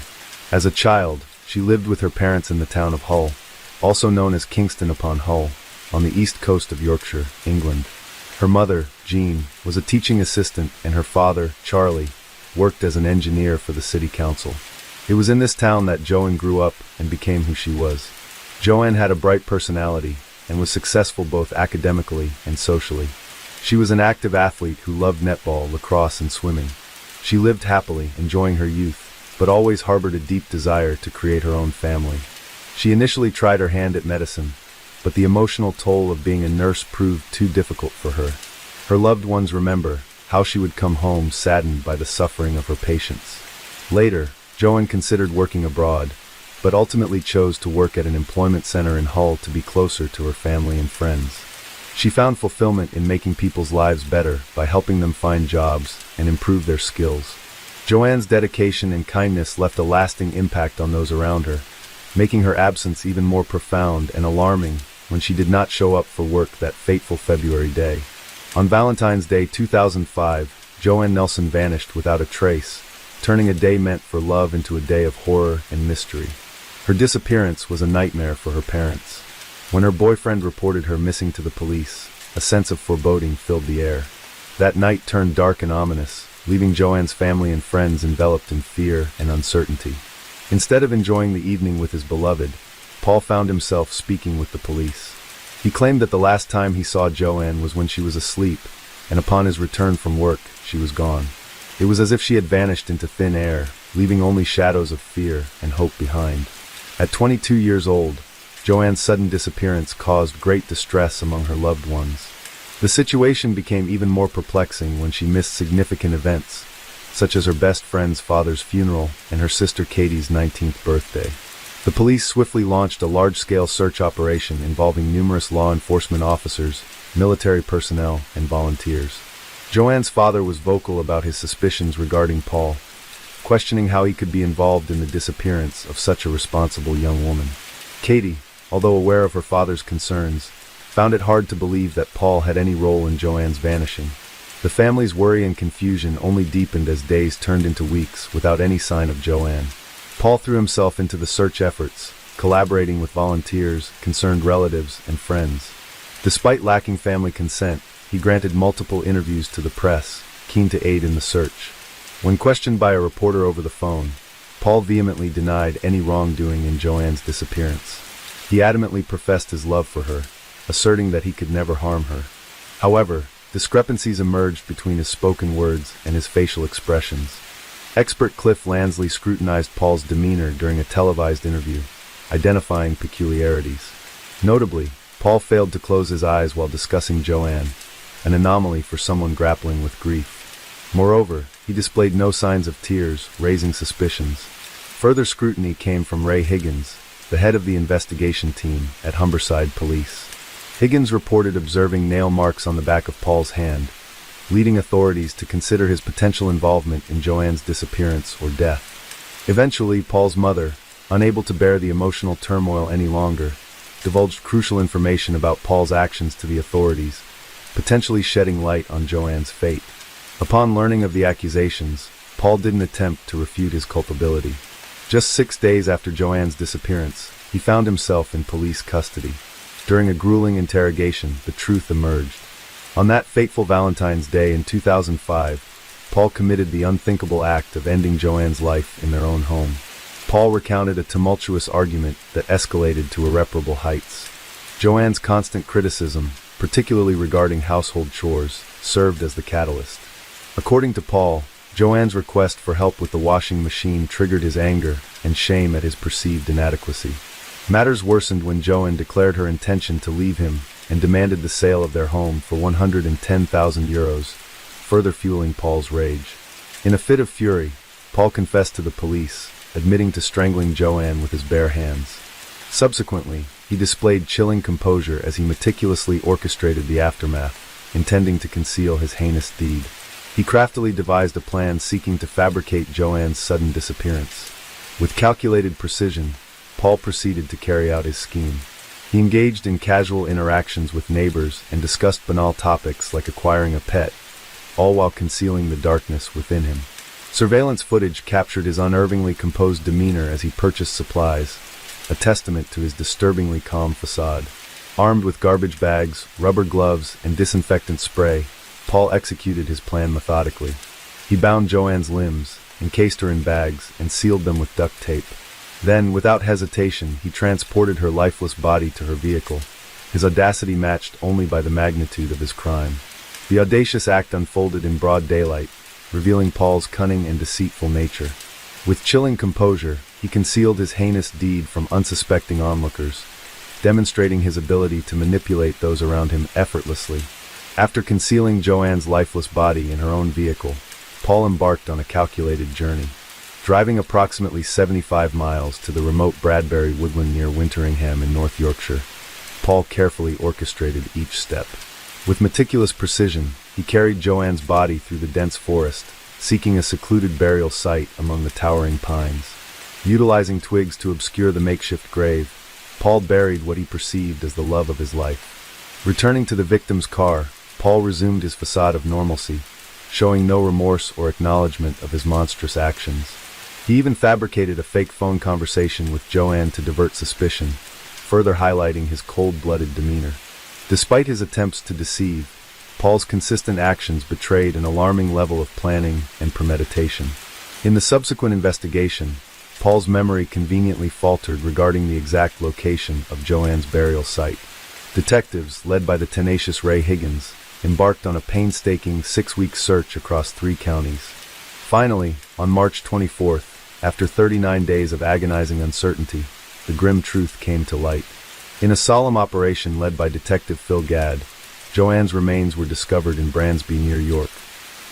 As a child, she lived with her parents in the town of Hull, also known as Kingston upon Hull, on the east coast of Yorkshire, England. Her mother, Jean, was a teaching assistant, and her father, Charlie, worked as an engineer for the city council. It was in this town that Joanne grew up and became who she was. Joanne had a bright personality and was successful both academically and socially. She was an active athlete who loved netball, lacrosse, and swimming. She lived happily, enjoying her youth, but always harbored a deep desire to create her own family. She initially tried her hand at medicine, but the emotional toll of being a nurse proved too difficult for her. Her loved ones remember how she would come home saddened by the suffering of her patients. Later, Joanne considered working abroad, but ultimately chose to work at an employment center in Hull to be closer to her family and friends. She found fulfillment in making people's lives better by helping them find jobs and improve their skills. Joanne's dedication and kindness left a lasting impact on those around her, making her absence even more profound and alarming when she did not show up for work that fateful February day. On Valentine's Day 2005, Joanne Nelson vanished without a trace, turning a day meant for love into a day of horror and mystery. Her disappearance was a nightmare for her parents. When her boyfriend reported her missing to the police, a sense of foreboding filled the air. That night turned dark and ominous, leaving Joanne's family and friends enveloped in fear and uncertainty. Instead of enjoying the evening with his beloved, Paul found himself speaking with the police. He claimed that the last time he saw Joanne was when she was asleep, and upon his return from work, she was gone. It was as if she had vanished into thin air, leaving only shadows of fear and hope behind. At 22 years old, Joanne's sudden disappearance caused great distress among her loved ones. The situation became even more perplexing when she missed significant events, such as her best friend's father's funeral and her sister Katie's 19th birthday. The police swiftly launched a large-scale search operation involving numerous law enforcement officers, military personnel, and volunteers. Joanne's father was vocal about his suspicions regarding Paul, questioning how he could be involved in the disappearance of such a responsible young woman. Katie, although aware of her father's concerns, found it hard to believe that Paul had any role in Joanne's vanishing. The family's worry and confusion only deepened as days turned into weeks without any sign of Joanne. Paul threw himself into the search efforts, collaborating with volunteers, concerned relatives, and friends. Despite lacking family consent, he granted multiple interviews to the press, keen to aid in the search. When questioned by a reporter over the phone, Paul vehemently denied any wrongdoing in Joanne's disappearance. He adamantly professed his love for her, asserting that he could never harm her. However, discrepancies emerged between his spoken words and his facial expressions. Expert Cliff Lansley scrutinized Paul's demeanor during a televised interview, identifying peculiarities. Notably, Paul failed to close his eyes while discussing Joanne, an anomaly for someone grappling with grief. Moreover, he displayed no signs of tears, raising suspicions. Further scrutiny came from Ray Higgins, the head of the investigation team at Humberside Police. Higgins reported observing nail marks on the back of Paul's hand, leading authorities to consider his potential involvement in Joanne's disappearance or death. Eventually, Paul's mother, unable to bear the emotional turmoil any longer, divulged crucial information about Paul's actions to the authorities, potentially shedding light on Joanne's fate. Upon learning of the accusations, Paul didn't attempt to refute his culpability. Just 6 days after Joanne's disappearance, he found himself in police custody. During a grueling interrogation, the truth emerged. On that fateful Valentine's Day in 2005, Paul committed the unthinkable act of ending Joanne's life in their own home. Paul recounted a tumultuous argument that escalated to irreparable heights. Joanne's constant criticism, particularly regarding household chores, served as the catalyst. According to Paul, Joanne's request for help with the washing machine triggered his anger and shame at his perceived inadequacy. Matters worsened when Joanne declared her intention to leave him and demanded the sale of their home for €110,000, further fueling Paul's rage. In a fit of fury, Paul confessed to the police, admitting to strangling Joanne with his bare hands. Subsequently, he displayed chilling composure as he meticulously orchestrated the aftermath, intending to conceal his heinous deed. He craftily devised a plan seeking to fabricate Joanne's sudden disappearance. With calculated precision, Paul proceeded to carry out his scheme. He engaged in casual interactions with neighbors and discussed banal topics like acquiring a pet, all while concealing the darkness within him. Surveillance footage captured his unnervingly composed demeanor as he purchased supplies, a testament to his disturbingly calm facade. Armed with garbage bags, rubber gloves, and disinfectant spray, Paul executed his plan methodically. He bound Joanne's limbs, encased her in bags, and sealed them with duct tape. Then, without hesitation, he transported her lifeless body to her vehicle, his audacity matched only by the magnitude of his crime. The audacious act unfolded in broad daylight, revealing Paul's cunning and deceitful nature. With chilling composure, he concealed his heinous deed from unsuspecting onlookers, demonstrating his ability to manipulate those around him effortlessly. After concealing Joanne's lifeless body in her own vehicle, Paul embarked on a calculated journey. Driving approximately 75 miles to the remote Bradbury woodland near Winteringham in North Yorkshire, Paul carefully orchestrated each step. With meticulous precision, he carried Joanne's body through the dense forest, seeking a secluded burial site among the towering pines. Utilizing twigs to obscure the makeshift grave, Paul buried what he perceived as the love of his life. Returning to the victim's car, Paul resumed his facade of normalcy, showing no remorse or acknowledgement of his monstrous actions. He even fabricated a fake phone conversation with Joanne to divert suspicion, further highlighting his cold-blooded demeanor. Despite his attempts to deceive, Paul's consistent actions betrayed an alarming level of planning and premeditation. In the subsequent investigation, Paul's memory conveniently faltered regarding the exact location of Joanne's burial site. Detectives, led by the tenacious Ray Higgins, embarked on a painstaking 6-week search across 3 counties. Finally, on March 24th, after 39 days of agonizing uncertainty, the grim truth came to light. In a solemn operation led by Detective Phil Gadd, Joanne's remains were discovered in Bransby near York.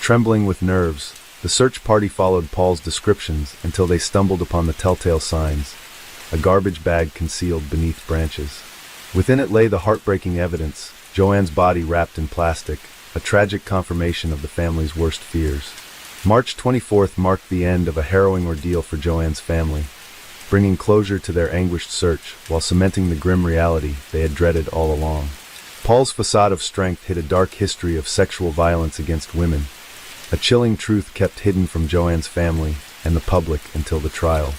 Trembling with nerves, the search party followed Paul's descriptions until they stumbled upon the telltale signs, a garbage bag concealed beneath branches. Within it lay the heartbreaking evidence, Joanne's body wrapped in plastic, a tragic confirmation of the family's worst fears. March 24th marked the end of a harrowing ordeal for Joanne's family, bringing closure to their anguished search while cementing the grim reality they had dreaded all along. Paul's facade of strength hid a dark history of sexual violence against women, a chilling truth kept hidden from Joanne's family and the public until the trial.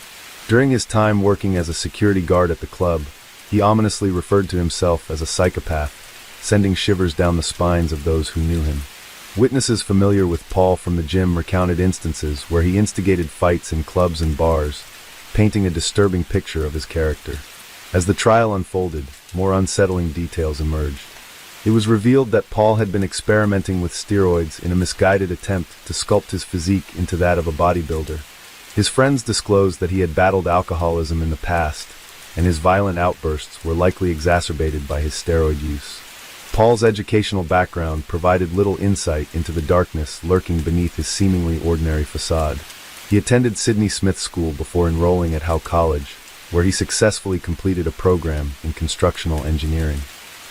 During his time working as a security guard at the club, he ominously referred to himself as a psychopath, sending shivers down the spines of those who knew him. Witnesses familiar with Paul from the gym recounted instances where he instigated fights in clubs and bars, painting a disturbing picture of his character. As the trial unfolded, more unsettling details emerged. It was revealed that Paul had been experimenting with steroids in a misguided attempt to sculpt his physique into that of a bodybuilder. His friends disclosed that he had battled alcoholism in the past, and his violent outbursts were likely exacerbated by his steroid use. Paul's educational background provided little insight into the darkness lurking beneath his seemingly ordinary facade. He attended Sydney Smith School before enrolling at Howe College, where he successfully completed a program in constructional engineering.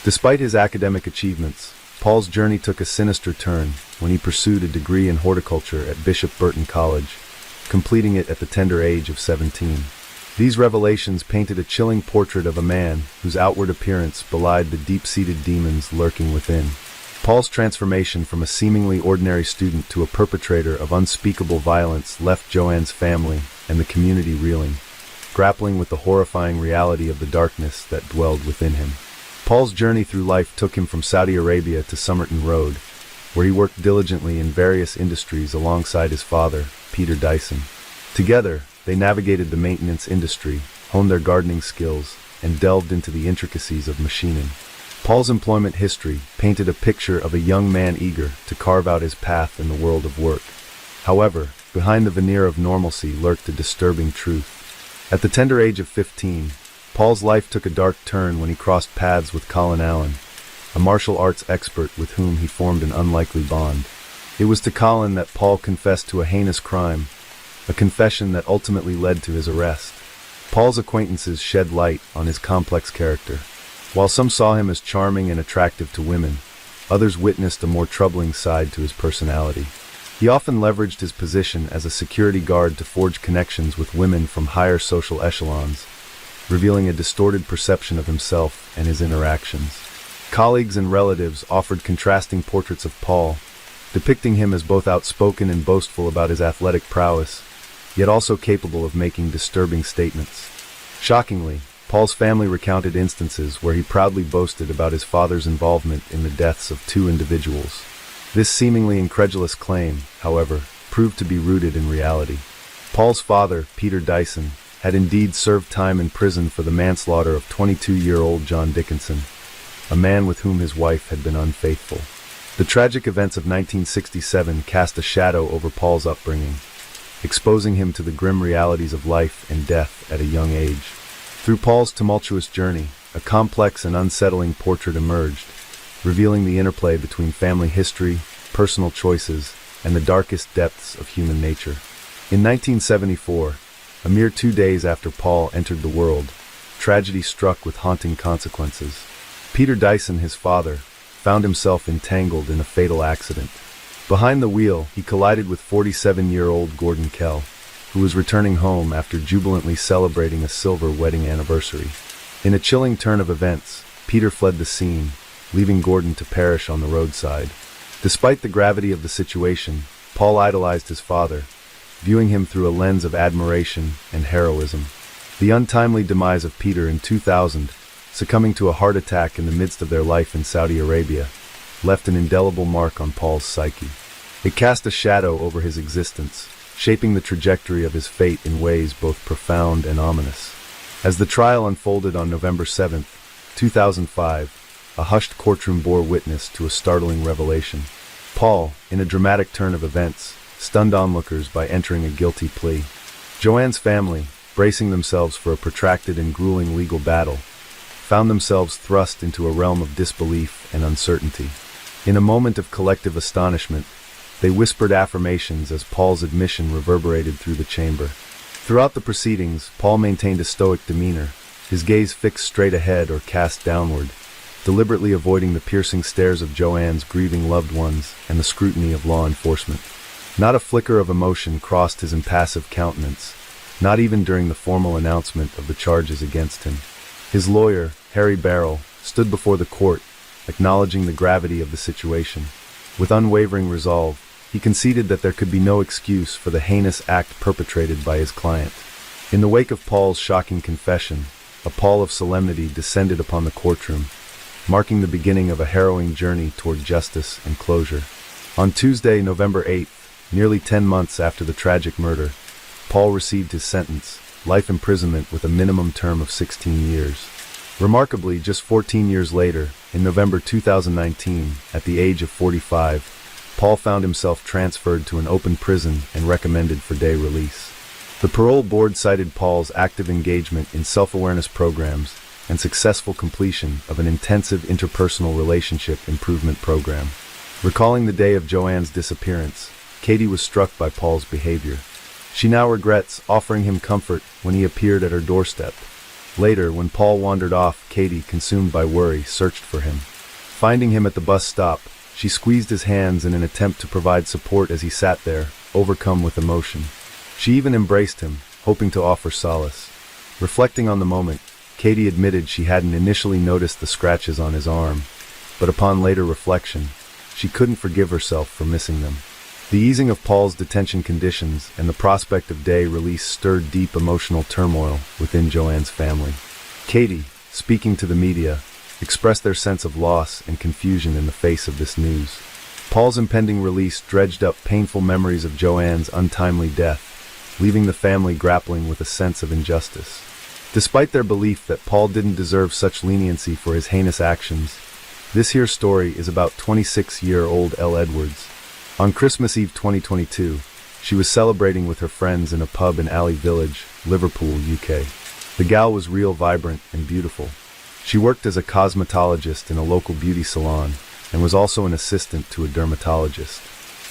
Despite his academic achievements, Paul's journey took a sinister turn when he pursued a degree in horticulture at Bishop Burton College, completing it at the tender age of 17. These revelations painted a chilling portrait of a man whose outward appearance belied the deep-seated demons lurking within. Paul's transformation from a seemingly ordinary student to a perpetrator of unspeakable violence left Joanne's family and the community reeling, grappling with the horrifying reality of the darkness that dwelled within him. Paul's journey through life took him from Saudi Arabia to Somerton Road, where he worked diligently in various industries alongside his father, Peter Dyson. Together, they navigated the maintenance industry, honed their gardening skills, and delved into the intricacies of machining. Paul's employment history painted a picture of a young man eager to carve out his path in the world of work. However, behind the veneer of normalcy lurked a disturbing truth. At the tender age of 15, Paul's life took a dark turn when he crossed paths with Colin Allen, a martial arts expert with whom he formed an unlikely bond. It was to Colin that Paul confessed to a heinous crime, a confession that ultimately led to his arrest. Paul's acquaintances shed light on his complex character. While some saw him as charming and attractive to women, others witnessed a more troubling side to his personality. He often leveraged his position as a security guard to forge connections with women from higher social echelons, revealing a distorted perception of himself and his interactions. Colleagues and relatives offered contrasting portraits of Paul, depicting him as both outspoken and boastful about his athletic prowess, yet also capable of making disturbing statements. Shockingly, Paul's family recounted instances where he proudly boasted about his father's involvement in the deaths of 2 individuals. This seemingly incredulous claim, however, proved to be rooted in reality. Paul's father, Peter Dyson, had indeed served time in prison for the manslaughter of 22-year-old John Dickinson, a man with whom his wife had been unfaithful. The tragic events of 1967 cast a shadow over Paul's upbringing, exposing him to the grim realities of life and death at a young age. Through Paul's tumultuous journey, a complex and unsettling portrait emerged, revealing the interplay between family history, personal choices, and the darkest depths of human nature. In 1974, a mere 2 days after Paul entered the world, tragedy struck with haunting consequences. Peter Dyson, his father, found himself entangled in a fatal accident. Behind the wheel, he collided with 47-year-old Gordon Kell, who was returning home after jubilantly celebrating a silver wedding anniversary. In a chilling turn of events, Peter fled the scene, leaving Gordon to perish on the roadside. Despite the gravity of the situation, Paul idolized his father, viewing him through a lens of admiration and heroism. The untimely demise of Peter in 2000, succumbing to a heart attack in the midst of their life in Saudi Arabia, left an indelible mark on Paul's psyche. It cast a shadow over his existence, shaping the trajectory of his fate in ways both profound and ominous. As the trial unfolded on November 7, 2005, a hushed courtroom bore witness to a startling revelation. Paul, in a dramatic turn of events, stunned onlookers by entering a guilty plea. Joanne's family, bracing themselves for a protracted and grueling legal battle, found themselves thrust into a realm of disbelief and uncertainty. In a moment of collective astonishment, they whispered affirmations as Paul's admission reverberated through the chamber. Throughout the proceedings, Paul maintained a stoic demeanor, his gaze fixed straight ahead or cast downward, deliberately avoiding the piercing stares of Joanne's grieving loved ones and the scrutiny of law enforcement. Not a flicker of emotion crossed his impassive countenance, not even during the formal announcement of the charges against him. His lawyer, Harry Barrell, stood before the court, acknowledging the gravity of the situation. With unwavering resolve, he conceded that there could be no excuse for the heinous act perpetrated by his client. In the wake of Paul's shocking confession, a pall of solemnity descended upon the courtroom, marking the beginning of a harrowing journey toward justice and closure. On Tuesday, November 8th, nearly 10 months after the tragic murder, Paul received his sentence, life imprisonment with a minimum term of 16 years. Remarkably, just 14 years later, in November 2019, at the age of 45, Paul found himself transferred to an open prison and recommended for day release. The parole board cited Paul's active engagement in self-awareness programs and successful completion of an intensive interpersonal relationship improvement program. Recalling the day of Joanne's disappearance, Katie was struck by Paul's behavior. She now regrets offering him comfort when he appeared at her doorstep. Later, when Paul wandered off, Katie, consumed by worry, searched for him. Finding him at the bus stop, she squeezed his hands in an attempt to provide support as he sat there, overcome with emotion. She even embraced him, hoping to offer solace. Reflecting on the moment, Katie admitted she hadn't initially noticed the scratches on his arm, but upon later reflection, she couldn't forgive herself for missing them. The easing of Paul's detention conditions and the prospect of day release stirred deep emotional turmoil within Joanne's family. Katie, speaking to the media, expressed their sense of loss and confusion in the face of this news. Paul's impending release dredged up painful memories of Joanne's untimely death, leaving the family grappling with a sense of injustice. Despite their belief that Paul didn't deserve such leniency for his heinous actions, this here story is about 26-year-old Elle Edwards. On Christmas Eve 2022, she was celebrating with her friends in a pub in Alley Village, Liverpool, UK. The gal was real vibrant and beautiful. She worked as a cosmetologist in a local beauty salon and was also an assistant to a dermatologist.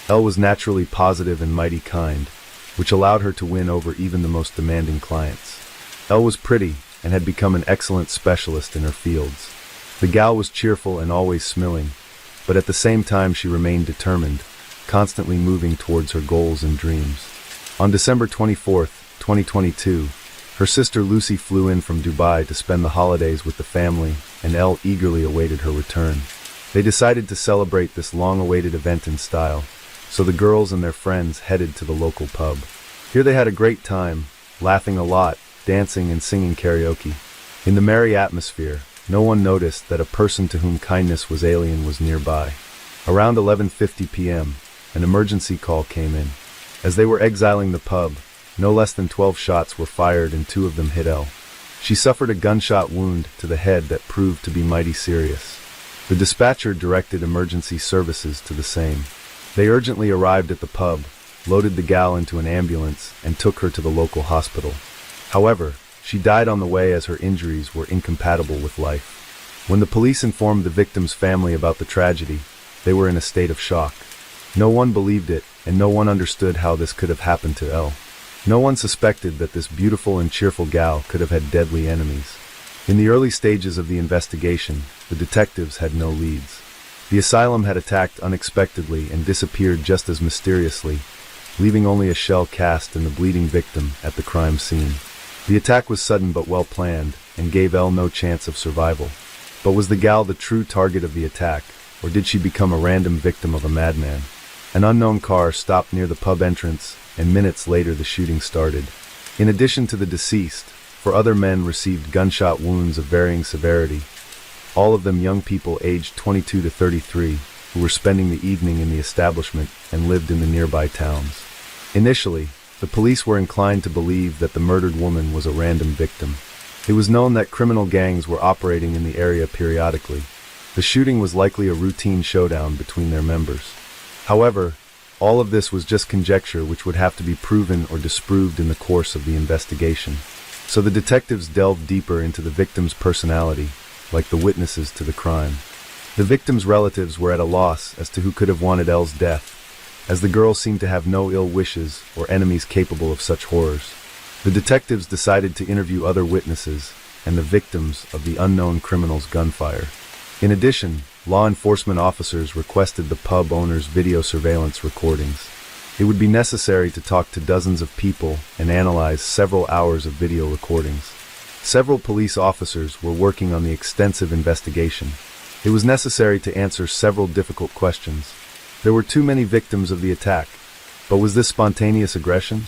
Elle was naturally positive and mighty kind, which allowed her to win over even the most demanding clients. Elle was pretty and had become an excellent specialist in her fields. The gal was cheerful and always smiling, but at the same time she remained determined, constantly moving towards her goals and dreams. On December 24, 2022, her sister Lucy flew in from Dubai to spend the holidays with the family, and Elle eagerly awaited her return. They decided to celebrate this long-awaited event in style, so the girls and their friends headed to the local pub. Here they had a great time, laughing a lot, dancing and singing karaoke. In the merry atmosphere, no one noticed that a person to whom kindness was alien was nearby. Around 11:50 p.m., an emergency call came in. As they were exiling the pub, no less than 12 shots were fired and 2 of them hit Elle. She suffered a gunshot wound to the head that proved to be mighty serious. The dispatcher directed emergency services to the same. They urgently arrived at the pub, loaded the gal into an ambulance, and took her to the local hospital. However, she died on the way as her injuries were incompatible with life. When the police informed the victim's family about the tragedy, they were in a state of shock. No one believed it, and no one understood how this could have happened to Elle. No one suspected that this beautiful and cheerful gal could have had deadly enemies. In the early stages of the investigation, the detectives had no leads. The asylum had attacked unexpectedly and disappeared just as mysteriously, leaving only a shell cast and the bleeding victim at the crime scene. The attack was sudden but well planned, and gave Elle no chance of survival. But was the gal the true target of the attack, or did she become a random victim of a madman? An unknown car stopped near the pub entrance, and minutes later the shooting started. In addition to the deceased, 4 other men received gunshot wounds of varying severity, all of them young people aged 22 to 33, who were spending the evening in the establishment and lived in the nearby towns. Initially, the police were inclined to believe that the murdered woman was a random victim. It was known that criminal gangs were operating in the area periodically. The shooting was likely a routine showdown between their members. However, all of this was just conjecture which would have to be proven or disproved in the course of the investigation. So the detectives delved deeper into the victim's personality, like the witnesses to the crime. The victim's relatives were at a loss as to who could have wanted Elle's death, as the girl seemed to have no ill wishes or enemies capable of such horrors. The detectives decided to interview other witnesses and the victims of the unknown criminal's gunfire. In addition, law enforcement officers requested the pub owner's video surveillance recordings. It would be necessary to talk to dozens of people and analyze several hours of video recordings. Several police officers were working on the extensive investigation. It was necessary to answer several difficult questions. There were too many victims of the attack, but was this spontaneous aggression?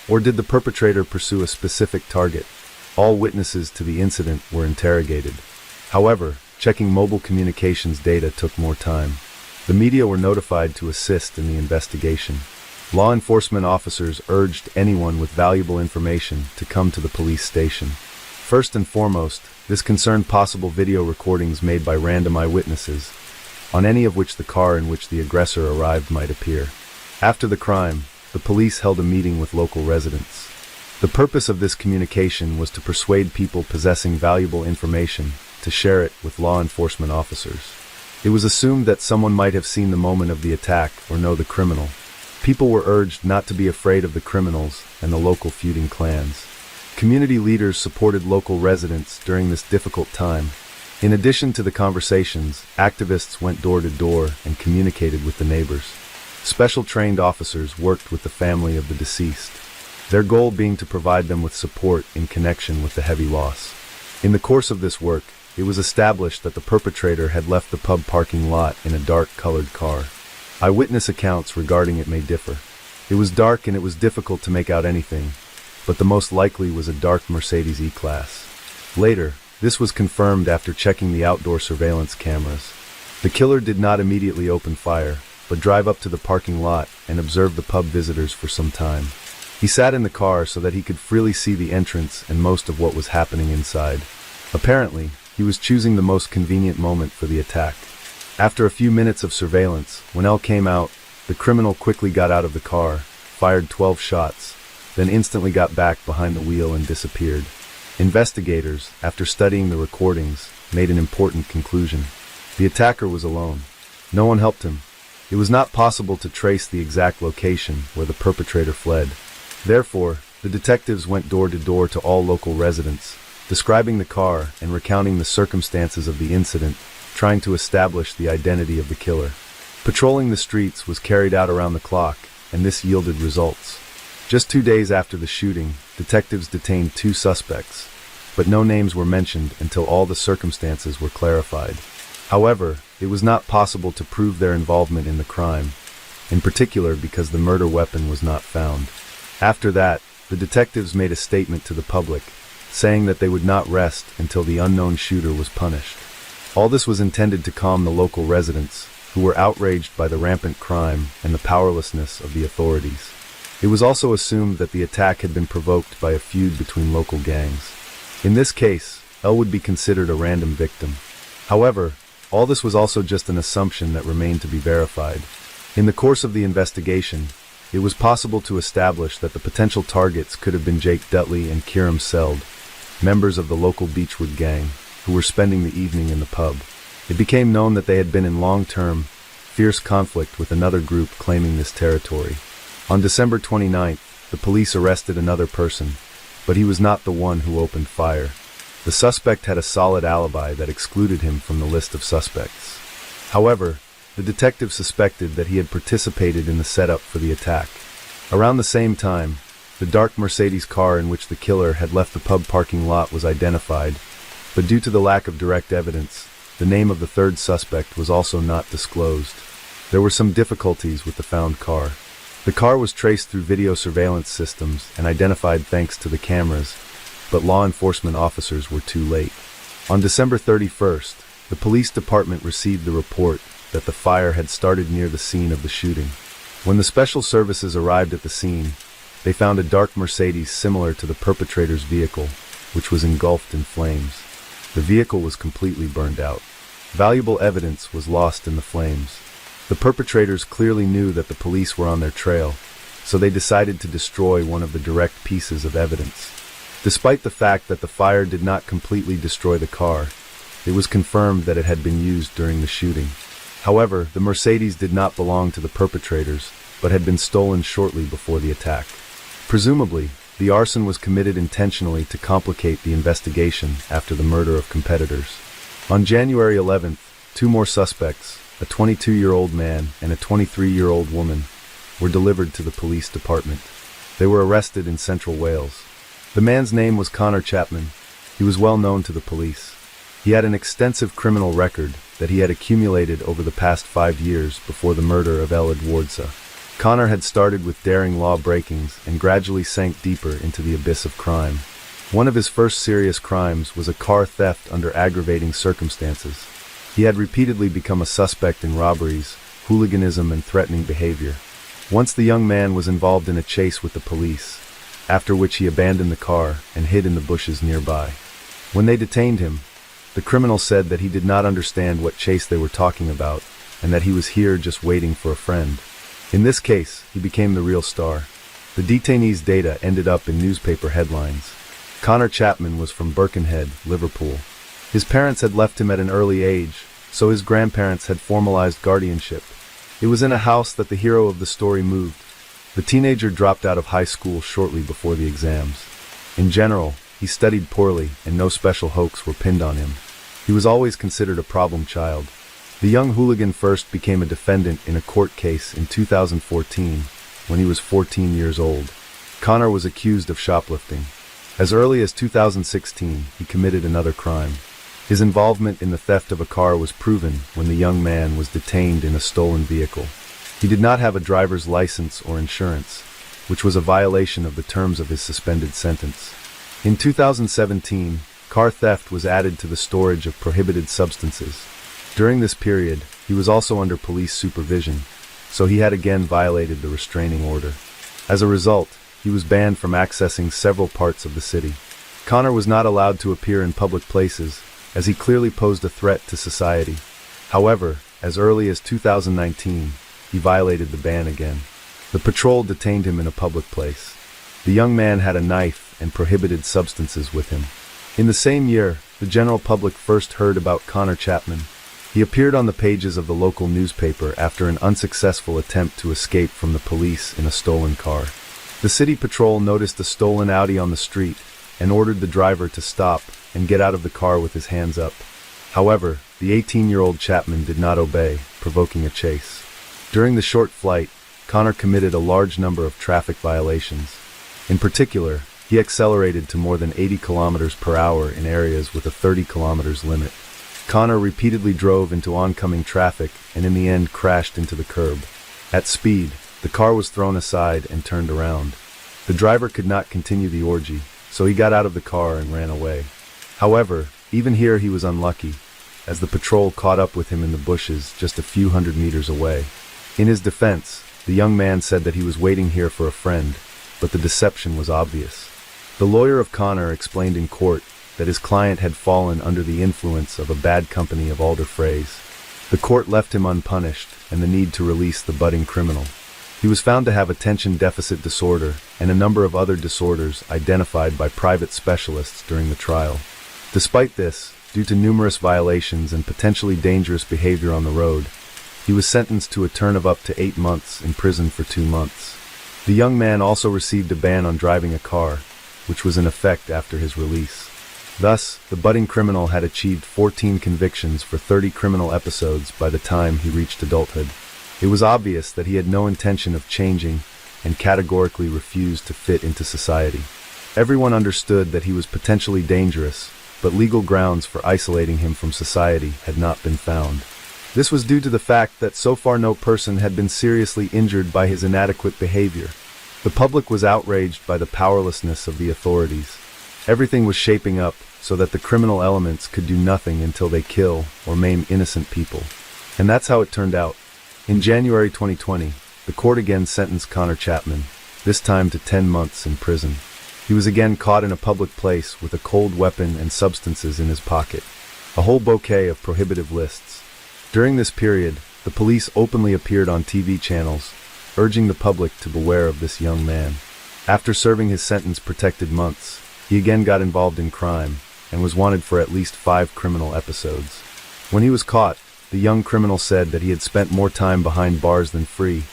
Or did the perpetrator pursue a specific target? All witnesses to the incident were interrogated. However, checking mobile communications data took more time. The media were notified to assist in the investigation. Law enforcement officers urged anyone with valuable information to come to the police station. First and foremost, this concerned possible video recordings made by random eyewitnesses, on any of which the car in which the aggressor arrived might appear. After the crime, the police held a meeting with local residents. The purpose of this communication was to persuade people possessing valuable information to share it with law enforcement officers. It was assumed that someone might have seen the moment of the attack or know the criminal. People were urged not to be afraid of the criminals and the local feuding clans. Community leaders supported local residents during this difficult time. In addition to the conversations, activists went door to door and communicated with the neighbors. Special trained officers worked with the family of the deceased, their goal being to provide them with support in connection with the heavy loss. In the course of this work, it was established that the perpetrator had left the pub parking lot in a dark-colored car. Eyewitness accounts regarding it may differ. It was dark and it was difficult to make out anything, but the most likely was a dark Mercedes E-Class. Later, this was confirmed after checking the outdoor surveillance cameras. The killer did not immediately open fire, but drive up to the parking lot and observe the pub visitors for some time. He sat in the car so that he could freely see the entrance and most of what was happening inside. Apparently, he was choosing the most convenient moment for the attack. After a few minutes of surveillance, when Elle came out, the criminal quickly got out of the car, fired 12 shots, then instantly got back behind the wheel and disappeared. Investigators, after studying the recordings, made an important conclusion. The attacker was alone. No one helped him. It was not possible to trace the exact location where the perpetrator fled. Therefore, the detectives went door to door to all local residents, describing the car and recounting the circumstances of the incident, trying to establish the identity of the killer. Patrolling the streets was carried out around the clock, and this yielded results. Just 2 days after the shooting, detectives detained 2 suspects, but no names were mentioned until all the circumstances were clarified. However, it was not possible to prove their involvement in the crime, in particular because the murder weapon was not found. After that, the detectives made a statement to the public, saying that they would not rest until the unknown shooter was punished. All this was intended to calm the local residents, who were outraged by the rampant crime and the powerlessness of the authorities. It was also assumed that the attack had been provoked by a feud between local gangs. In this case, Elle would be considered a random victim. However, all this was also just an assumption that remained to be verified. In the course of the investigation, it was possible to establish that the potential targets could have been Jake Dudley and Kiram Seld, members of the local Beechwood gang, who were spending the evening in the pub. It became known that they had been in long-term, fierce conflict with another group claiming this territory. On December 29th, the police arrested another person, but he was not the one who opened fire. The suspect had a solid alibi that excluded him from the list of suspects. However, the detective suspected that he had participated in the setup for the attack. Around the same time, the dark Mercedes car in which the killer had left the pub parking lot was identified, but due to the lack of direct evidence, the name of the third suspect was also not disclosed. There were some difficulties with the found car. The car was traced through video surveillance systems and identified thanks to the cameras, but law enforcement officers were too late. On December 31st, the police department received the report that the fire had started near the scene of the shooting. When the special services arrived at the scene, they found a dark Mercedes similar to the perpetrator's vehicle, which was engulfed in flames. The vehicle was completely burned out. Valuable evidence was lost in the flames. The perpetrators clearly knew that the police were on their trail, so they decided to destroy one of the direct pieces of evidence. Despite the fact that the fire did not completely destroy the car, it was confirmed that it had been used during the shooting. However, the Mercedes did not belong to the perpetrators, but had been stolen shortly before the attack. Presumably, the arson was committed intentionally to complicate the investigation after the murder of competitors. On January 11th, two more suspects, a 22-year-old man and a 23-year-old woman, were delivered to the police department. They were arrested in Central Wales. The man's name was Connor Chapman. He was well known to the police. He had an extensive criminal record that he had accumulated over the past 5 years before the murder of Elad Wardsa. Connor had started with daring law breakings and gradually sank deeper into the abyss of crime. One of his first serious crimes was a car theft under aggravating circumstances. He had repeatedly become a suspect in robberies, hooliganism, and threatening behavior. Once the young man was involved in a chase with the police, after which he abandoned the car and hid in the bushes nearby. When they detained him, the criminal said that he did not understand what chase they were talking about and that he was here just waiting for a friend. In this case, he became the real star. The detainee's data ended up in newspaper headlines. Connor Chapman was from Birkenhead, Liverpool. His parents had left him at an early age, so his grandparents had formalized guardianship. It was in a house that the hero of the story moved. The teenager dropped out of high school shortly before the exams. In general, he studied poorly and no special hoax were pinned on him. He was always considered a problem child. The young hooligan first became a defendant in a court case in 2014 when he was 14 years old. Connor was accused of shoplifting. As early as 2016, he committed another crime. His involvement in the theft of a car was proven when the young man was detained in a stolen vehicle. He did not have a driver's license or insurance, which was a violation of the terms of his suspended sentence. In 2017, car theft was added to the storage of prohibited substances. During this period, he was also under police supervision, so he had again violated the restraining order. As a result, he was banned from accessing several parts of the city. Connor was not allowed to appear in public places, as he clearly posed a threat to society. However, as early as 2019, he violated the ban again. The patrol detained him in a public place. The young man had a knife and prohibited substances with him. In the same year, the general public first heard about Connor Chapman. He appeared on the pages of the local newspaper after an unsuccessful attempt to escape from the police in a stolen car. The city patrol noticed a stolen Audi on the street and ordered the driver to stop and get out of the car with his hands up. However, the 18-year-old Chapman did not obey, provoking a chase. During the short flight, Connor committed a large number of traffic violations. In particular, he accelerated to more than 80 kilometers per hour in areas with a 30 kilometers limit. Connor repeatedly drove into oncoming traffic and in the end crashed into the curb. At speed, the car was thrown aside and turned around. The driver could not continue the orgy, so he got out of the car and ran away. However, even here he was unlucky, as the patrol caught up with him in the bushes just a few hundred meters away. In his defense, the young man said that he was waiting here for a friend, but the deception was obvious. The lawyer of Connor explained in court that his client had fallen under the influence of a bad company of Alder Freys. The court left him unpunished and the need to release the budding criminal. He was found to have attention deficit disorder and a number of other disorders identified by private specialists during the trial. Despite this, due to numerous violations and potentially dangerous behavior on the road, he was sentenced to a term of up to 8 months in prison for 2 months. The young man also received a ban on driving a car, which was in effect after his release. Thus, the budding criminal had achieved 14 convictions for 30 criminal episodes by the time he reached adulthood. It was obvious that he had no intention of changing and categorically refused to fit into society. Everyone understood that he was potentially dangerous, but legal grounds for isolating him from society had not been found. This was due to the fact that so far no person had been seriously injured by his inadequate behavior. The public was outraged by the powerlessness of the authorities. Everything was shaping up so that the criminal elements could do nothing until they kill or maim innocent people. And that's how it turned out. In January 2020, the court again sentenced Connor Chapman, this time to 10 months in prison. He was again caught in a public place with a cold weapon and substances in his pocket, a whole bouquet of prohibitive lists. During this period, the police openly appeared on TV channels, urging the public to beware of this young man. After serving his sentence protected months, he again got involved in crime, and was wanted for at least 5 criminal episodes. When he was caught, the young criminal said that he had spent more time behind bars than free,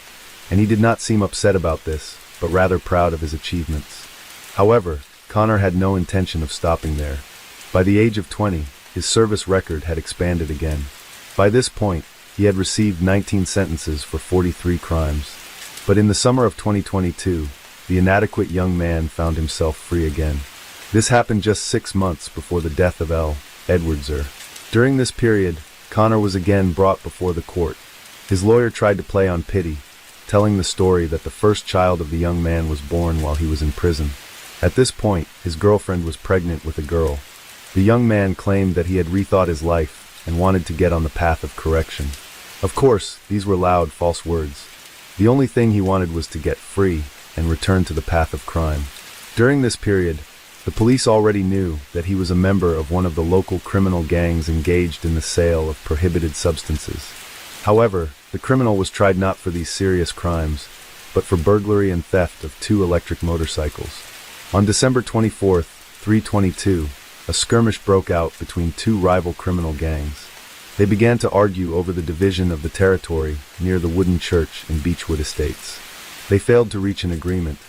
and he did not seem upset about this, but rather proud of his achievements. However, Connor had no intention of stopping there. By the age of 20, his service record had expanded again. By this point, he had received 19 sentences for 43 crimes. But in the summer of 2022, the inadequate young man found himself free again. This happened just 6 months before the death of L. Edwardser. During this period, Connor was again brought before the court. His lawyer tried to play on pity, telling the story that the first child of the young man was born while he was in prison. At this point, his girlfriend was pregnant with a girl. The young man claimed that he had rethought his life and wanted to get on the path of correction. Of course, these were loud, false words. The only thing he wanted was to get free and return to the path of crime. During this period, the police already knew that he was a member of one of the local criminal gangs engaged in the sale of prohibited substances. However, the criminal was tried not for these serious crimes, but for burglary and theft of 2 electric motorcycles. On December 24, 322, a skirmish broke out between 2 rival criminal gangs. They began to argue over the division of the territory near the wooden church in Beechwood Estates. They failed to reach an agreement,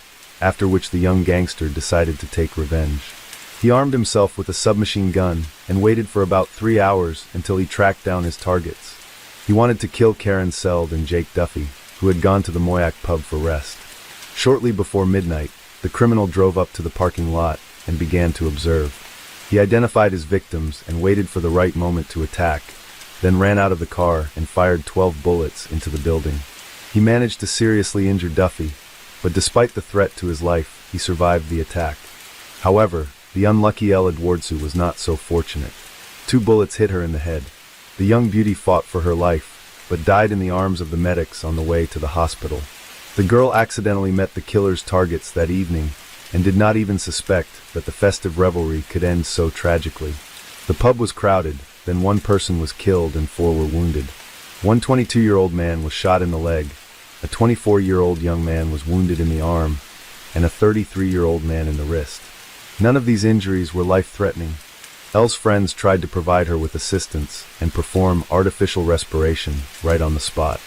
after which the young gangster decided to take revenge. He armed himself with a submachine gun and waited for about 3 hours until he tracked down his targets. He wanted to kill Karen Seld and Jake Duffy, who had gone to the Moyac pub for rest. Shortly before midnight, the criminal drove up to the parking lot and began to observe. He identified his victims and waited for the right moment to attack, then ran out of the car and fired 12 bullets into the building. He managed to seriously injure Duffy, but despite the threat to his life, he survived the attack. However, the unlucky Elle Edwardsu was not so fortunate. 2 bullets hit her in the head. The young beauty fought for her life, but died in the arms of the medics on the way to the hospital. The girl accidentally met the killer's targets that evening, and did not even suspect that the festive revelry could end so tragically. The pub was crowded, then 1 person was killed and 4 were wounded. One 22-year-old man was shot in the leg, a 24-year-old young man was wounded in the arm, and a 33-year-old man in the wrist. None of these injuries were life-threatening. Elle's friends tried to provide her with assistance and perform artificial respiration right on the spot.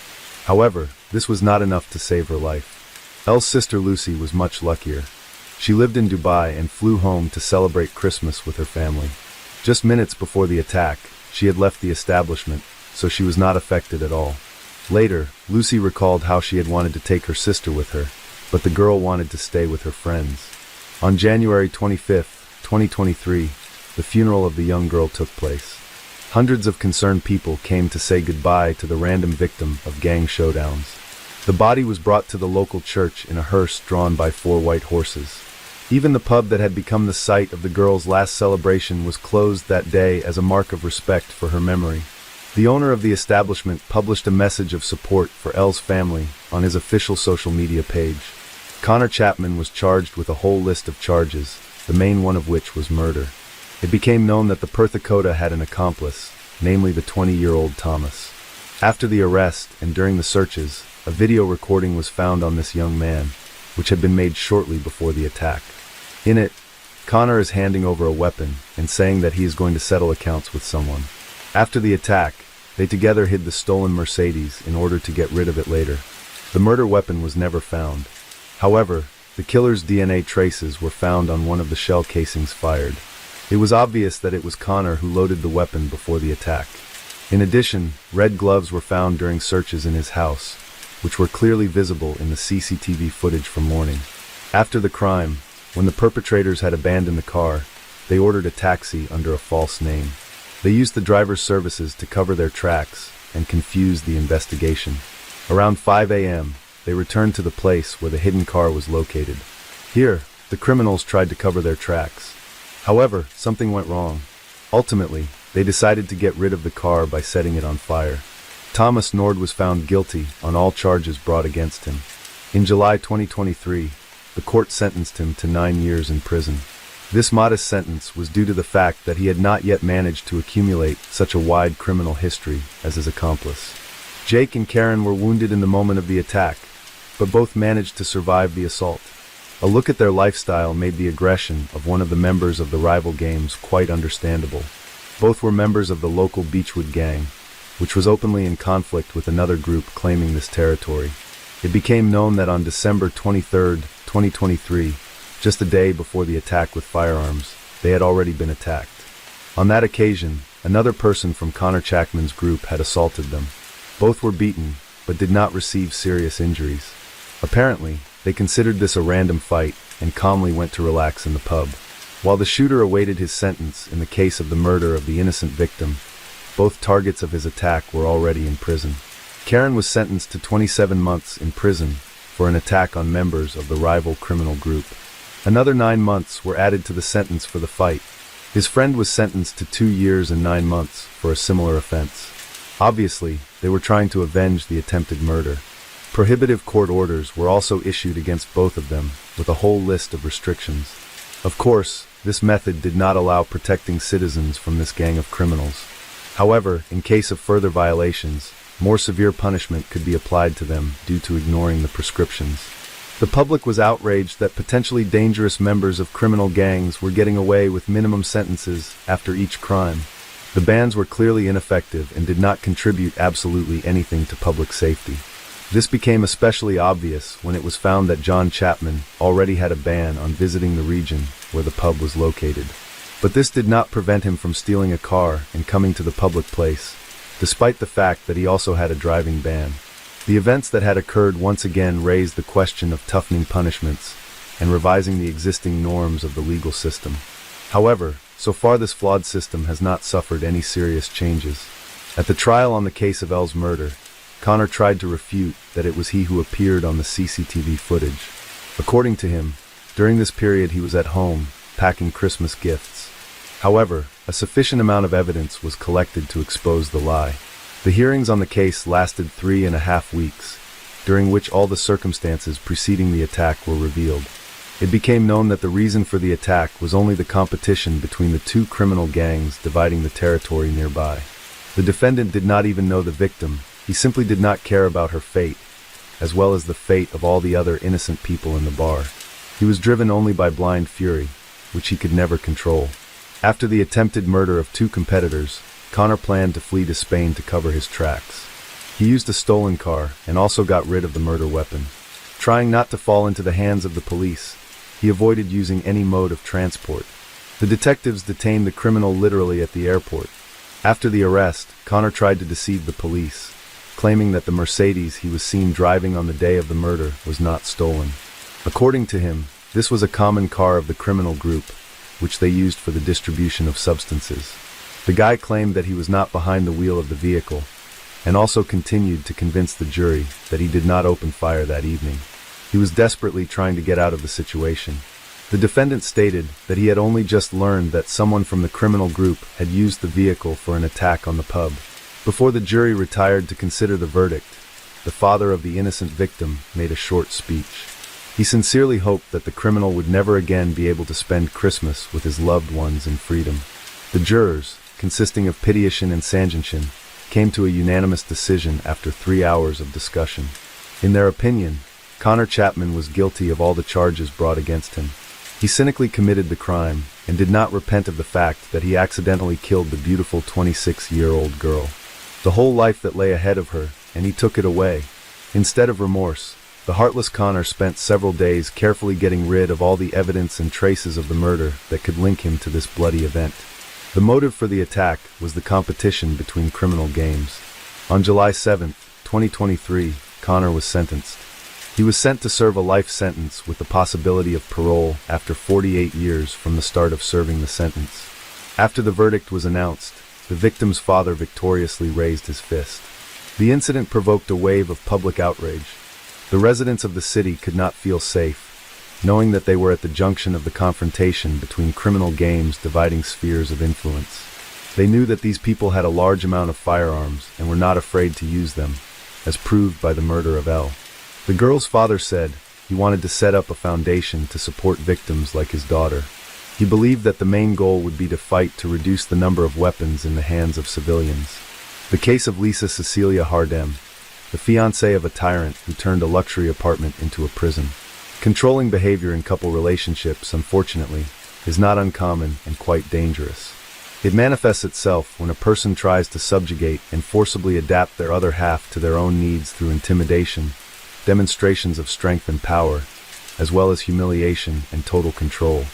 However, this was not enough to save her life. Elle's sister Lucy was much luckier. She lived in Dubai and flew home to celebrate Christmas with her family. Just minutes before the attack, she had left the establishment, so she was not affected at all. Later, Lucy recalled how she had wanted to take her sister with her, but the girl wanted to stay with her friends. On January 25, 2023, the funeral of the young girl took place. Hundreds of concerned people came to say goodbye to the random victim of gang showdowns. The body was brought to the local church in a hearse drawn by 4 white horses. Even the pub that had become the site of the girl's last celebration was closed that day as a mark of respect for her memory. The owner of the establishment published a message of support for Elle's family on his official social media page. Connor Chapman was charged with a whole list of charges, the main one of which was murder. It became known that the Perth Dakota had an accomplice, namely the 20-year-old Thomas. After the arrest and during the searches, a video recording was found on this young man, which had been made shortly before the attack. In it, Connor is handing over a weapon and saying that he is going to settle accounts with someone. After the attack, they together hid the stolen Mercedes in order to get rid of it later. The murder weapon was never found. However, the killer's DNA traces were found on one of the shell casings fired. It was obvious that it was Connor who loaded the weapon before the attack. In addition, red gloves were found during searches in his house, which were clearly visible in the CCTV footage from morning. After the crime, when the perpetrators had abandoned the car, they ordered a taxi under a false name. They used the driver's services to cover their tracks and confuse the investigation. Around 5 a.m., they returned to the place where the hidden car was located. Here, the criminals tried to cover their tracks. However, something went wrong. Ultimately, they decided to get rid of the car by setting it on fire. Thomas Nord was found guilty on all charges brought against him. In July 2023, the court sentenced him to 9 years in prison. This modest sentence was due to the fact that he had not yet managed to accumulate such a wide criminal history as his accomplice. Jake and Karen were wounded in the moment of the attack, but both managed to survive the assault. A look at their lifestyle made the aggression of one of the members of the rival gangs quite understandable. Both were members of the local Beechwood gang, which was openly in conflict with another group claiming this territory. It became known that on December 23, 2023, just a day before the attack with firearms, they had already been attacked. On that occasion, another person from Connor Chapman's group had assaulted them. Both were beaten, but did not receive serious injuries. Apparently, they considered this a random fight and calmly went to relax in the pub. While the shooter awaited his sentence in the case of the murder of the innocent victim, both targets of his attack were already in prison. Karen was sentenced to 27 months in prison for an attack on members of the rival criminal group. Another 9 months were added to the sentence for the fight. His friend was sentenced to 2 years and 9 months for a similar offense. Obviously, they were trying to avenge the attempted murder. Prohibitive court orders were also issued against both of them, with a whole list of restrictions. Of course, this method did not allow protecting citizens from this gang of criminals. However, in case of further violations, more severe punishment could be applied to them due to ignoring the prescriptions. The public was outraged that potentially dangerous members of criminal gangs were getting away with minimum sentences after each crime. The bans were clearly ineffective and did not contribute absolutely anything to public safety. This became especially obvious when it was found that John Chapman already had a ban on visiting the region where the pub was located. But this did not prevent him from stealing a car and coming to the public place, despite the fact that he also had a driving ban. The events that had occurred once again raised the question of toughening punishments and revising the existing norms of the legal system. However, so far this flawed system has not suffered any serious changes. At the trial on the case of Elle's murder, Connor tried to refute that it was he who appeared on the CCTV footage. According to him, during this period he was at home, packing Christmas gifts. However, a sufficient amount of evidence was collected to expose the lie. The hearings on the case lasted 3.5 weeks, during which all the circumstances preceding the attack were revealed. It became known that the reason for the attack was only the competition between the two criminal gangs dividing the territory nearby. The defendant did not even know the victim. He simply did not care about her fate, as well as the fate of all the other innocent people in the bar. He was driven only by blind fury, which he could never control. After the attempted murder of 2 competitors, Connor planned to flee to Spain to cover his tracks. He used a stolen car and also got rid of the murder weapon. Trying not to fall into the hands of the police, he avoided using any mode of transport. The detectives detained the criminal literally at the airport. After the arrest, Connor tried to deceive the police, claiming that the Mercedes he was seen driving on the day of the murder was not stolen. According to him, this was a common car of the criminal group, which they used for the distribution of substances. The guy claimed that he was not behind the wheel of the vehicle, and also continued to convince the jury that he did not open fire that evening. He was desperately trying to get out of the situation. The defendant stated that he had only just learned that someone from the criminal group had used the vehicle for an attack on the pub. Before the jury retired to consider the verdict, the father of the innocent victim made a short speech. He sincerely hoped that the criminal would never again be able to spend Christmas with his loved ones in freedom. The jurors, consisting of Pityashin and Sanjinshin, came to a unanimous decision after 3 hours of discussion. In their opinion, Connor Chapman was guilty of all the charges brought against him. He cynically committed the crime and did not repent of the fact that he accidentally killed the beautiful 26-year-old girl. The whole life that lay ahead of her, and he took it away. Instead of remorse, the heartless Connor spent several days carefully getting rid of all the evidence and traces of the murder that could link him to this bloody event. The motive for the attack was the competition between criminal gangs. On July 7, 2023, Connor was sentenced. He was sent to serve a life sentence with the possibility of parole after 48 years from the start of serving the sentence. After the verdict was announced, the victim's father victoriously raised his fist. The incident provoked a wave of public outrage. The residents of the city could not feel safe, knowing that they were at the junction of the confrontation between criminal gangs dividing spheres of influence. They knew that these people had a large amount of firearms and were not afraid to use them, as proved by the murder of Elle. The girl's father said he wanted to set up a foundation to support victims like his daughter. He believed that the main goal would be to fight to reduce the number of weapons in the hands of civilians. The case of Lisa Cecilia Hardem, the fiancée of a tyrant who turned a luxury apartment into a prison. Controlling behavior in couple relationships, unfortunately, is not uncommon and quite dangerous. It manifests itself when a person tries to subjugate and forcibly adapt their other half to their own needs through intimidation, demonstrations of strength and power, as well as humiliation and total control.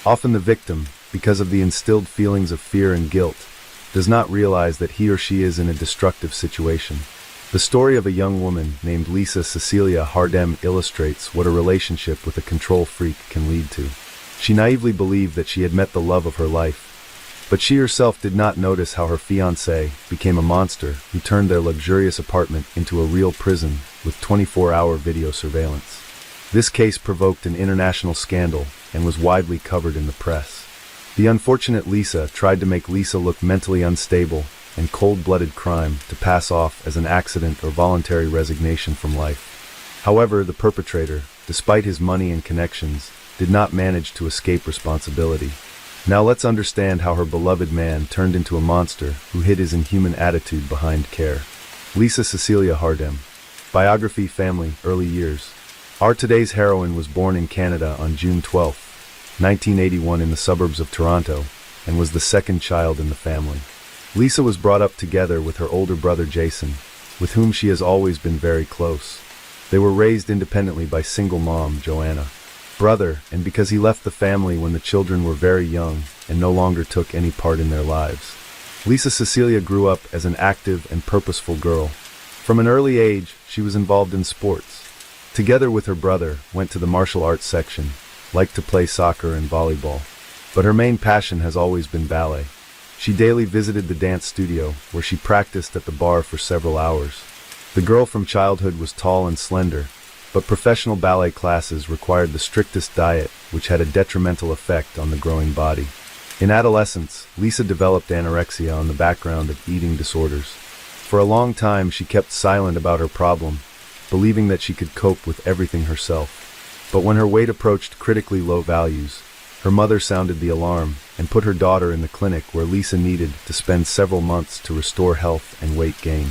Often the victim, because of the instilled feelings of fear and guilt, does not realize that he or she is in a destructive situation. The story of a young woman named Lisa Cecilia Hardem illustrates what a relationship with a control freak can lead to. She naively believed that she had met the love of her life, but she herself did not notice how her fiancé became a monster who turned their luxurious apartment into a real prison with 24-hour video surveillance. This case provoked an international scandal and was widely covered in the press. The unfortunate Lisa tried to make Lisa look mentally unstable and cold-blooded crime to pass off as an accident or voluntary resignation from life. However, the perpetrator, despite his money and connections, did not manage to escape responsibility. Now let's understand how her beloved man turned into a monster who hid his inhuman attitude behind care. Lisa Cecilia Hardem. Biography, family, early years. Our today's heroine was born in Canada on June 12, 1981 in the suburbs of Toronto, and was the second child in the family. Lisa was brought up together with her older brother Jason, with whom she has always been very close. They were raised independently by single mom, Joanna. Brother, and because he left the family when the children were very young and no longer took any part in their lives. Lisa Cecilia grew up as an active and purposeful girl. From an early age, she was involved in sports. Together with her brother, went to the martial arts section, liked to play soccer and volleyball. But her main passion has always been ballet. She daily visited the dance studio, where she practiced at the bar for several hours. The girl from childhood was tall and slender, but professional ballet classes required the strictest diet, which had a detrimental effect on the growing body. In adolescence, Lisa developed anorexia on the background of eating disorders. For a long time, she kept silent about her problem, believing that she could cope with everything herself. But when her weight approached critically low values, her mother sounded the alarm and put her daughter in the clinic where Lisa needed to spend several months to restore health and weight gain.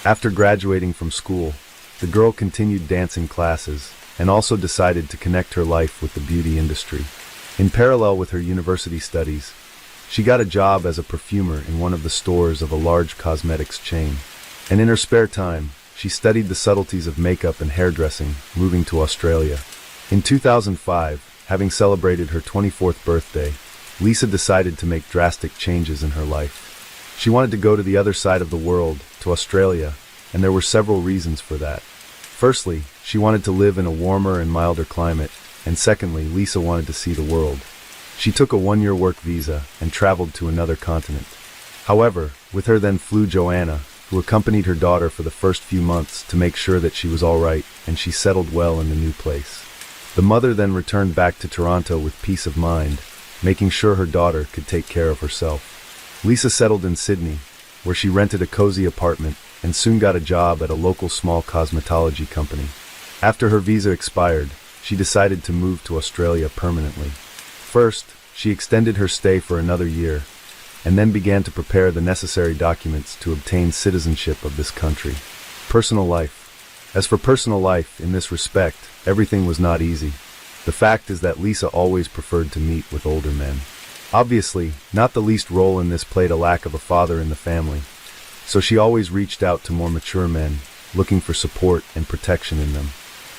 After graduating from school, the girl continued dancing classes and also decided to connect her life with the beauty industry. In parallel with her university studies, she got a job as a perfumer in one of the stores of a large cosmetics chain. And in her spare time, she studied the subtleties of makeup and hairdressing, moving to Australia. In 2005, having celebrated her 24th birthday, Lisa decided to make drastic changes in her life. She wanted to go to the other side of the world, to Australia, and there were several reasons for that. Firstly, she wanted to live in a warmer and milder climate, and secondly, Lisa wanted to see the world. She took a one-year work visa and traveled to another continent. However, with her then flew Joanna, who accompanied her daughter for the first few months to make sure that she was all right and she settled well in the new place. The mother then returned back to Toronto with peace of mind, making sure her daughter could take care of herself. Lisa settled in Sydney, where she rented a cozy apartment and soon got a job at a local small cosmetology company. After her visa expired, she decided to move to Australia permanently. First, she extended her stay for another year, and then began to prepare the necessary documents to obtain citizenship of this country. Personal life. As for personal life, in this respect, everything was not easy. The fact is that Lisa always preferred to meet with older men. Obviously, not the least role in this played a lack of a father in the family, so she always reached out to more mature men, looking for support and protection in them.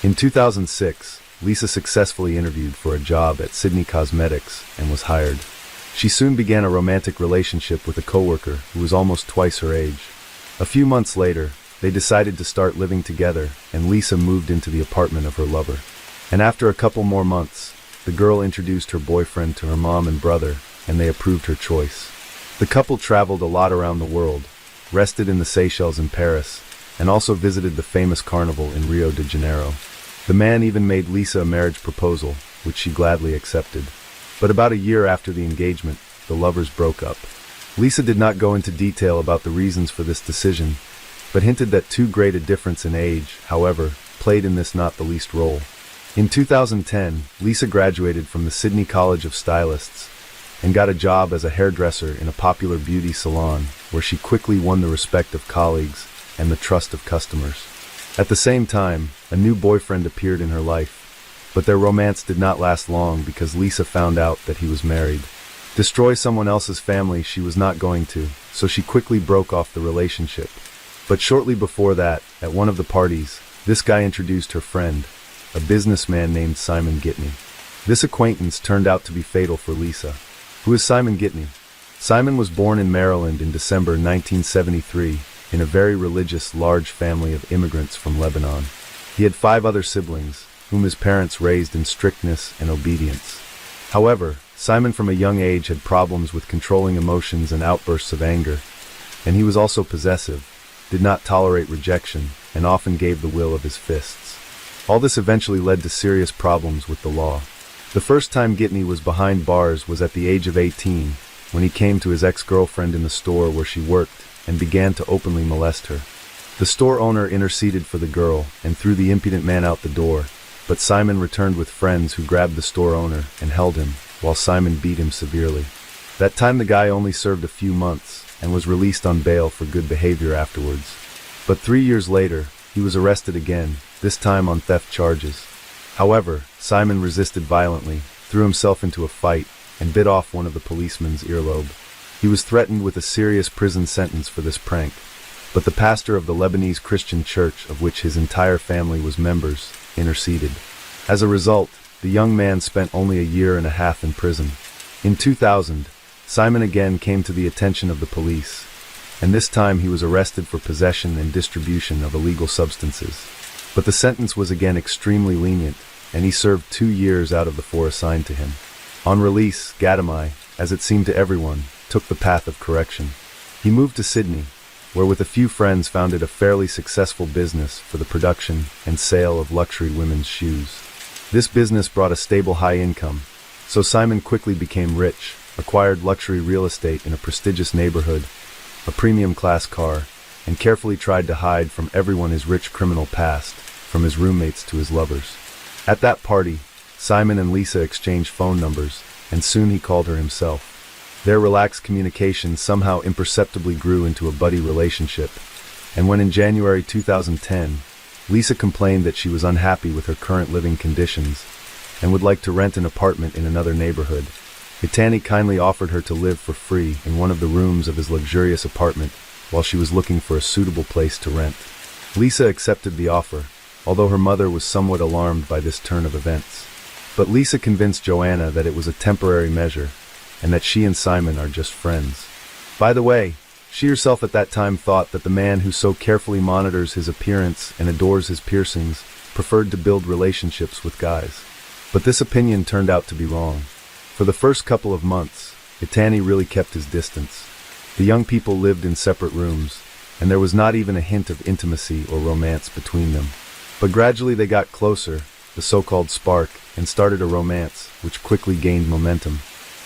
In 2006, Lisa successfully interviewed for a job at Sydney Cosmetics and was hired. She soon began a romantic relationship with a coworker who was almost twice her age. A few months later, they decided to start living together, and Lisa moved into the apartment of her lover. And after a couple more months, the girl introduced her boyfriend to her mom and brother, and they approved her choice. The couple traveled a lot around the world, rested in the Seychelles and Paris, and also visited the famous carnival in Rio de Janeiro. The man even made Lisa a marriage proposal, which she gladly accepted. But about a year after the engagement, the lovers broke up. Lisa did not go into detail about the reasons for this decision, but hinted that too great a difference in age, however, played in this not the least role. In 2010, Lisa graduated from the Sydney College of Stylists and got a job as a hairdresser in a popular beauty salon, where she quickly won the respect of colleagues and the trust of customers. At the same time, a new boyfriend appeared in her life. But their romance did not last long because Lisa found out that he was married. Destroy someone else's family she was not going to, so she quickly broke off the relationship. But shortly before that, at one of the parties, this guy introduced her friend, a businessman named Simon Gitney. This acquaintance turned out to be fatal for Lisa. Who is Simon Gitney? Simon was born in Maryland in December 1973 in a very religious, large family of immigrants from Lebanon. He had 5 other siblings, whom his parents raised in strictness and obedience. However, Simon from a young age had problems with controlling emotions and outbursts of anger, and he was also possessive, did not tolerate rejection, and often gave the will of his fists. All this eventually led to serious problems with the law. The first time Gitney was behind bars was at the age of 18, when he came to his ex-girlfriend in the store where she worked and began to openly molest her. The store owner interceded for the girl and threw the impudent man out the door, but Simon returned with friends who grabbed the store owner and held him, while Simon beat him severely. That time the guy only served a few months and was released on bail for good behavior afterwards. But 3 years later, he was arrested again, this time on theft charges. However, Simon resisted violently, threw himself into a fight, and bit off one of the policeman's earlobe. He was threatened with a serious prison sentence for this prank, but the pastor of the Lebanese Christian church, of which his entire family was members, interceded. As a result, the young man spent only a year and a half in prison. In 2000, Simon again came to the attention of the police, and this time he was arrested for possession and distribution of illegal substances. But the sentence was again extremely lenient, and he served 2 years out of the 4 assigned to him. On release, Gadamai, as it seemed to everyone, took the path of correction. He moved to Sydney, where with a few friends founded a fairly successful business for the production and sale of luxury women's shoes. This business brought a stable high income, so Simon quickly became rich, acquired luxury real estate in a prestigious neighborhood, a premium class car, and carefully tried to hide from everyone his rich criminal past, from his roommates to his lovers. At that party, Simon and Lisa exchanged phone numbers, and soon he called her himself. Their relaxed communication somehow imperceptibly grew into a buddy relationship, and when in January 2010, Lisa complained that she was unhappy with her current living conditions and would like to rent an apartment in another neighborhood, Itani kindly offered her to live for free in one of the rooms of his luxurious apartment while she was looking for a suitable place to rent. Lisa accepted the offer, although her mother was somewhat alarmed by this turn of events. But Lisa convinced Joanna that it was a temporary measure, and that she and Simon are just friends. By the way, she herself at that time thought that the man who so carefully monitors his appearance and adores his piercings preferred to build relationships with guys. But this opinion turned out to be wrong. For the first couple of months, Itani really kept his distance. The young people lived in separate rooms, and there was not even a hint of intimacy or romance between them. But gradually they got closer, the so-called spark, and started a romance, which quickly gained momentum.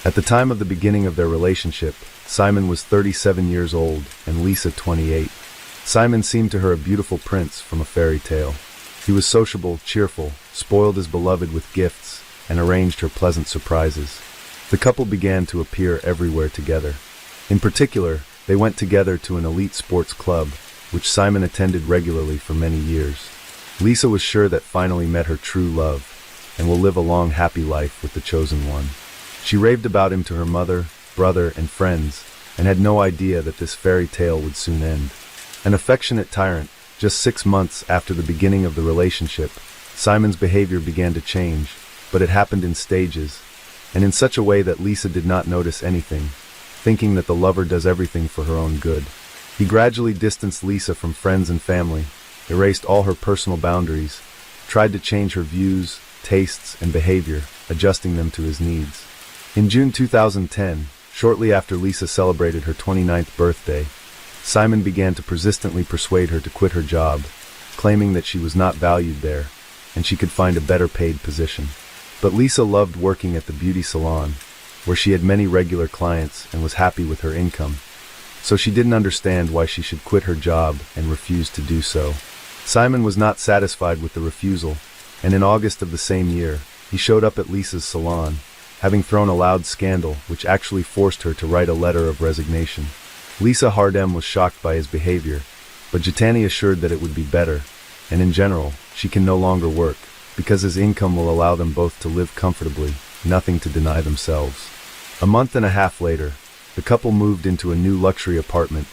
At the time of the beginning of their relationship, Simon was 37 years old and Lisa 28. Simon seemed to her a beautiful prince from a fairy tale. He was sociable, cheerful, spoiled his beloved with gifts, and arranged her pleasant surprises. The couple began to appear everywhere together. In particular, they went together to an elite sports club, which Simon attended regularly for many years. Lisa was sure that finally met her true love, and will live a long happy life with the chosen one. She raved about him to her mother, brother, and friends, and had no idea that this fairy tale would soon end. An affectionate tyrant, just 6 months after the beginning of the relationship, Simon's behavior began to change, but it happened in stages, and in such a way that Lisa did not notice anything, thinking that the lover does everything for her own good. He gradually distanced Lisa from friends and family, erased all her personal boundaries, tried to change her views, tastes, and behavior, adjusting them to his needs. In June 2010, shortly after Lisa celebrated her 29th birthday, Simon began to persistently persuade her to quit her job, claiming that she was not valued there, and she could find a better paid position. But Lisa loved working at the beauty salon, where she had many regular clients and was happy with her income, so she didn't understand why she should quit her job and refused to do so. Simon was not satisfied with the refusal, and in August of the same year, he showed up at Lisa's salon, having thrown a loud scandal which actually forced her to write a letter of resignation. Lisa Hardem was shocked by his behavior, but Jitani assured that it would be better, and in general, she can no longer work, because his income will allow them both to live comfortably, nothing to deny themselves. A month and a half later, the couple moved into a new luxury apartment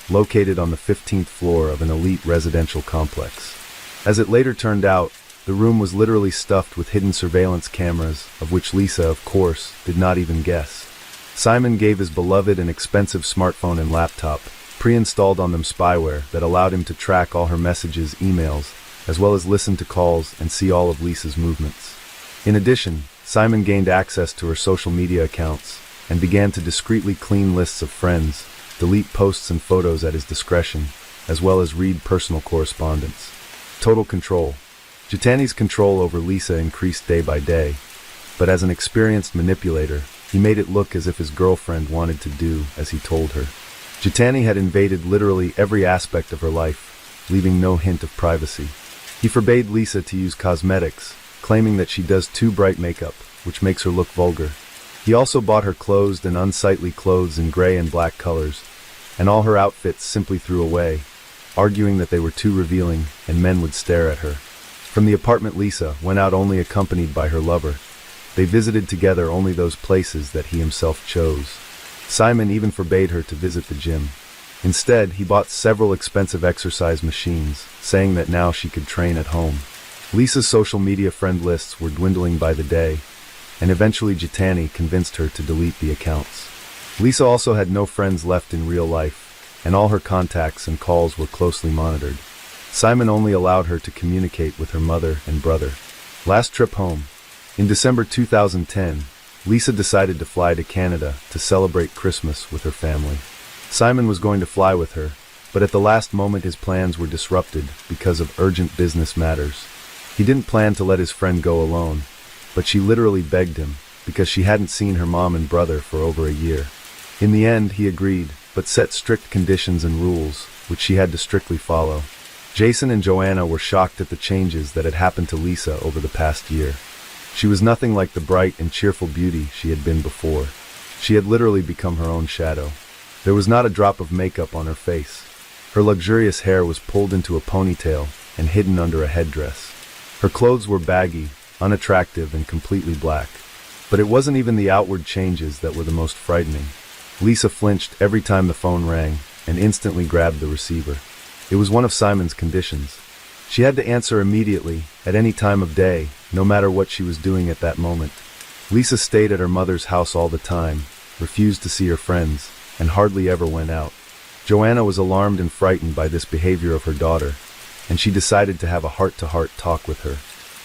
located on the 15th floor of an elite residential complex. As it later turned out, the room was literally stuffed with hidden surveillance cameras, of which Lisa, of course, did not even guess. Simon gave his beloved and expensive smartphone and laptop, pre-installed on them spyware that allowed him to track all her messages, emails, as well as listen to calls and see all of Lisa's movements. In addition, Simon gained access to her social media accounts and began to discreetly clean lists of friends, delete posts and photos at his discretion, as well as read personal correspondence. Total control. Jitani's control over Lisa increased day by day, but as an experienced manipulator, he made it look as if his girlfriend wanted to do as he told her. Jitani had invaded literally every aspect of her life, leaving no hint of privacy. He forbade Lisa to use cosmetics, claiming that she does too bright makeup, which makes her look vulgar. He also bought her clothes and unsightly clothes in gray and black colors, and all her outfits simply threw away, arguing that they were too revealing and men would stare at her. From the apartment, Lisa went out only accompanied by her lover. They visited together only those places that he himself chose. Simon even forbade her to visit the gym. Instead, he bought several expensive exercise machines, saying that now she could train at home. Lisa's social media friend lists were dwindling by the day, and eventually Jitani convinced her to delete the accounts. Lisa also had no friends left in real life, and all her contacts and calls were closely monitored. Simon only allowed her to communicate with her mother and brother. Last trip home. In December 2010, Lisa decided to fly to Canada to celebrate Christmas with her family. Simon was going to fly with her, but at the last moment his plans were disrupted because of urgent business matters. He didn't plan to let his friend go alone, but she literally begged him because she hadn't seen her mom and brother for over a year. In the end, he agreed, but set strict conditions and rules, which she had to strictly follow. Jason and Joanna were shocked at the changes that had happened to Lisa over the past year. She was nothing like the bright and cheerful beauty she had been before. She had literally become her own shadow. There was not a drop of makeup on her face. Her luxurious hair was pulled into a ponytail and hidden under a headdress. Her clothes were baggy, unattractive, and completely black. But it wasn't even the outward changes that were the most frightening. Lisa flinched every time the phone rang and instantly grabbed the receiver. It was one of Simon's conditions. She had to answer immediately, at any time of day, no matter what she was doing at that moment. Lisa stayed at her mother's house all the time, refused to see her friends, and hardly ever went out. Joanna was alarmed and frightened by this behavior of her daughter, and she decided to have a heart-to-heart talk with her.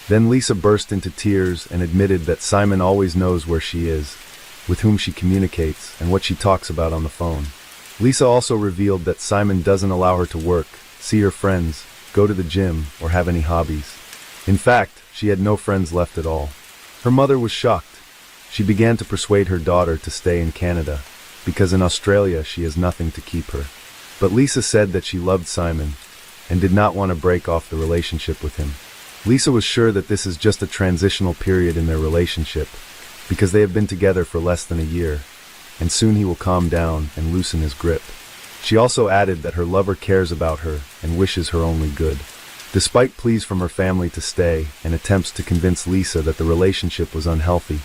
Then Lisa burst into tears and admitted that Simon always knows where she is, with whom she communicates, and what she talks about on the phone. Lisa also revealed that Simon doesn't allow her to work, see her friends, go to the gym, or have any hobbies. In fact, she had no friends left at all. Her mother was shocked. She began to persuade her daughter to stay in Canada, because in Australia she has nothing to keep her. But Lisa said that she loved Simon, and did not want to break off the relationship with him. Lisa was sure that this is just a transitional period in their relationship, because they have been together for less than a year, and soon he will calm down and loosen his grip. She also added that her lover cares about her and wishes her only good. Despite pleas from her family to stay and attempts to convince Lisa that the relationship was unhealthy,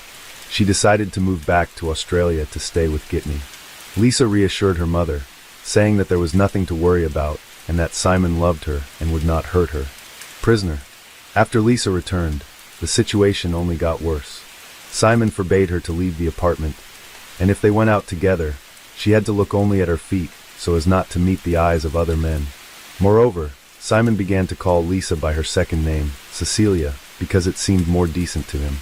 she decided to move back to Australia to stay with Gitney. Lisa reassured her mother, saying that there was nothing to worry about and that Simon loved her and would not hurt her. Prisoner. After Lisa returned, the situation only got worse. Simon forbade her to leave the apartment, and if they went out together, she had to look only at her feet so as not to meet the eyes of other men. Moreover, Simon began to call Lisa by her second name, Cecilia, because it seemed more decent to him.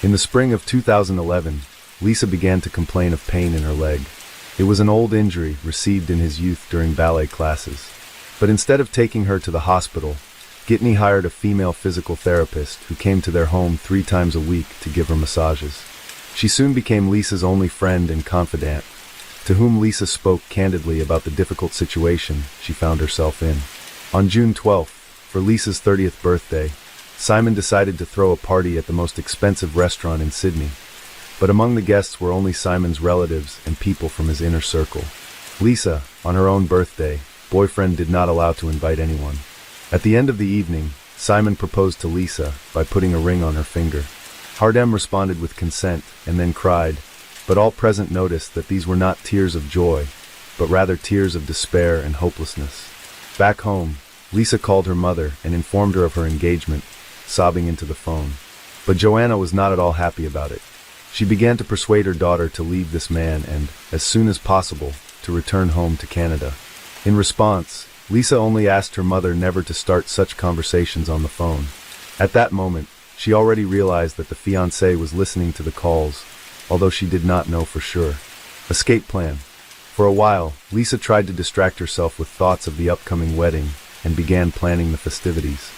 In the spring of 2011, Lisa began to complain of pain in her leg. It was an old injury received in his youth during ballet classes. But instead of taking her to the hospital, Gitney hired a female physical therapist who came to their home 3 times a week to give her massages. She soon became Lisa's only friend and confidant, to whom Lisa spoke candidly about the difficult situation she found herself in. On June 12th, for Lisa's 30th birthday, Simon decided to throw a party at the most expensive restaurant in Sydney. But among the guests were only Simon's relatives and people from his inner circle. Lisa, on her own birthday, boyfriend did not allow to invite anyone. At the end of the evening, Simon proposed to Lisa by putting a ring on her finger. Hardem responded with consent and then cried, but all present noticed that these were not tears of joy, but rather tears of despair and hopelessness. Back home, Lisa called her mother and informed her of her engagement, sobbing into the phone. But Joanna was not at all happy about it. She began to persuade her daughter to leave this man and, as soon as possible, to return home to Canada. In response, Lisa only asked her mother never to start such conversations on the phone. At that moment, she already realized that the fiancé was listening to the calls, although she did not know for sure. Escape plan. For a while, Lisa tried to distract herself with thoughts of the upcoming wedding and began planning the festivities.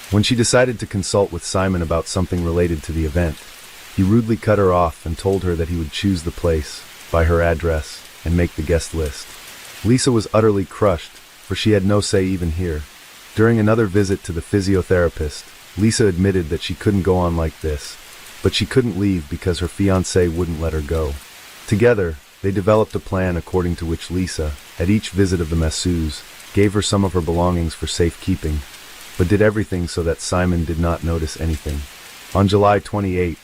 When she decided to consult with Simon about something related to the event, he rudely cut her off and told her that he would choose the place, by her address, and make the guest list. Lisa was utterly crushed, for she had no say even here. During another visit to the physiotherapist, Lisa admitted that she couldn't go on like this, but she couldn't leave because her fiancé wouldn't let her go. Together, they developed a plan according to which Lisa, at each visit of the masseuse, gave her some of her belongings for safekeeping, but did everything so that Simon did not notice anything. On July 28th,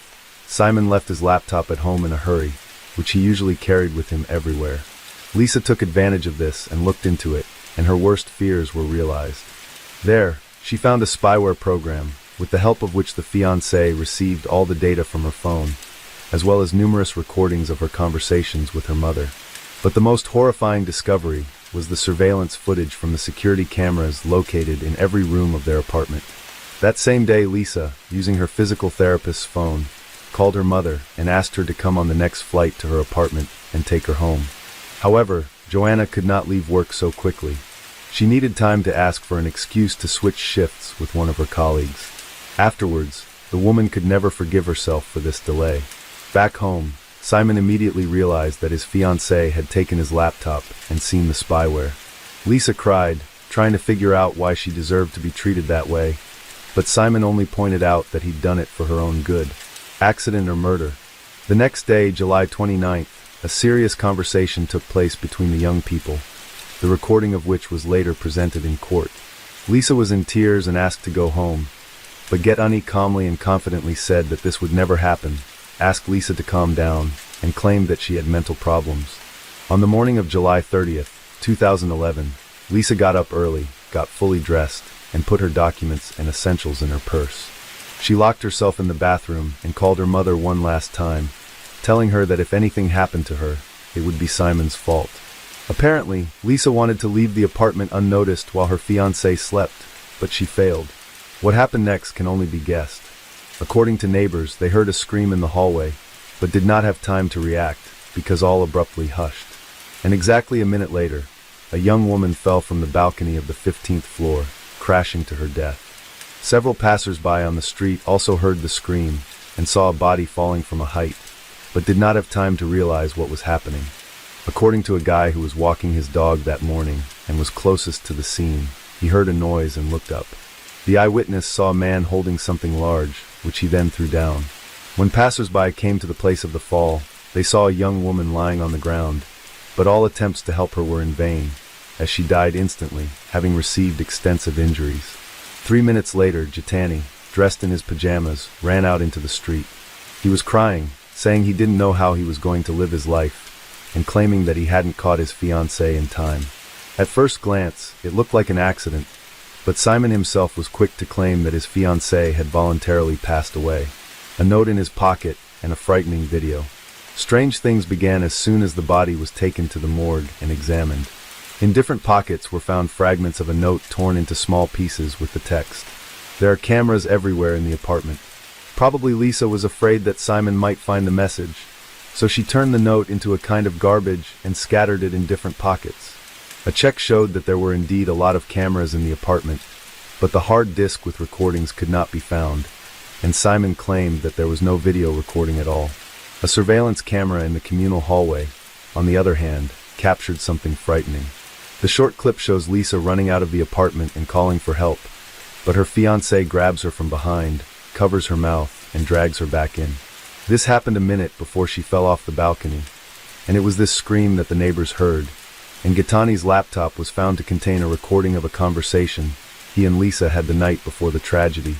Simon left his laptop at home in a hurry, which he usually carried with him everywhere. Lisa took advantage of this and looked into it, and her worst fears were realized. There, she found a spyware program, with the help of which the fiancé received all the data from her phone, as well as numerous recordings of her conversations with her mother. But the most horrifying discovery was the surveillance footage from the security cameras located in every room of their apartment. That same day, Lisa, using her physical therapist's phone, called her mother and asked her to come on the next flight to her apartment and take her home. However, Joanna could not leave work so quickly. She needed time to ask for an excuse to switch shifts with one of her colleagues. Afterwards, the woman could never forgive herself for this delay. Back home, Simon immediately realized that his fiancée had taken his laptop and seen the spyware. Lisa cried, trying to figure out why she deserved to be treated that way, but Simon only pointed out that he'd done it for her own good. Accident or murder? The next day, July 29th, a serious conversation took place between the young people, the recording of which was later presented in court. Lisa was in tears and asked to go home, but Getani calmly and confidently said that this would never happen, asked Lisa to calm down, and claimed that she had mental problems. On the morning of July 30th, 2011, Lisa got up early, got fully dressed, and put her documents and essentials in her purse. She locked herself in the bathroom and called her mother one last time, telling her that if anything happened to her, it would be Simon's fault. Apparently, Lisa wanted to leave the apartment unnoticed while her fiancé slept, but she failed. What happened next can only be guessed. According to neighbors, they heard a scream in the hallway, but did not have time to react because all abruptly hushed. And exactly a minute later, a young woman fell from the balcony of the 15th floor, crashing to her death. Several passers-by on the street also heard the scream and saw a body falling from a height, but did not have time to realize what was happening. According to a guy who was walking his dog that morning and was closest to the scene, he heard a noise and looked up. The eyewitness saw a man holding something large, which he then threw down. When passers-by came to the place of the fall, they saw a young woman lying on the ground, but all attempts to help her were in vain, as she died instantly, having received extensive injuries. 3 minutes later, Jitani, dressed in his pajamas, ran out into the street. He was crying, saying he didn't know how he was going to live his life, and claiming that he hadn't caught his fiancée in time. At first glance, it looked like an accident, but Simon himself was quick to claim that his fiancée had voluntarily passed away. A note in his pocket and a frightening video. Strange things began as soon as the body was taken to the morgue and examined. In different pockets were found fragments of a note torn into small pieces with the text, "There are cameras everywhere in the apartment." Probably Lisa was afraid that Simon might find the message, so she turned the note into a kind of garbage and scattered it in different pockets. A check showed that there were indeed a lot of cameras in the apartment, but the hard disk with recordings could not be found, and Simon claimed that there was no video recording at all. A surveillance camera in the communal hallway, on the other hand, captured something frightening. The short clip shows Lisa running out of the apartment and calling for help, but her fiancé grabs her from behind, covers her mouth, and drags her back in. This happened a minute before she fell off the balcony, and it was this scream that the neighbors heard, and Gitani's laptop was found to contain a recording of a conversation he and Lisa had the night before the tragedy,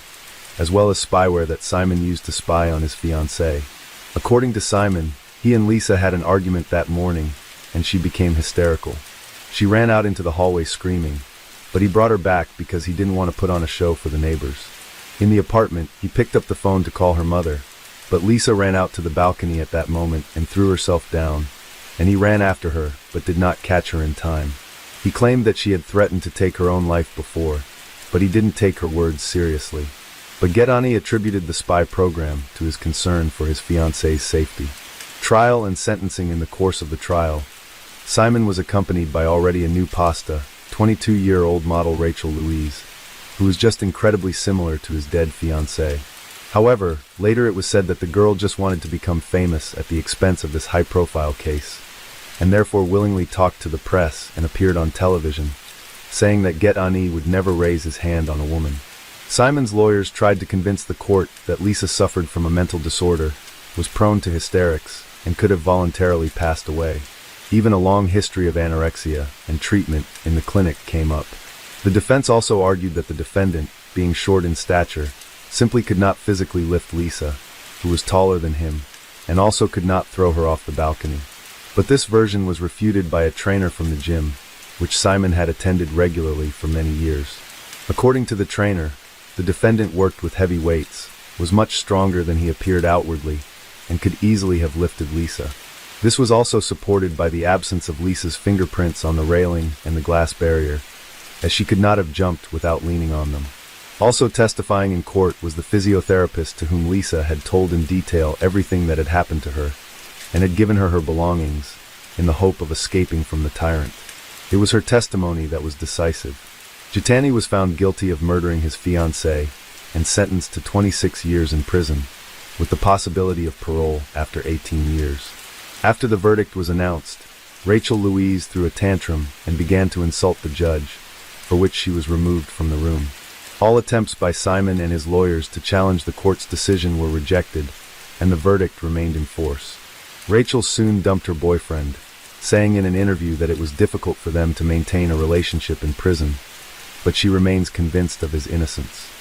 as well as spyware that Simon used to spy on his fiancée. According to Simon, he and Lisa had an argument that morning, and she became hysterical. She ran out into the hallway screaming, but he brought her back because he didn't want to put on a show for the neighbors. In the apartment, he picked up the phone to call her mother, but Lisa ran out to the balcony at that moment and threw herself down, and he ran after her, but did not catch her in time. He claimed that she had threatened to take her own life before, but he didn't take her words seriously. But Gedani attributed the spy program to his concern for his fiancée's safety. Trial and sentencing. In the course of the trial, Simon was accompanied by already a new pasta, 22-year-old model Rachel Louise, who was just incredibly similar to his dead fiancée. However, later it was said that the girl just wanted to become famous at the expense of this high-profile case, and therefore willingly talked to the press and appeared on television, saying that Gedani would never raise his hand on a woman. Simon's lawyers tried to convince the court that Lisa suffered from a mental disorder, was prone to hysterics, and could have voluntarily passed away. Even a long history of anorexia and treatment in the clinic came up. The defense also argued that the defendant, being short in stature, simply could not physically lift Lisa, who was taller than him, and also could not throw her off the balcony. But this version was refuted by a trainer from the gym, which Simon had attended regularly for many years. According to the trainer, the defendant worked with heavy weights, was much stronger than he appeared outwardly, and could easily have lifted Lisa. This was also supported by the absence of Lisa's fingerprints on the railing and the glass barrier, as she could not have jumped without leaning on them. Also testifying in court was the physiotherapist to whom Lisa had told in detail everything that had happened to her, and had given her her belongings, in the hope of escaping from the tyrant. It was her testimony that was decisive. Gedani was found guilty of murdering his fiancée and sentenced to 26 years in prison, with the possibility of parole after 18 years. After the verdict was announced, Rachel Louise threw a tantrum and began to insult the judge, for which she was removed from the room. All attempts by Simon and his lawyers to challenge the court's decision were rejected, and the verdict remained in force. Rachel soon dumped her boyfriend, saying in an interview that it was difficult for them to maintain a relationship in prison, but she remains convinced of his innocence.